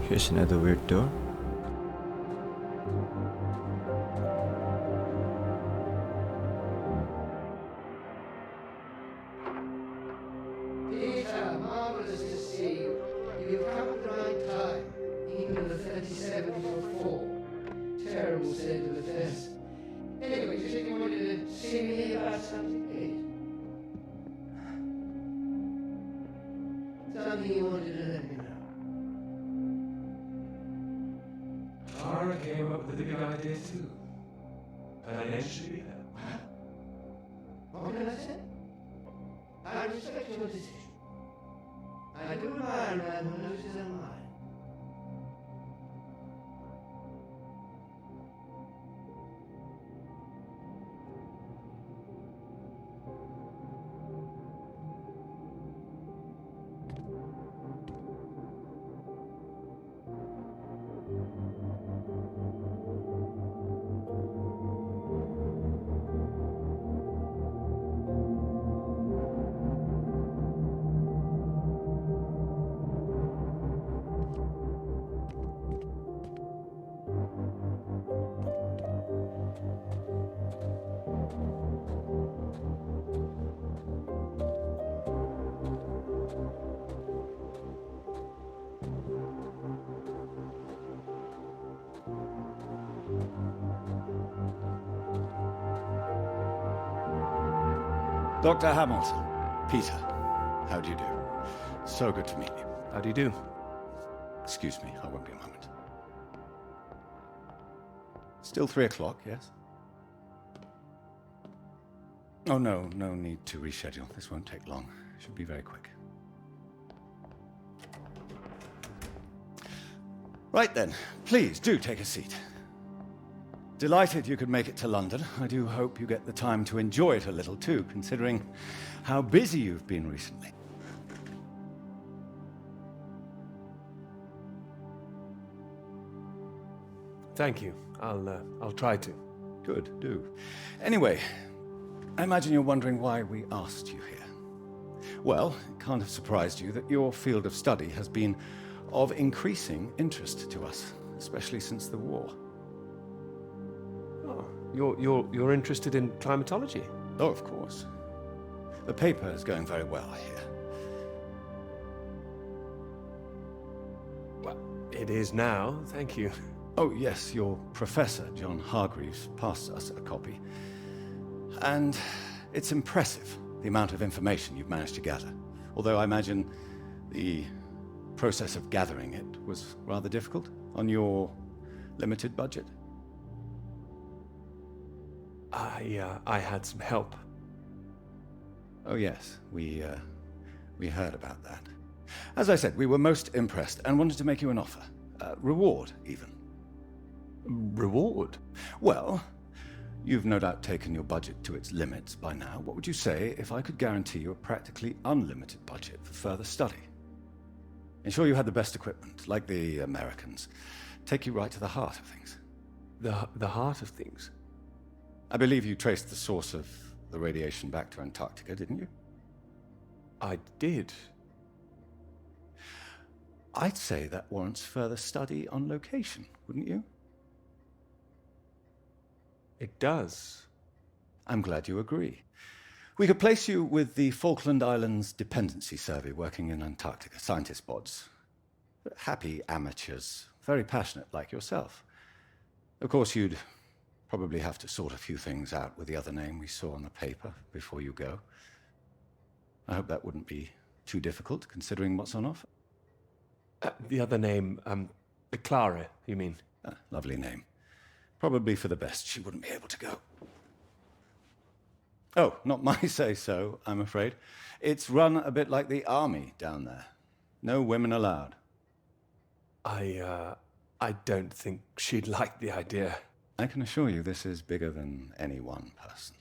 Speaker 1: Here's another weird door.
Speaker 5: Peter, marvelous to see you. You've come at the right time. England are 37 for 4. Terrible state of affairs. Anyway, you said you wanted to see me about something. Something you wanted to let me know.
Speaker 14: Clara came up with a big idea too. Financially,
Speaker 5: What can I say? I respect your decision. I do admire a man who knows his own mind.
Speaker 15: Dr. Hamilton, Peter, how do you do? So good to meet you.
Speaker 14: How do you do?
Speaker 15: Excuse me, I won't be a moment. Still 3 o'clock, yes? Oh, no need to reschedule. This won't take long. Should be very quick. Right then, please do take a seat. Delighted you could make it to London. I do hope you get the time to enjoy it a little too, considering how busy you've been recently.
Speaker 14: Thank you. I'll try to.
Speaker 15: Good, do. Anyway, I imagine you're wondering why we asked you here. Well, it can't have surprised you that your field of study has been of increasing interest to us, especially since the war.
Speaker 14: Oh, you're interested in climatology?
Speaker 15: Oh, of course. The paper is going very well, I hear.
Speaker 14: Well, it is now, thank you.
Speaker 15: Oh, yes, your professor, John Hargreaves, passed us a copy. And it's impressive, the amount of information you've managed to gather. Although I imagine the process of gathering it was rather difficult on your limited budget.
Speaker 14: I had some help.
Speaker 15: Oh yes, we heard about that. As I said, we were most impressed and wanted to make you an offer. Reward, even.
Speaker 14: Reward?
Speaker 15: Well, you've no doubt taken your budget to its limits by now. What would you say if I could guarantee you a practically unlimited budget for further study? Ensure you had the best equipment, like the Americans. Take you right to the heart of things.
Speaker 14: The heart of things?
Speaker 15: I believe you traced the source of the radiation back to Antarctica, didn't you?
Speaker 14: I did.
Speaker 15: I'd say that warrants further study on location, wouldn't you?
Speaker 14: It does.
Speaker 15: I'm glad you agree. We could place you with the Falkland Islands Dependency Survey working in Antarctica, scientist bods. Happy amateurs, very passionate like yourself. Of course, you'd probably have to sort a few things out with the other name we saw on the paper before you go. I hope that wouldn't be too difficult, considering what's on offer.
Speaker 14: The other name, Clara, you mean?
Speaker 15: Lovely name. Probably for the best she wouldn't be able to go. Oh, not my say-so, I'm afraid. It's run a bit like the army down there. No women allowed.
Speaker 14: I don't think she'd like the idea.
Speaker 15: I can assure you this is bigger than any one person.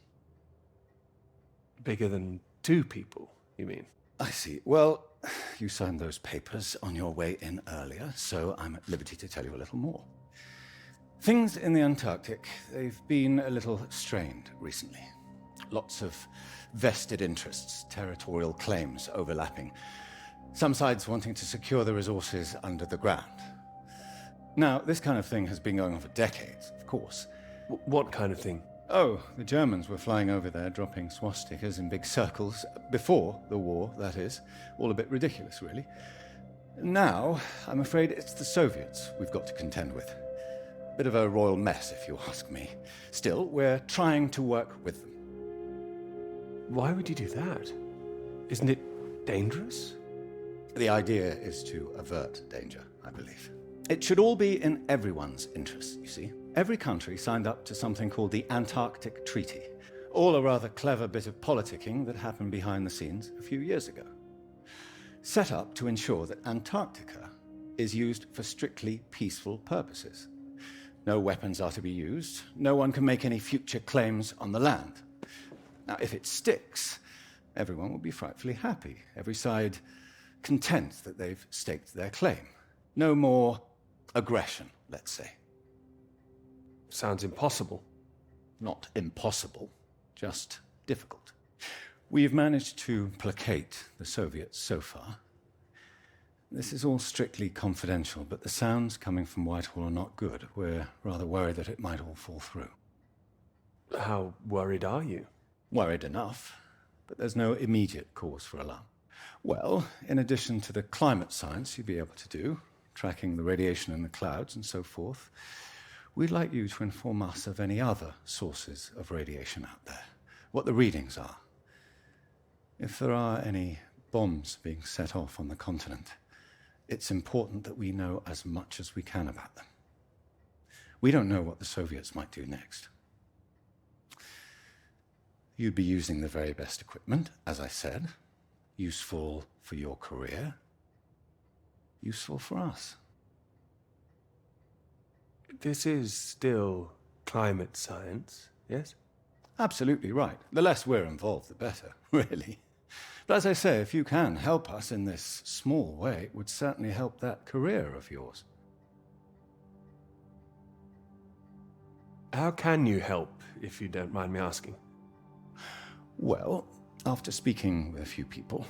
Speaker 14: Bigger than 2 people, you mean?
Speaker 15: I see. Well, you signed those papers on your way in earlier, so I'm at liberty to tell you a little more. Things in the Antarctic, they've been a little strained recently. Lots of vested interests, territorial claims overlapping. Some sides wanting to secure the resources under the ground. Now, this kind of thing has been going on for decades, of course.
Speaker 14: What kind of thing?
Speaker 15: Oh, the Germans were flying over there, dropping swastikas in big circles. Before the war, that is. All a bit ridiculous, really. Now, I'm afraid it's the Soviets we've got to contend with. Bit of a royal mess, if you ask me. Still, we're trying to work with them.
Speaker 14: Why would you do that? Isn't it dangerous?
Speaker 15: The idea is to avert danger, I believe. It should all be in everyone's interest, you see. Every country signed up to something called the Antarctic Treaty. All a rather clever bit of politicking that happened behind the scenes a few years ago. Set up to ensure that Antarctica is used for strictly peaceful purposes. No weapons are to be used. No one can make any future claims on the land. Now, if it sticks, everyone will be frightfully happy. Every side content that they've staked their claim. No more aggression, let's say.
Speaker 14: Sounds impossible.
Speaker 15: Not impossible, just difficult. We've managed to placate the Soviets so far. This is all strictly confidential, but the sounds coming from Whitehall are not good. We're rather worried that it might all fall through.
Speaker 14: How worried are you?
Speaker 15: Worried enough, but there's no immediate cause for alarm. Well, in addition to the climate science you'd be able to do, tracking the radiation in the clouds and so forth, we'd like you to inform us of any other sources of radiation out there, what the readings are. If there are any bombs being set off on the continent, it's important that we know as much as we can about them. We don't know what the Soviets might do next. You'd be using the very best equipment, as I said. Useful for your career. Useful for us.
Speaker 14: This is still climate science, yes?
Speaker 15: Absolutely right. The less we're involved, the better, really. But as I say, if you can help us in this small way, it would certainly help that career of yours.
Speaker 14: How can you help, if you don't mind me asking?
Speaker 15: Well, after speaking with a few people,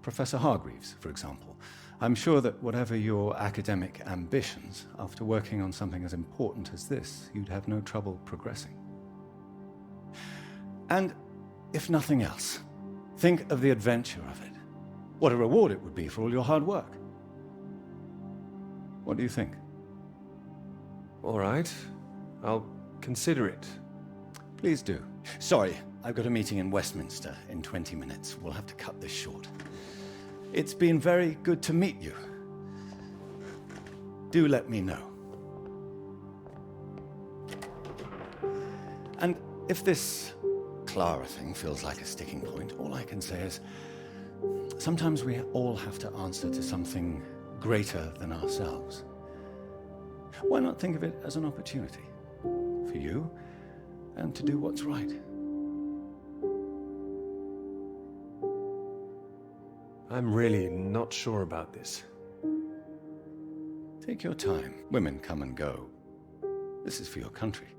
Speaker 15: Professor Hargreaves, for example, I'm sure that whatever your academic ambitions, after working on something as important as this, you'd have no trouble progressing. And if nothing else, think of the adventure of it. What a reward it would be for all your hard work. What do you think?
Speaker 14: All right. I'll consider it.
Speaker 15: Please do. Sorry, I've got a meeting in Westminster in 20 minutes. We'll have to cut this short. It's been very good to meet you. Do let me know. And if this Clara thing feels like a sticking point, all I can say is sometimes we all have to answer to something greater than ourselves. Why not think of it as an opportunity for you and to do what's right?
Speaker 14: I'm really not sure about this.
Speaker 15: Take your time. Women come and go. This is for your country.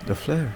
Speaker 1: The flare.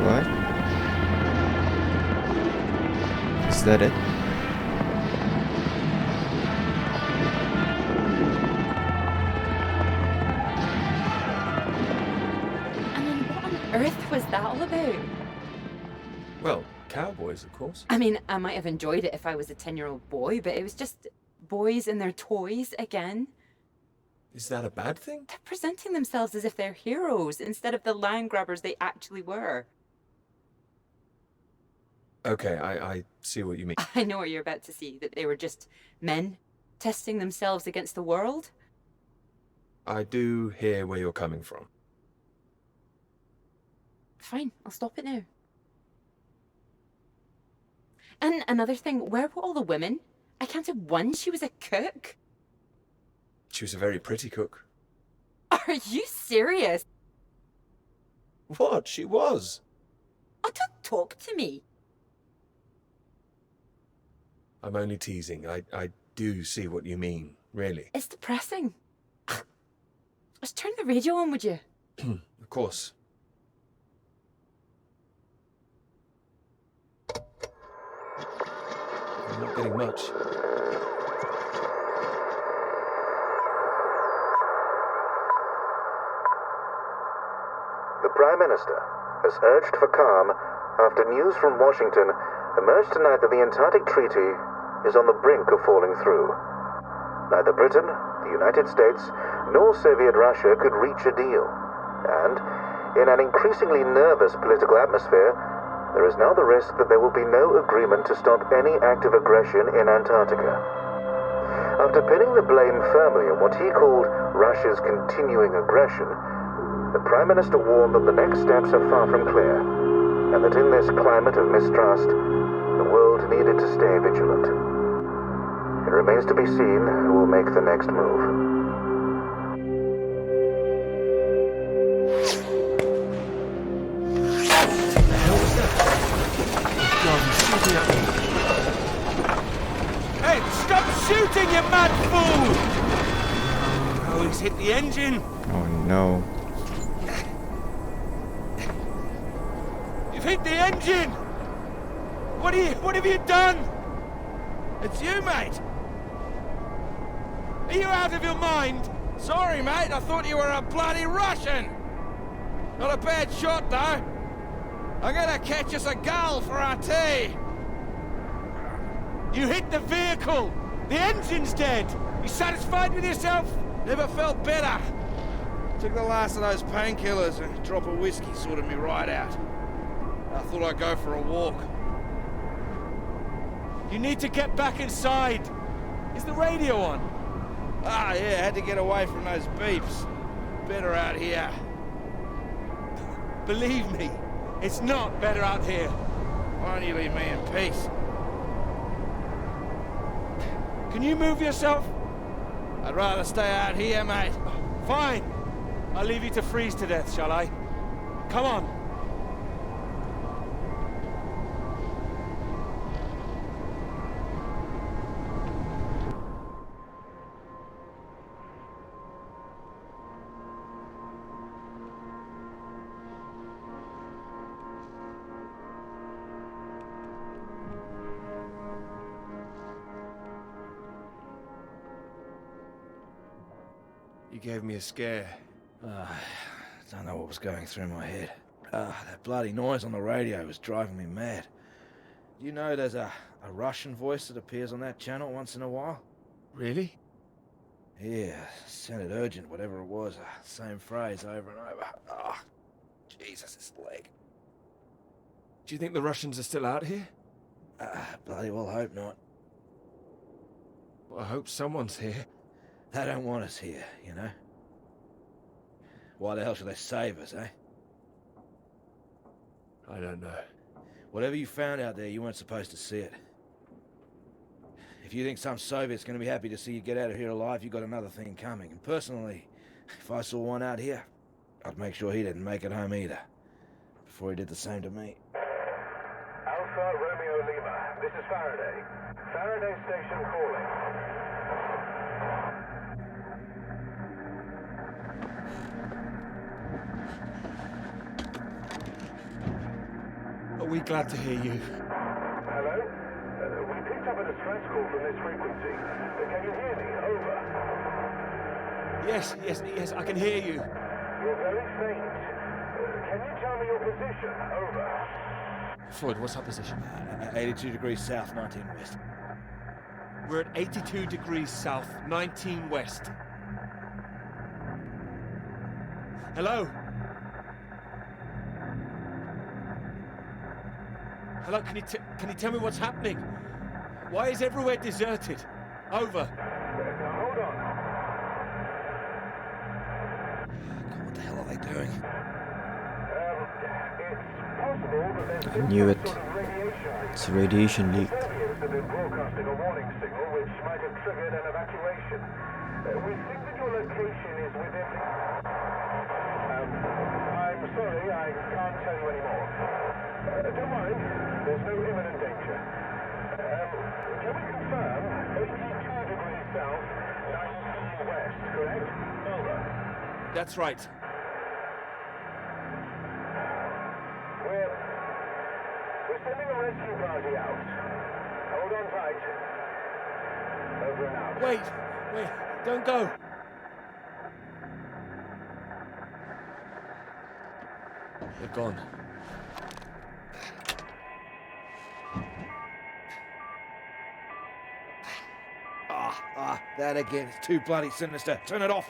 Speaker 1: What? Is that it?
Speaker 4: I mean, what on earth was that all about?
Speaker 14: Well, cowboys, of course.
Speaker 4: I mean, I might have enjoyed it if I was a 10-year-old boy, but it was just boys and their toys again.
Speaker 14: Is that a bad thing?
Speaker 4: They're presenting themselves as if they're heroes instead of the land grabbers they actually were.
Speaker 14: Okay, I see what you mean.
Speaker 4: I know what you're about to see, that they were just men testing themselves against the world.
Speaker 14: I do hear where you're coming from.
Speaker 4: Fine, I'll stop it now. And another thing, where were all the women? I counted one, she was a cook.
Speaker 14: She was a very pretty cook.
Speaker 4: Are you serious?
Speaker 14: What? She was.
Speaker 4: Oh, don't talk to me.
Speaker 14: I'm only teasing. I do see what you mean, really.
Speaker 4: It's depressing. Just turn the radio on, would you?
Speaker 14: Of course. I'm not getting much.
Speaker 7: The Prime Minister has urged for calm after news from Washington emerged tonight that the Antarctic Treaty is on the brink of falling through. Neither Britain, the United States, nor Soviet Russia could reach a deal. And, in an increasingly nervous political atmosphere, there is now the risk that there will be no agreement to stop any active aggression in Antarctica. After pinning the blame firmly on what he called Russia's continuing aggression, the Prime Minister warned that the next steps are far from clear, and that in this climate of mistrust, the world needed to stay vigilant. It remains to be seen who will make the next move.
Speaker 3: Hey, stop shooting, you mad fool! Oh, he's hit the engine.
Speaker 1: Oh no.
Speaker 3: You've hit the engine! What have you done?
Speaker 2: It's you, mate!
Speaker 3: Are you out of your mind?
Speaker 2: Sorry, mate, I thought you were a bloody Russian! Not a bad shot, though. I'm gonna catch us a gull for our tea!
Speaker 3: You hit the vehicle! The engine's dead! You satisfied with yourself?
Speaker 2: Never felt better. Took the last of those painkillers and a drop of whiskey sorted me right out. I thought I'd go for a walk.
Speaker 3: You need to get back inside. Is the radio on?
Speaker 2: Ah, yeah, had to get away from those beeps. Better out here.
Speaker 3: Believe me, it's not better out here.
Speaker 2: Why don't you leave me in peace?
Speaker 3: Can you move yourself?
Speaker 2: I'd rather stay out here, mate.
Speaker 3: Fine. I'll leave you to freeze to death, shall I? Come on. You gave me a scare.
Speaker 2: Don't know what was going through my head. That bloody noise on the radio was driving me mad. Do you know there's a Russian voice that appears on that channel once in a while?
Speaker 3: Really?
Speaker 2: Yeah, sounded urgent, whatever it was. Same phrase over and over. Ah, Jesus, this leg.
Speaker 3: Do you think the Russians are still out here?
Speaker 2: Bloody well hope not.
Speaker 3: Well, I hope someone's here.
Speaker 2: They don't want us here, you know? Why the hell should they save us, eh?
Speaker 3: I don't know.
Speaker 2: Whatever you found out there, you weren't supposed to see it. If you think some Soviet's gonna be happy to see you get out of here alive, you got another thing coming. And personally, if I saw one out here, I'd make sure he didn't make it home either. Before he did the same to me.
Speaker 7: Alpha Romeo Lima, this is Faraday. Faraday Station calling.
Speaker 3: Are we glad to hear you?
Speaker 7: Hello? We picked up a distress call from this frequency. Can you hear me? Over.
Speaker 3: Yes, I can hear you.
Speaker 7: You're very faint. Can you tell me your position? Over.
Speaker 3: Floyd, what's our position?
Speaker 2: 82 degrees south, 19 west.
Speaker 3: We're at 82 degrees south, 19 west. Hello? Hello, can you tell me what's happening? Why is everywhere deserted? Over.
Speaker 7: Hold on.
Speaker 2: God, what the hell are they doing?
Speaker 7: It's possible that there's
Speaker 1: I knew it.
Speaker 7: sort of radiation.
Speaker 1: It's a radiation leak.
Speaker 7: Soviets have been broadcasting a warning signal which might have triggered an evacuation. We think that your location is within... I'm sorry, I can't tell you anymore. Don't worry, there's no imminent danger. Can we confirm 82 degrees south, 19 west, correct? Over.
Speaker 3: That's right.
Speaker 7: We're sending a rescue party out. Hold on tight. Over and out.
Speaker 3: Wait, don't go. They're gone.
Speaker 2: That again. It's too bloody sinister. Turn it off.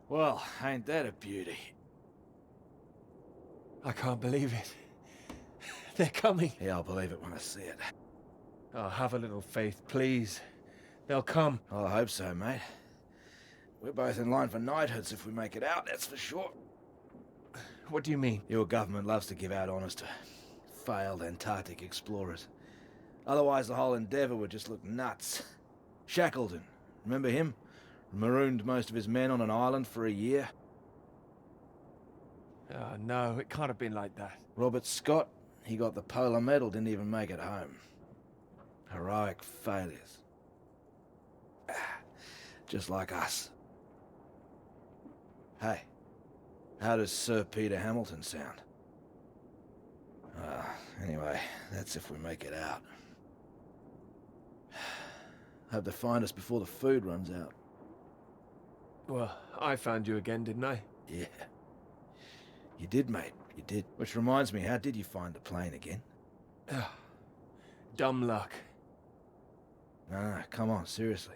Speaker 2: Well, ain't that a beauty?
Speaker 3: I can't believe it. They're coming.
Speaker 2: Yeah, I'll believe it when I see it.
Speaker 3: Oh, have a little faith, please. They'll come.
Speaker 2: Well, I hope so, mate. We're both in line for knighthoods if we make it out, that's for sure.
Speaker 3: What do you mean?
Speaker 2: Your government loves to give out honours to failed Antarctic explorers. Otherwise, the whole endeavour would just look nuts. Shackleton, remember him? Marooned most of his men on an island for a year.
Speaker 3: Oh, no, it can't have been like that.
Speaker 2: Robert Scott, he got the polar medal, didn't even make it home. Heroic failures. Just like us. Hey, how does Sir Peter Hamilton sound? Anyway, that's if we make it out. Hope they find us before the food runs out.
Speaker 3: Well, I found you again, didn't I?
Speaker 2: Yeah. You did, mate. You did. Which reminds me, how did you find the plane again?
Speaker 3: Dumb luck.
Speaker 2: Nah, come on, seriously.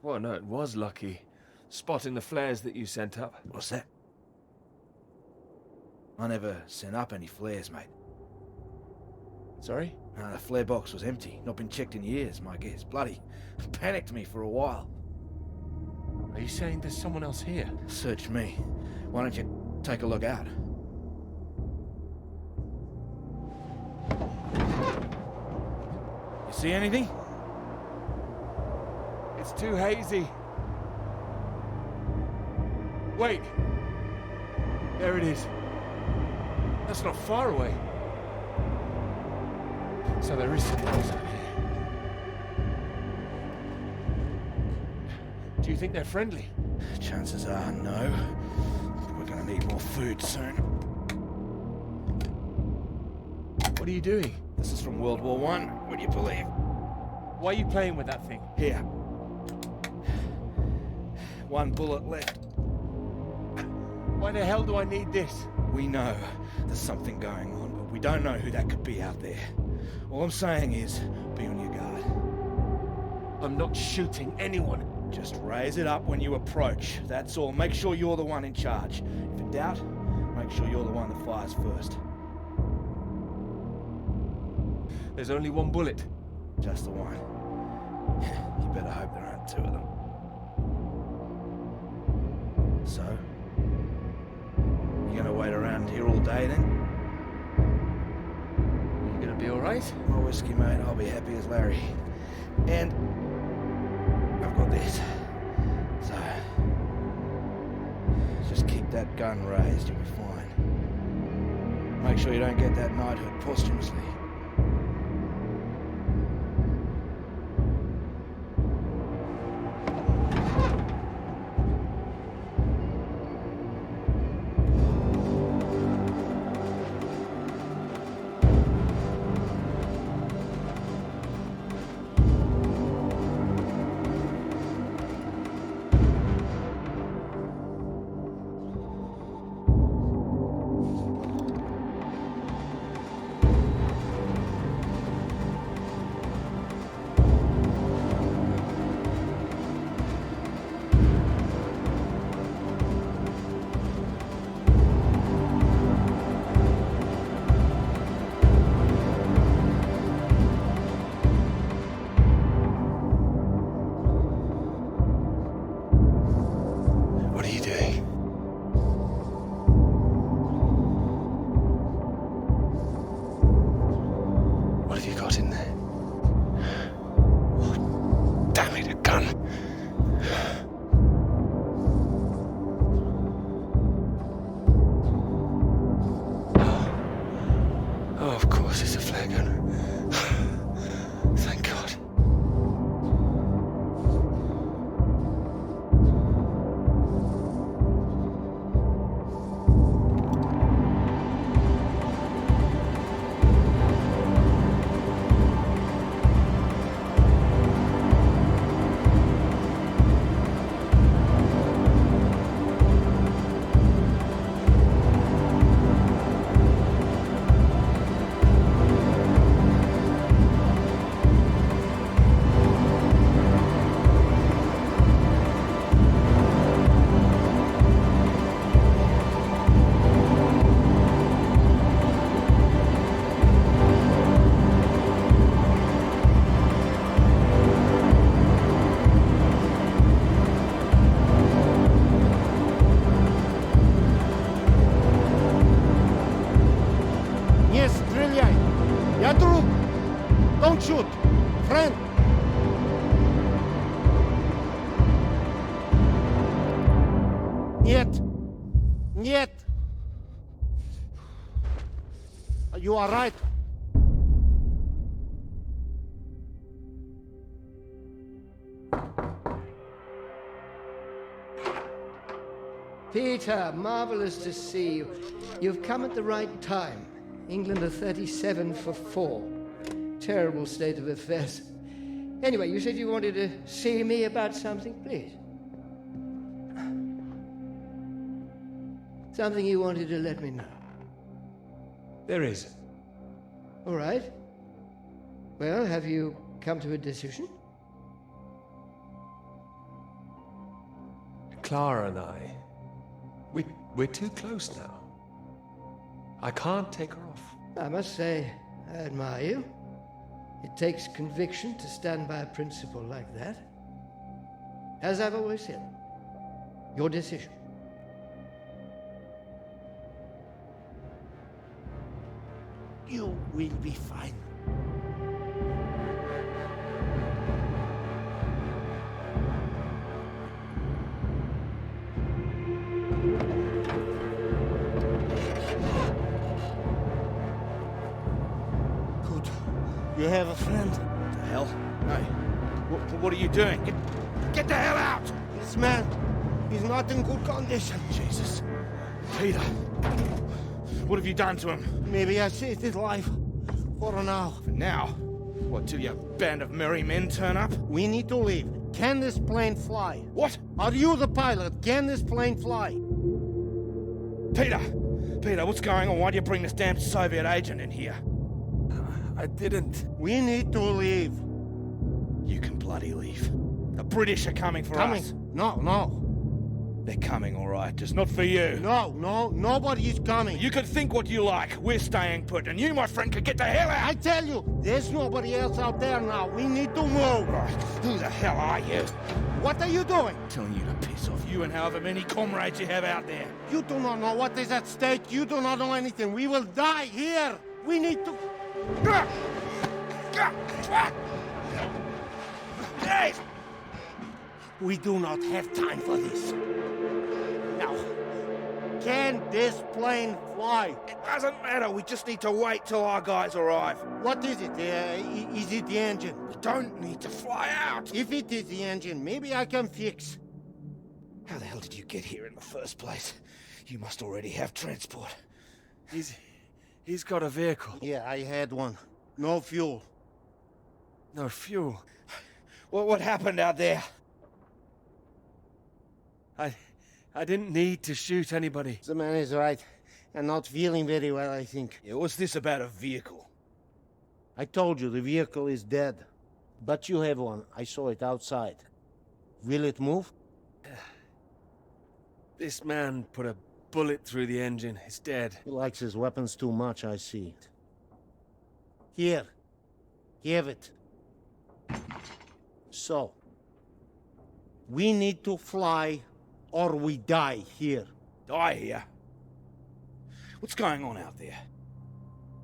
Speaker 3: Well, no, it was lucky. Spotting the flares that you sent up.
Speaker 2: What's that? I never sent up any flares, mate.
Speaker 3: Sorry?
Speaker 2: The flare box was empty. Not been checked in years, my guess. Bloody panicked me for a while.
Speaker 3: Are you saying there's someone else here?
Speaker 2: Search me. Why don't you take a look out? You see anything?
Speaker 3: It's too hazy. Wait. There it is. That's not far away. So there is someone else out here. Do you think they're friendly?
Speaker 2: Chances are no. We're gonna need more food soon.
Speaker 3: What are you doing?
Speaker 2: This is from World War I, would you believe?
Speaker 3: Why are you playing with that thing?
Speaker 2: Here. One bullet left.
Speaker 3: Why the hell do I need this?
Speaker 2: We know there's something going on, but we don't know who that could be out there. All I'm saying is, be on your guard.
Speaker 3: I'm not shooting anyone.
Speaker 2: Just raise it up when you approach. That's all. Make sure you're the one in charge. If in doubt, make sure you're the one that fires first.
Speaker 3: There's only one bullet.
Speaker 2: Just the one. You better hope there aren't two of them. So, you gonna wait around here all day then?
Speaker 3: You gonna be alright?
Speaker 2: My whiskey, mate. I'll be happy as Larry. And I've got this. So, just keep that gun raised, you'll be fine. Make sure you don't get that knighthood posthumously.
Speaker 12: Don't shoot! Friend! Нет! Нет! You are right.
Speaker 5: Peter, marvelous to see you. You've come at the right time. England are 37 for 4. Terrible state of affairs. Anyway, you said you wanted to see me about something, please. Something you wanted to let me know.
Speaker 14: There is.
Speaker 5: All right. Well, have you come to a decision?
Speaker 14: Clara and I, we're too close now. I can't take her off.
Speaker 5: I must say, I admire you. It takes conviction to stand by a principle like that. As I've always said, your decision.
Speaker 16: You will be fine. Good. You have a friend?
Speaker 2: The hell? No. What are you doing? Get the hell out!
Speaker 16: This man is not in good condition.
Speaker 2: Jesus. Peter. What have you done to him?
Speaker 16: Maybe I saved his life. For now.
Speaker 2: For now? What, till your band of merry men turn up?
Speaker 16: We need to leave. Can this plane fly?
Speaker 2: What?
Speaker 16: Are you the pilot? Can this plane fly?
Speaker 2: Peter! Peter, what's going on? Why do you bring this damn Soviet agent in here?
Speaker 14: I didn't.
Speaker 16: We need to leave.
Speaker 2: You can bloody leave. The British are coming for us.
Speaker 16: No.
Speaker 2: They're coming, all right, just not for you.
Speaker 16: No, nobody is coming.
Speaker 2: You can think what you like. We're staying put, and you, my friend, can get the hell out.
Speaker 16: I tell you, there's nobody else out there now. We need to move.
Speaker 2: Right. Who the hell are you?
Speaker 16: What are you doing?
Speaker 2: Telling you to piss off, you and however many comrades you have out there.
Speaker 16: You do not know what is at stake. You do not know anything. We will die here. We need to... We do not have time for this. Now, can this plane fly?
Speaker 2: It doesn't matter. We just need to wait till our guys arrive.
Speaker 16: What is it? Is it the engine?
Speaker 2: We don't need to fly out.
Speaker 16: If it is the engine, maybe I can fix.
Speaker 2: How the hell did you get here in the first place? You must already have transport.
Speaker 14: He's got a vehicle.
Speaker 16: Yeah, I had one. No fuel.
Speaker 14: No fuel?
Speaker 2: What happened out there?
Speaker 14: I didn't need to shoot anybody.
Speaker 16: The man is right. And not feeling very well, I think.
Speaker 2: Yeah, what's this about a vehicle?
Speaker 16: I told you, the vehicle is dead. But you have one. I saw it outside. Will it move?
Speaker 14: This man put a bullet through the engine. It's dead.
Speaker 16: He likes his weapons too much, I see. Here. Have it. So. We need to fly, or we die here.
Speaker 2: Die here? What's going on out there?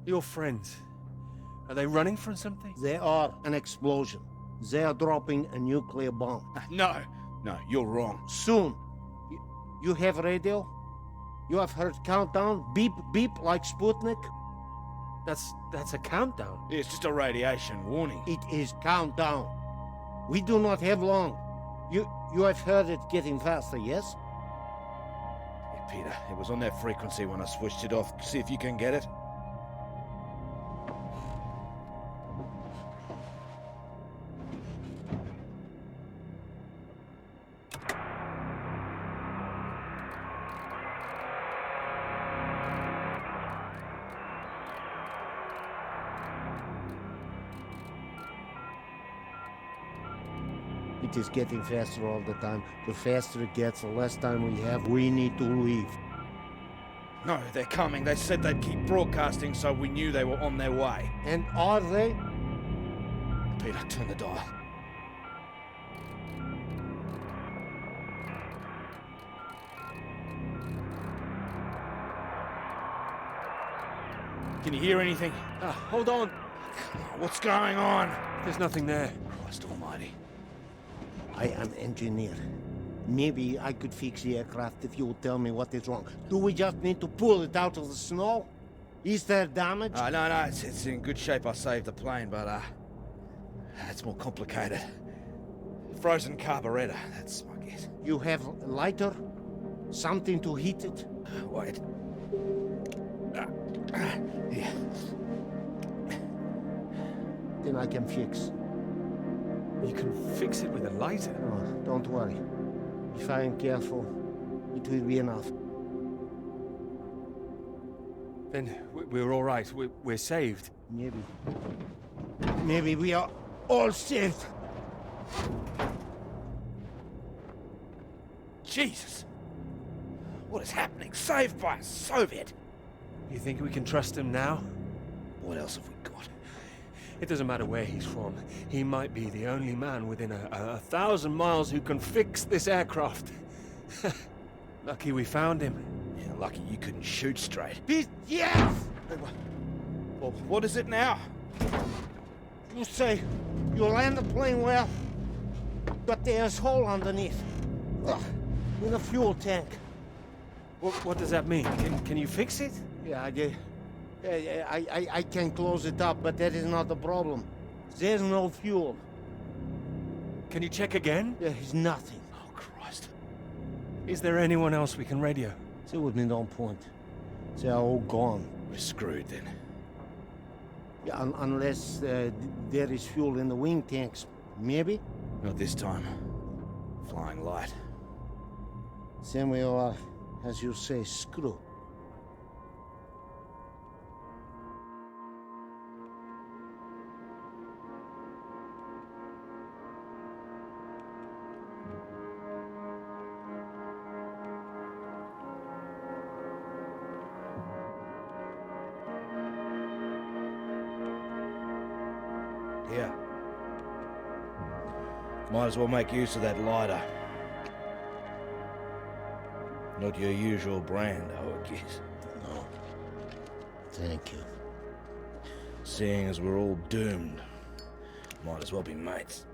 Speaker 14: Your friends. Are they running from something?
Speaker 16: They are an explosion. They are dropping a nuclear bomb.
Speaker 2: No, you're wrong.
Speaker 16: Soon. You have radio? You have heard countdown? Beep, beep, like Sputnik?
Speaker 14: That's a countdown.
Speaker 2: Yeah, it's just a radiation warning.
Speaker 16: It is countdown. We do not have long. You have heard it getting faster, yes?
Speaker 2: Yeah, Peter, it was on that frequency when I switched it off. See if you can get it.
Speaker 16: It is getting faster all the time. The faster it gets, the less time we have. We need to leave.
Speaker 2: No, they're coming. They said they'd keep broadcasting, so we knew they were on their way.
Speaker 16: And are they?
Speaker 2: Peter, turn the dial. Can you hear anything?
Speaker 14: Hold on.
Speaker 2: What's going on?
Speaker 14: There's nothing there.
Speaker 2: Christ almighty.
Speaker 16: I am engineer. Maybe I could fix the aircraft if you would tell me what is wrong. Do we just need to pull it out of the snow? Is there damage?
Speaker 2: No, it's in good shape. I saved the plane, but it's more complicated. Frozen carburetor, that's my guess.
Speaker 16: You have a lighter? Something to heat it?
Speaker 2: Wait. Here.
Speaker 16: Then I can fix.
Speaker 14: You can fix it with a lighter?
Speaker 16: Oh, don't worry. If I am careful, it will be enough.
Speaker 14: Then we're all right. We're saved.
Speaker 16: Maybe. Maybe we are all saved.
Speaker 2: Jesus! What is happening? Saved by a Soviet?
Speaker 14: You think we can trust him now?
Speaker 2: What else have we got?
Speaker 14: It doesn't matter where he's from. He might be the only man within a 1,000 miles who can fix this aircraft. Lucky we found him.
Speaker 2: Yeah, lucky you couldn't shoot straight.
Speaker 16: Yes!
Speaker 2: Well, what is it now?
Speaker 16: You say you land the plane well, but there's a hole underneath. In the fuel tank.
Speaker 14: What does that mean? Can you fix it?
Speaker 16: Yeah, I did. I can close it up, but that is not the problem. There's no fuel.
Speaker 14: Can you check again?
Speaker 16: There is nothing.
Speaker 2: Oh, Christ.
Speaker 14: Is there anyone else we can radio?
Speaker 16: They would be no point. They are all gone.
Speaker 2: We're screwed then.
Speaker 16: Yeah, unless there is fuel in the wing tanks, maybe?
Speaker 2: Not this time. Flying light.
Speaker 16: Then we are, as you say, screwed.
Speaker 2: Here. Might as well make use of that lighter. Not your usual brand, I guess.
Speaker 16: No. Thank you.
Speaker 2: Seeing as we're all doomed, might as well be mates.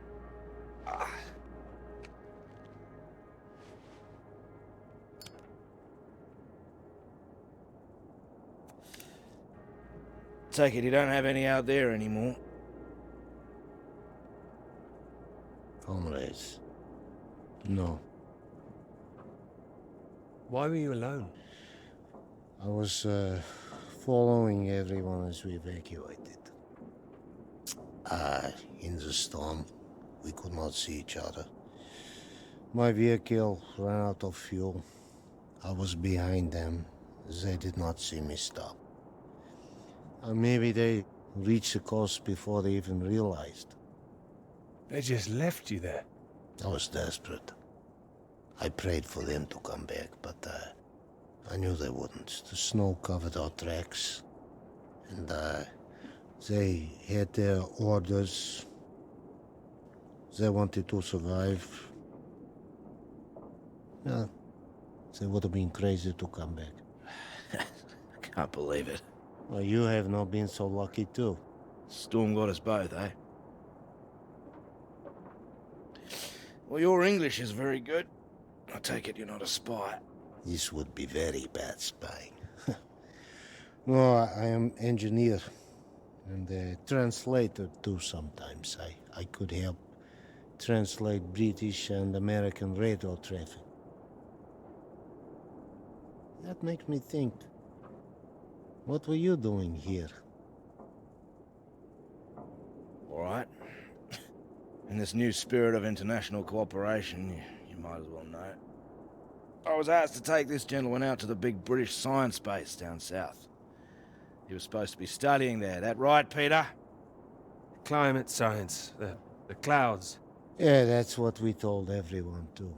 Speaker 2: Take it you don't have any out there anymore.
Speaker 16: Comrades. No.
Speaker 14: Why were you alone?
Speaker 16: I was following everyone as we evacuated. In the storm, we could not see each other. My vehicle ran out of fuel. I was behind them. They did not see me stop. Maybe they reached the coast before they even realized.
Speaker 14: They just left you there.
Speaker 16: I was desperate. I prayed for them to come back, but I knew they wouldn't. The snow covered our tracks, and they had their orders. They wanted to survive. Yeah, they would have been crazy to come back.
Speaker 2: I can't believe it.
Speaker 16: Well, you have not been so lucky too.
Speaker 2: Storm got us both, eh? Well, your English is very good. I take it you're not a spy.
Speaker 16: This would be very bad spying. No, I am engineer and a translator too sometimes. I could help translate British and American radio traffic. That makes me think. What were you doing here?
Speaker 2: All right. In this new spirit of international cooperation, you might as well know. I was asked to take this gentleman out to the big British science base down south. He was supposed to be studying there. That right, Peter?
Speaker 14: Climate science, the clouds.
Speaker 16: Yeah, that's what we told everyone too.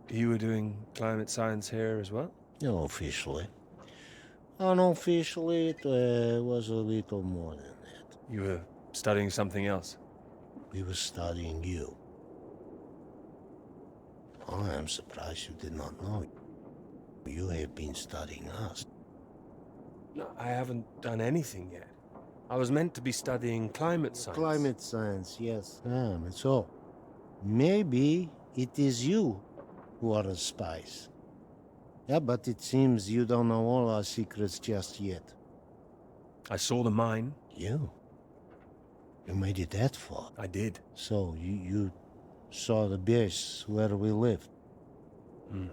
Speaker 14: You were doing climate science here as well?
Speaker 16: No, officially. Unofficially, it was a little more than that.
Speaker 14: You were studying something else?
Speaker 16: We were studying you. I am surprised you did not know. You have been studying us.
Speaker 14: No, I haven't done anything yet. I was meant to be studying climate science.
Speaker 16: Climate science, yes. So, maybe it is you who are the spies. Yeah, but it seems you don't know all our secrets just yet.
Speaker 14: I saw the mine.
Speaker 16: You made it that far?
Speaker 14: I did.
Speaker 16: So, you saw the base where we lived?
Speaker 14: It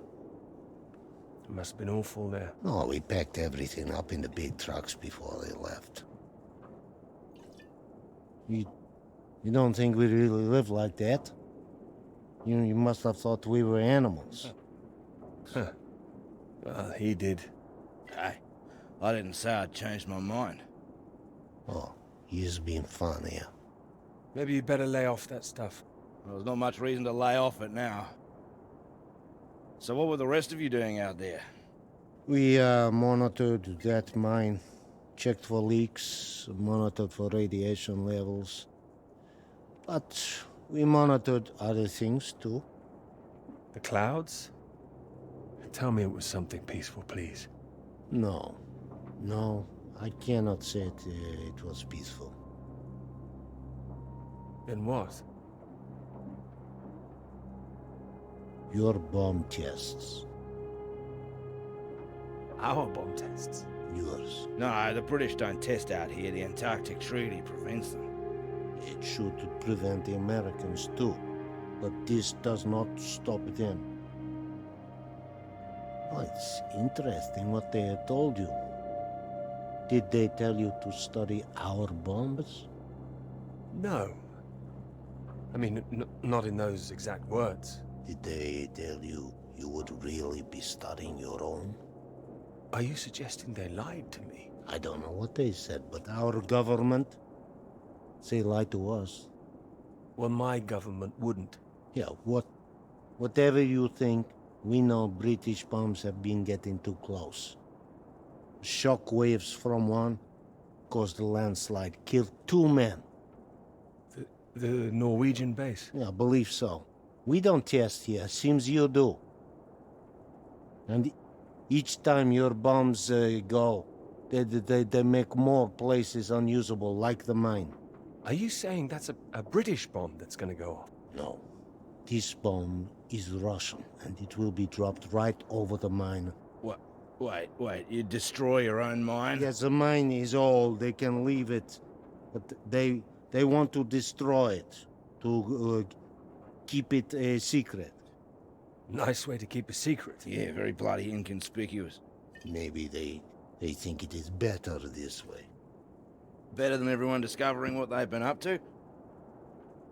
Speaker 14: must have been awful there.
Speaker 16: No, we packed everything up in the big trucks before they left. You don't think we really live like that? You must have thought we were animals.
Speaker 14: Huh. Well, he did.
Speaker 2: Hey, I didn't say I'd changed my mind.
Speaker 16: Oh, he's been fun here.
Speaker 14: Maybe you'd better lay off that stuff.
Speaker 2: Well, there's not much reason to lay off it now. So what were the rest of you doing out there?
Speaker 16: We monitored that mine, checked for leaks, monitored for radiation levels. But we monitored other things too.
Speaker 14: The clouds? Tell me it was something peaceful, please.
Speaker 16: No, I cannot say it was peaceful.
Speaker 14: Then what?
Speaker 16: Your bomb tests.
Speaker 14: Our bomb tests?
Speaker 16: Yours.
Speaker 2: No, the British don't test out here. The Antarctic Treaty prevents them.
Speaker 16: It should prevent the Americans too, but this does not stop them. Oh, it's interesting what they have told you. Did they tell you to study our bombs?
Speaker 14: No. I mean, not in those exact words.
Speaker 16: Did they tell you you would really be studying your own?
Speaker 14: Are you suggesting they lied to me?
Speaker 16: I don't know what they said, but our government, they lied to us.
Speaker 14: Well, my government wouldn't.
Speaker 16: Yeah, whatever you think, we know British bombs have been getting too close. Shock waves from one caused a landslide, killed 2 men.
Speaker 14: The Norwegian base?
Speaker 16: Yeah, I believe so. We don't test here, seems you do. And each time your bombs go, they make more places unusable, like the mine.
Speaker 14: Are you saying that's a British bomb that's gonna go off?
Speaker 16: No. This bomb is Russian, and it will be dropped right over the mine.
Speaker 2: What? Wait, you destroy your own mine?
Speaker 16: Yes, the mine is old, they can leave it. But they want to destroy it, to keep it a secret.
Speaker 14: Nice way to keep a secret.
Speaker 2: Yeah, very bloody inconspicuous.
Speaker 16: Maybe they think it is better this way.
Speaker 2: Better than everyone discovering what they've been up to?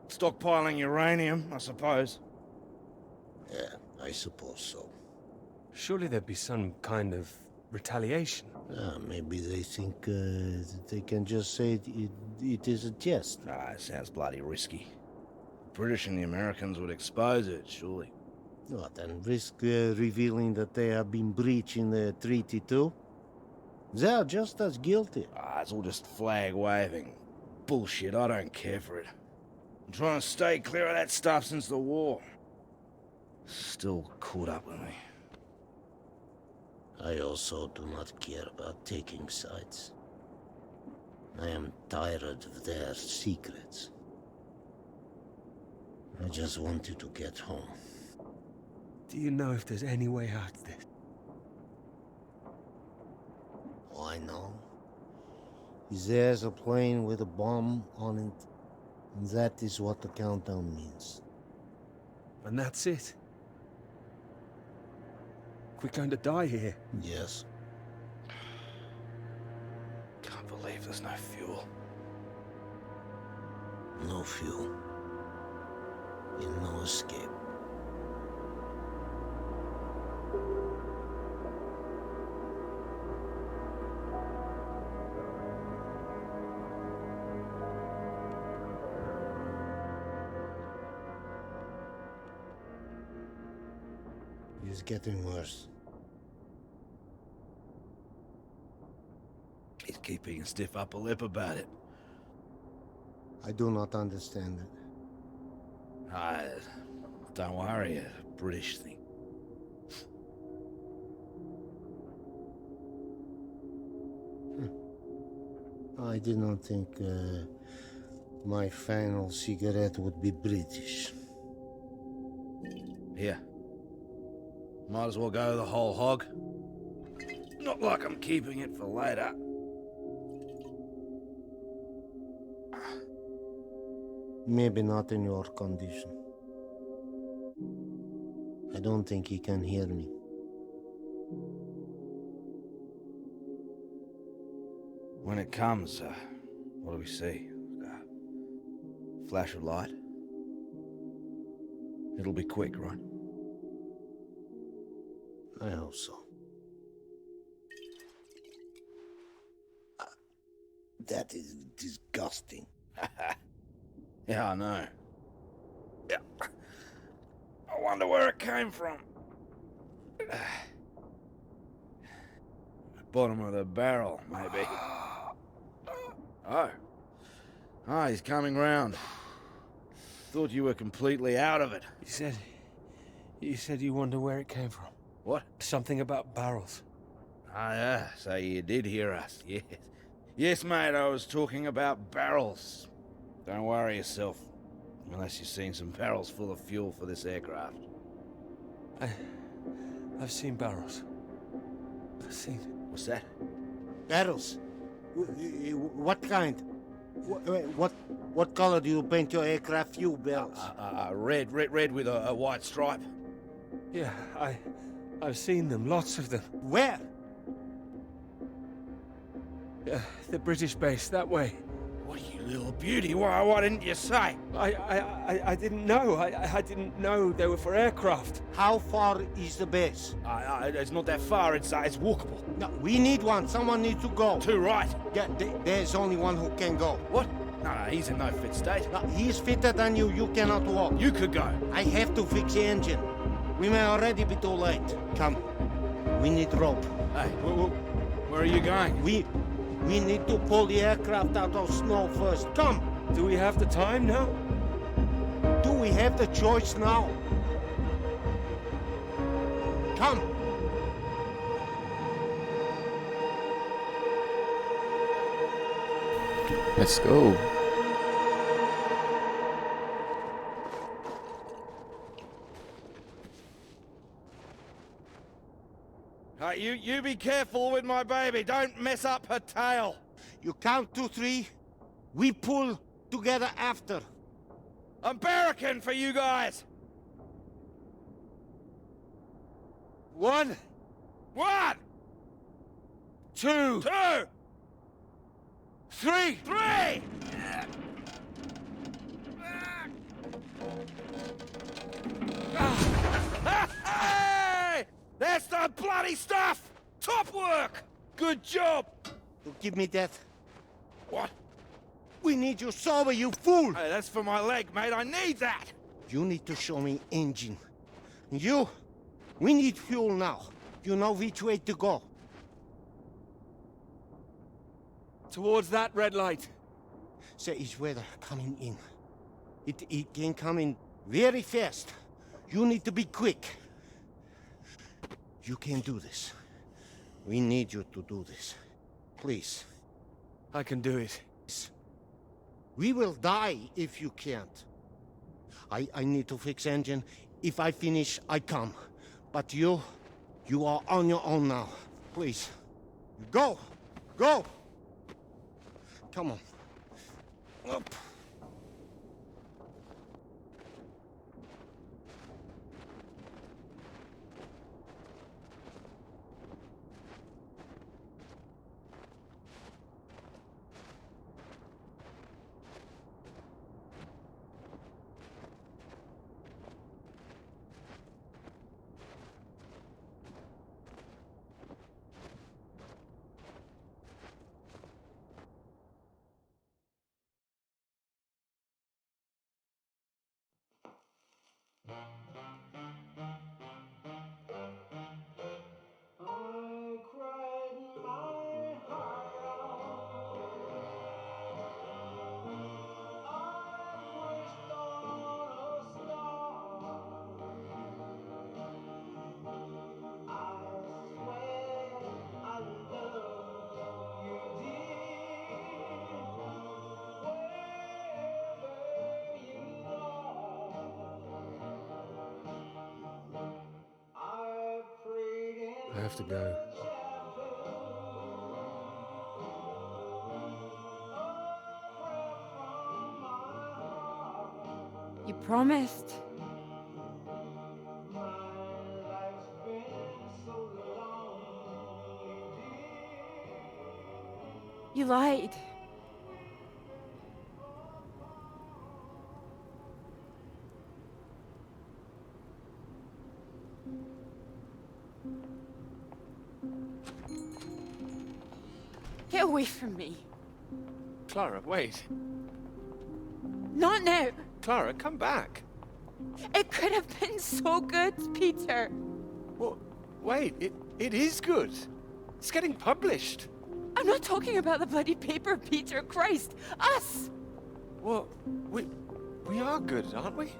Speaker 2: Stockpiling uranium, I suppose.
Speaker 16: Yeah, I suppose so.
Speaker 14: Surely there'd be some kind of retaliation.
Speaker 16: Maybe they think they can just say it is a test.
Speaker 2: It sounds bloody risky. The British and the Americans would expose it, surely.
Speaker 16: What, and risk revealing that they have been breaching the treaty too? They are just as guilty.
Speaker 2: It's all just flag waving. Bullshit, I don't care for it. I'm trying to stay clear of that stuff since the war. Still caught up with me.
Speaker 16: I also do not care about taking sides. I am tired of their secrets. I just want you to get home.
Speaker 14: Do you know if there's any way out of this?
Speaker 16: Oh, I know. There's a plane with a bomb on it, and that is what the countdown means.
Speaker 14: And that's it? We're going to die here?
Speaker 16: Yes.
Speaker 2: Can't believe there's no fuel.
Speaker 16: No fuel. And no escape. It's getting worse.
Speaker 2: He's keeping a stiff upper lip about it.
Speaker 16: I do not understand it.
Speaker 2: Don't worry, a British thing.
Speaker 16: I did not think my final cigarette would be British.
Speaker 2: Here. Might as well go the whole hog. Not like I'm keeping it for later.
Speaker 16: Maybe not in your condition. I don't think he can hear me.
Speaker 2: When it comes, what do we see? Flash of light? It'll be quick, right?
Speaker 16: I hope so. That is disgusting.
Speaker 2: Yeah, I know. Yeah. I wonder where it came from. Bottom of the barrel, maybe. Oh. Ah, he's coming round. Thought you were completely out of it.
Speaker 9: You said you wonder where it came from.
Speaker 2: What?
Speaker 9: Something about barrels.
Speaker 2: Ah, yeah, so you did hear us, yes. Yes, mate, I was talking about barrels. Don't worry yourself, unless you've seen some barrels full of fuel for this aircraft.
Speaker 9: I've seen barrels. I've seen...
Speaker 2: What's that?
Speaker 16: Barrels? What kind? What color do you paint your aircraft fuel barrels?
Speaker 2: Red with a white stripe.
Speaker 9: Yeah, I've seen them, lots of them.
Speaker 16: Where?
Speaker 9: The British base, that way.
Speaker 2: What, you little beauty? Why didn't you say?
Speaker 9: I didn't know. I didn't know they were for aircraft.
Speaker 16: How far is the base?
Speaker 2: It's not that far. It's walkable.
Speaker 16: No, we need one. Someone needs to go.
Speaker 2: Two, right?
Speaker 16: Yeah, there's only one who can go.
Speaker 2: What? No, he's in no fit state.
Speaker 16: No, he's fitter than you. You cannot walk.
Speaker 2: You could go.
Speaker 16: I have to fix the engine. We may already be too late. Come. We need rope.
Speaker 2: Hey, where are you going?
Speaker 16: We need to pull the aircraft out of snow first. Come!
Speaker 9: Do we have the time now?
Speaker 16: Do we have the choice now? Come!
Speaker 1: Let's go.
Speaker 2: You be careful with my baby. Don't mess up her tail.
Speaker 16: You count to 3. We pull together after.
Speaker 2: I'm barracking for you guys.
Speaker 9: 1. 2. 3.
Speaker 2: Hey! That's the bloody stuff! Top work! Good job!
Speaker 16: You give me that.
Speaker 2: What?
Speaker 16: We need you sober, you fool!
Speaker 2: Hey, that's for my leg, mate. I need that!
Speaker 16: You need to show me engine. You, we need fuel now. You know which way to go.
Speaker 9: Towards that red light.
Speaker 16: There is weather coming in. It can come in very fast. You need to be quick. You can do this. We need you to do this. Please.
Speaker 9: I can do it.
Speaker 16: We will die if you can't. I need to fix engine. If I finish, I come. But you are on your own now. Please. Go! Go! Come on. Up.
Speaker 14: I have to go.
Speaker 4: You promised. You lied. Get away from me.
Speaker 3: Clara, wait.
Speaker 4: Not now.
Speaker 3: Clara, come back.
Speaker 4: It could have been so good, Peter.
Speaker 3: Well, wait, it is good. It's getting published.
Speaker 4: I'm not talking about the bloody paper, Peter. Christ. Us!
Speaker 3: Well, we are good, aren't we?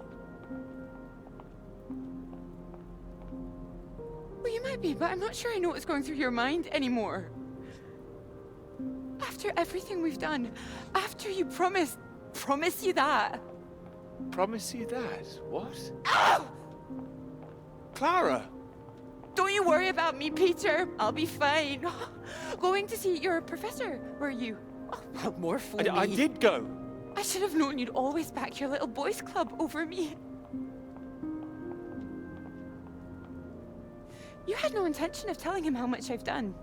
Speaker 4: Well, you might be, but I'm not sure I know what's going through your mind anymore. After everything we've done, after you promise you that.
Speaker 3: Promise you that? What?
Speaker 4: Ow!
Speaker 3: Clara!
Speaker 4: Don't you worry about me, Peter. I'll be fine. Going to see your professor, were you? Oh, well, more for me.
Speaker 3: I did go.
Speaker 4: I should have known you'd always back your little boys club over me. You had no intention of telling him how much I've done.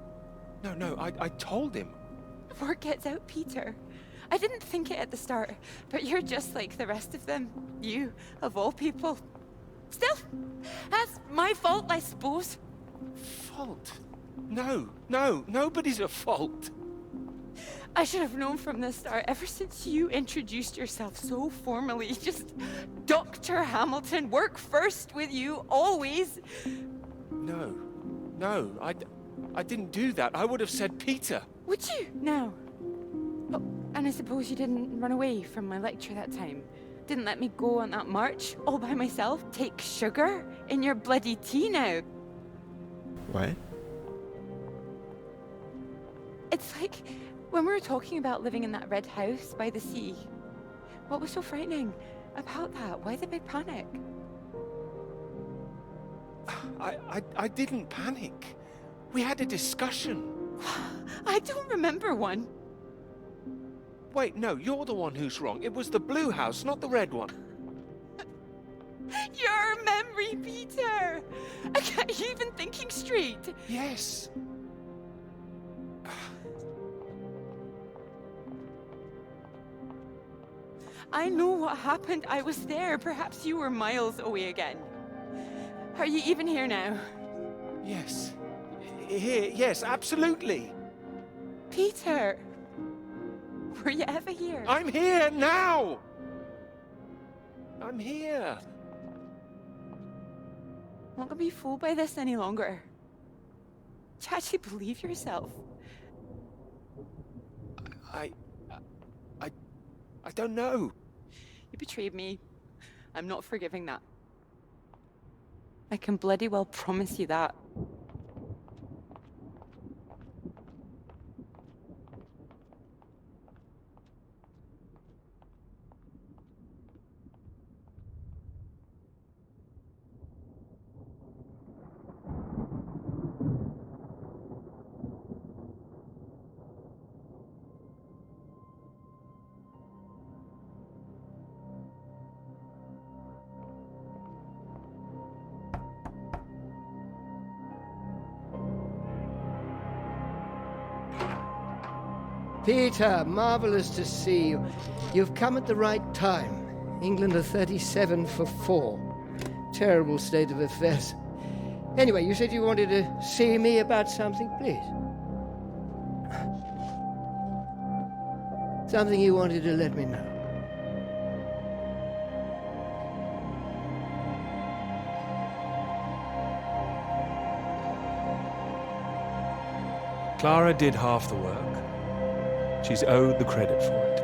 Speaker 3: No, I told him.
Speaker 4: Word gets out, Peter. I didn't think it at the start, but you're just like the rest of them. You, of all people. Still, that's my fault, I suppose.
Speaker 3: Fault? No, nobody's at fault.
Speaker 4: I should have known from the start, ever since you introduced yourself so formally. Just Dr. Hamilton, work first with you, always.
Speaker 3: No, I didn't do that. I would have said Peter.
Speaker 4: Would you? No. Oh, and I suppose you didn't run away from my lecture that time. Didn't let me go on that march all by myself. Take sugar in your bloody tea now.
Speaker 1: What?
Speaker 4: It's like when we were talking about living in that red house by the sea. What was so frightening about that? Why the big panic?
Speaker 3: I didn't panic. We had a discussion.
Speaker 4: I don't remember one.
Speaker 3: Wait, no, you're the one who's wrong. It was the blue house, not the red one.
Speaker 4: Your memory, Peter! I can't you even thinking straight.
Speaker 3: Yes.
Speaker 4: I know what happened. I was there. Perhaps you were miles away again. Are you even here now?
Speaker 3: Yes. Here, yes, absolutely.
Speaker 4: Peter! Were you ever here?
Speaker 3: I'm here now! I'm here.
Speaker 4: I'm not gonna be fooled by this any longer. Do you actually believe yourself?
Speaker 3: I don't know.
Speaker 4: You betrayed me. I'm not forgiving that. I can bloody well promise you that.
Speaker 5: Peter, marvelous to see you. You've come at the right time. England are 37 for 4. Terrible state of affairs. Anyway, you said you wanted to see me about something, please. Something you wanted to let me know.
Speaker 14: Clara did half the work. She's owed the credit for it.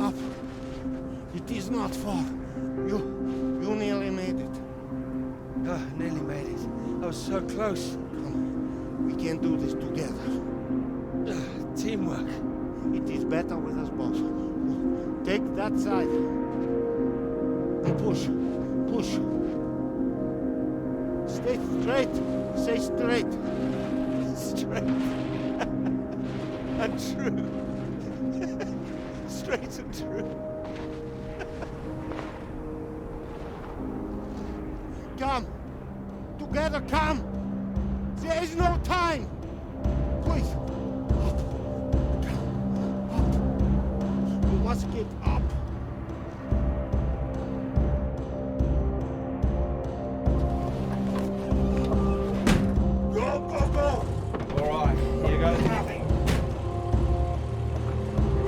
Speaker 16: Up. It is not far. You nearly made it.
Speaker 2: Nearly made it. I was so close.
Speaker 16: Come, we can do this together.
Speaker 2: Teamwork.
Speaker 16: It is better with us both. Take that side. And push. Stay straight. Stay straight.
Speaker 2: Straight. And true. Straight and true.
Speaker 16: Come. Together, come. There is no time. Please. You must get up.
Speaker 2: Go! All right, here goes nothing. You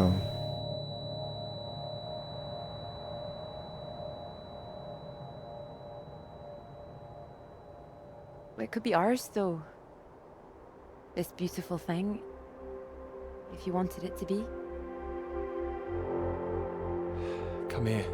Speaker 1: no.
Speaker 4: Well, it could be ours, though. This beautiful thing. If you wanted it to be.
Speaker 14: Come here.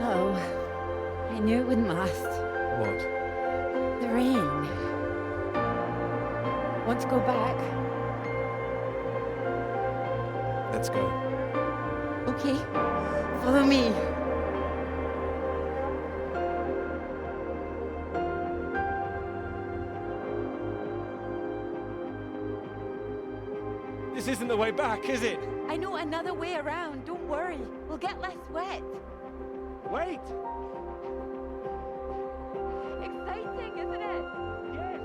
Speaker 4: Oh, I knew it wouldn't last.
Speaker 14: What?
Speaker 4: The rain. Want to go back?
Speaker 14: Let's go.
Speaker 4: Okay, follow me.
Speaker 14: This isn't the way back, is it?
Speaker 4: I know another way around. Don't worry. We'll get less wet.
Speaker 3: Wait!
Speaker 4: Exciting, isn't it?
Speaker 3: Yes!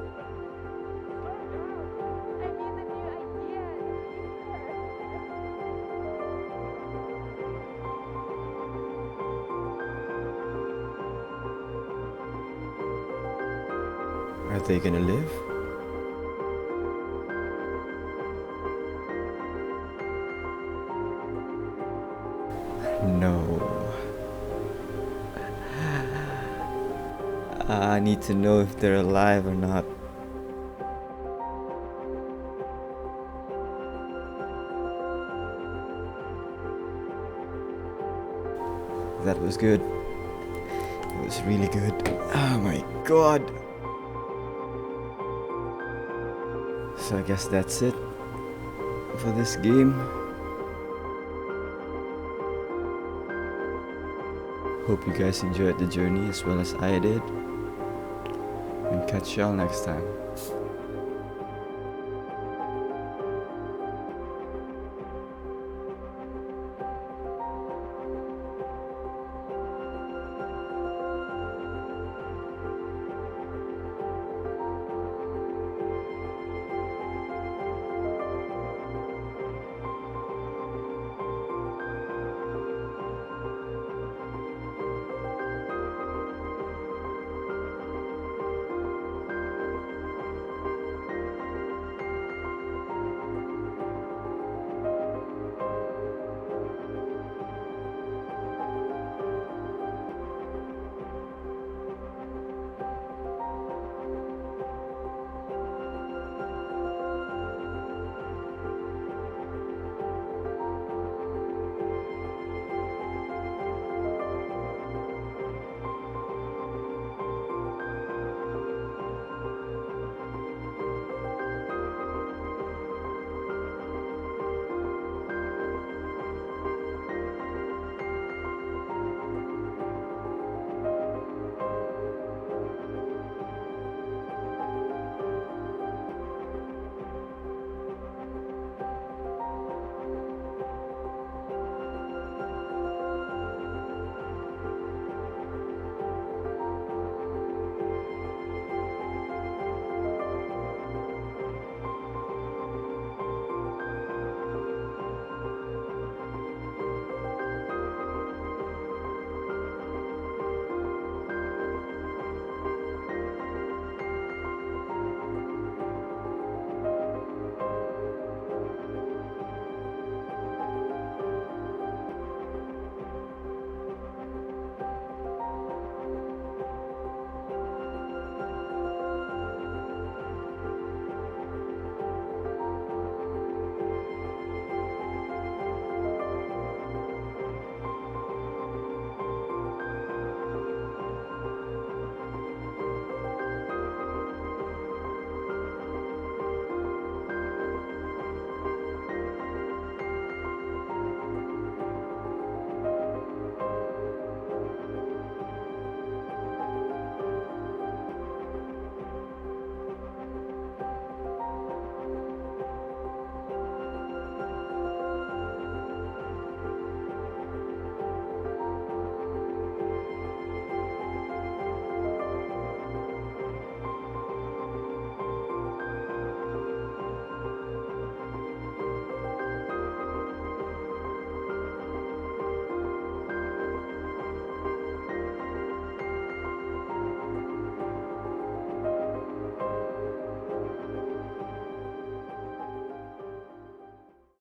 Speaker 4: I mean, the new idea.
Speaker 1: Are they gonna live? No. I need to know if they're alive or not. That was good. It was really good. Oh my god. So I guess that's it for this game. Hope you guys enjoyed the journey as well as I did. And catch y'all next time.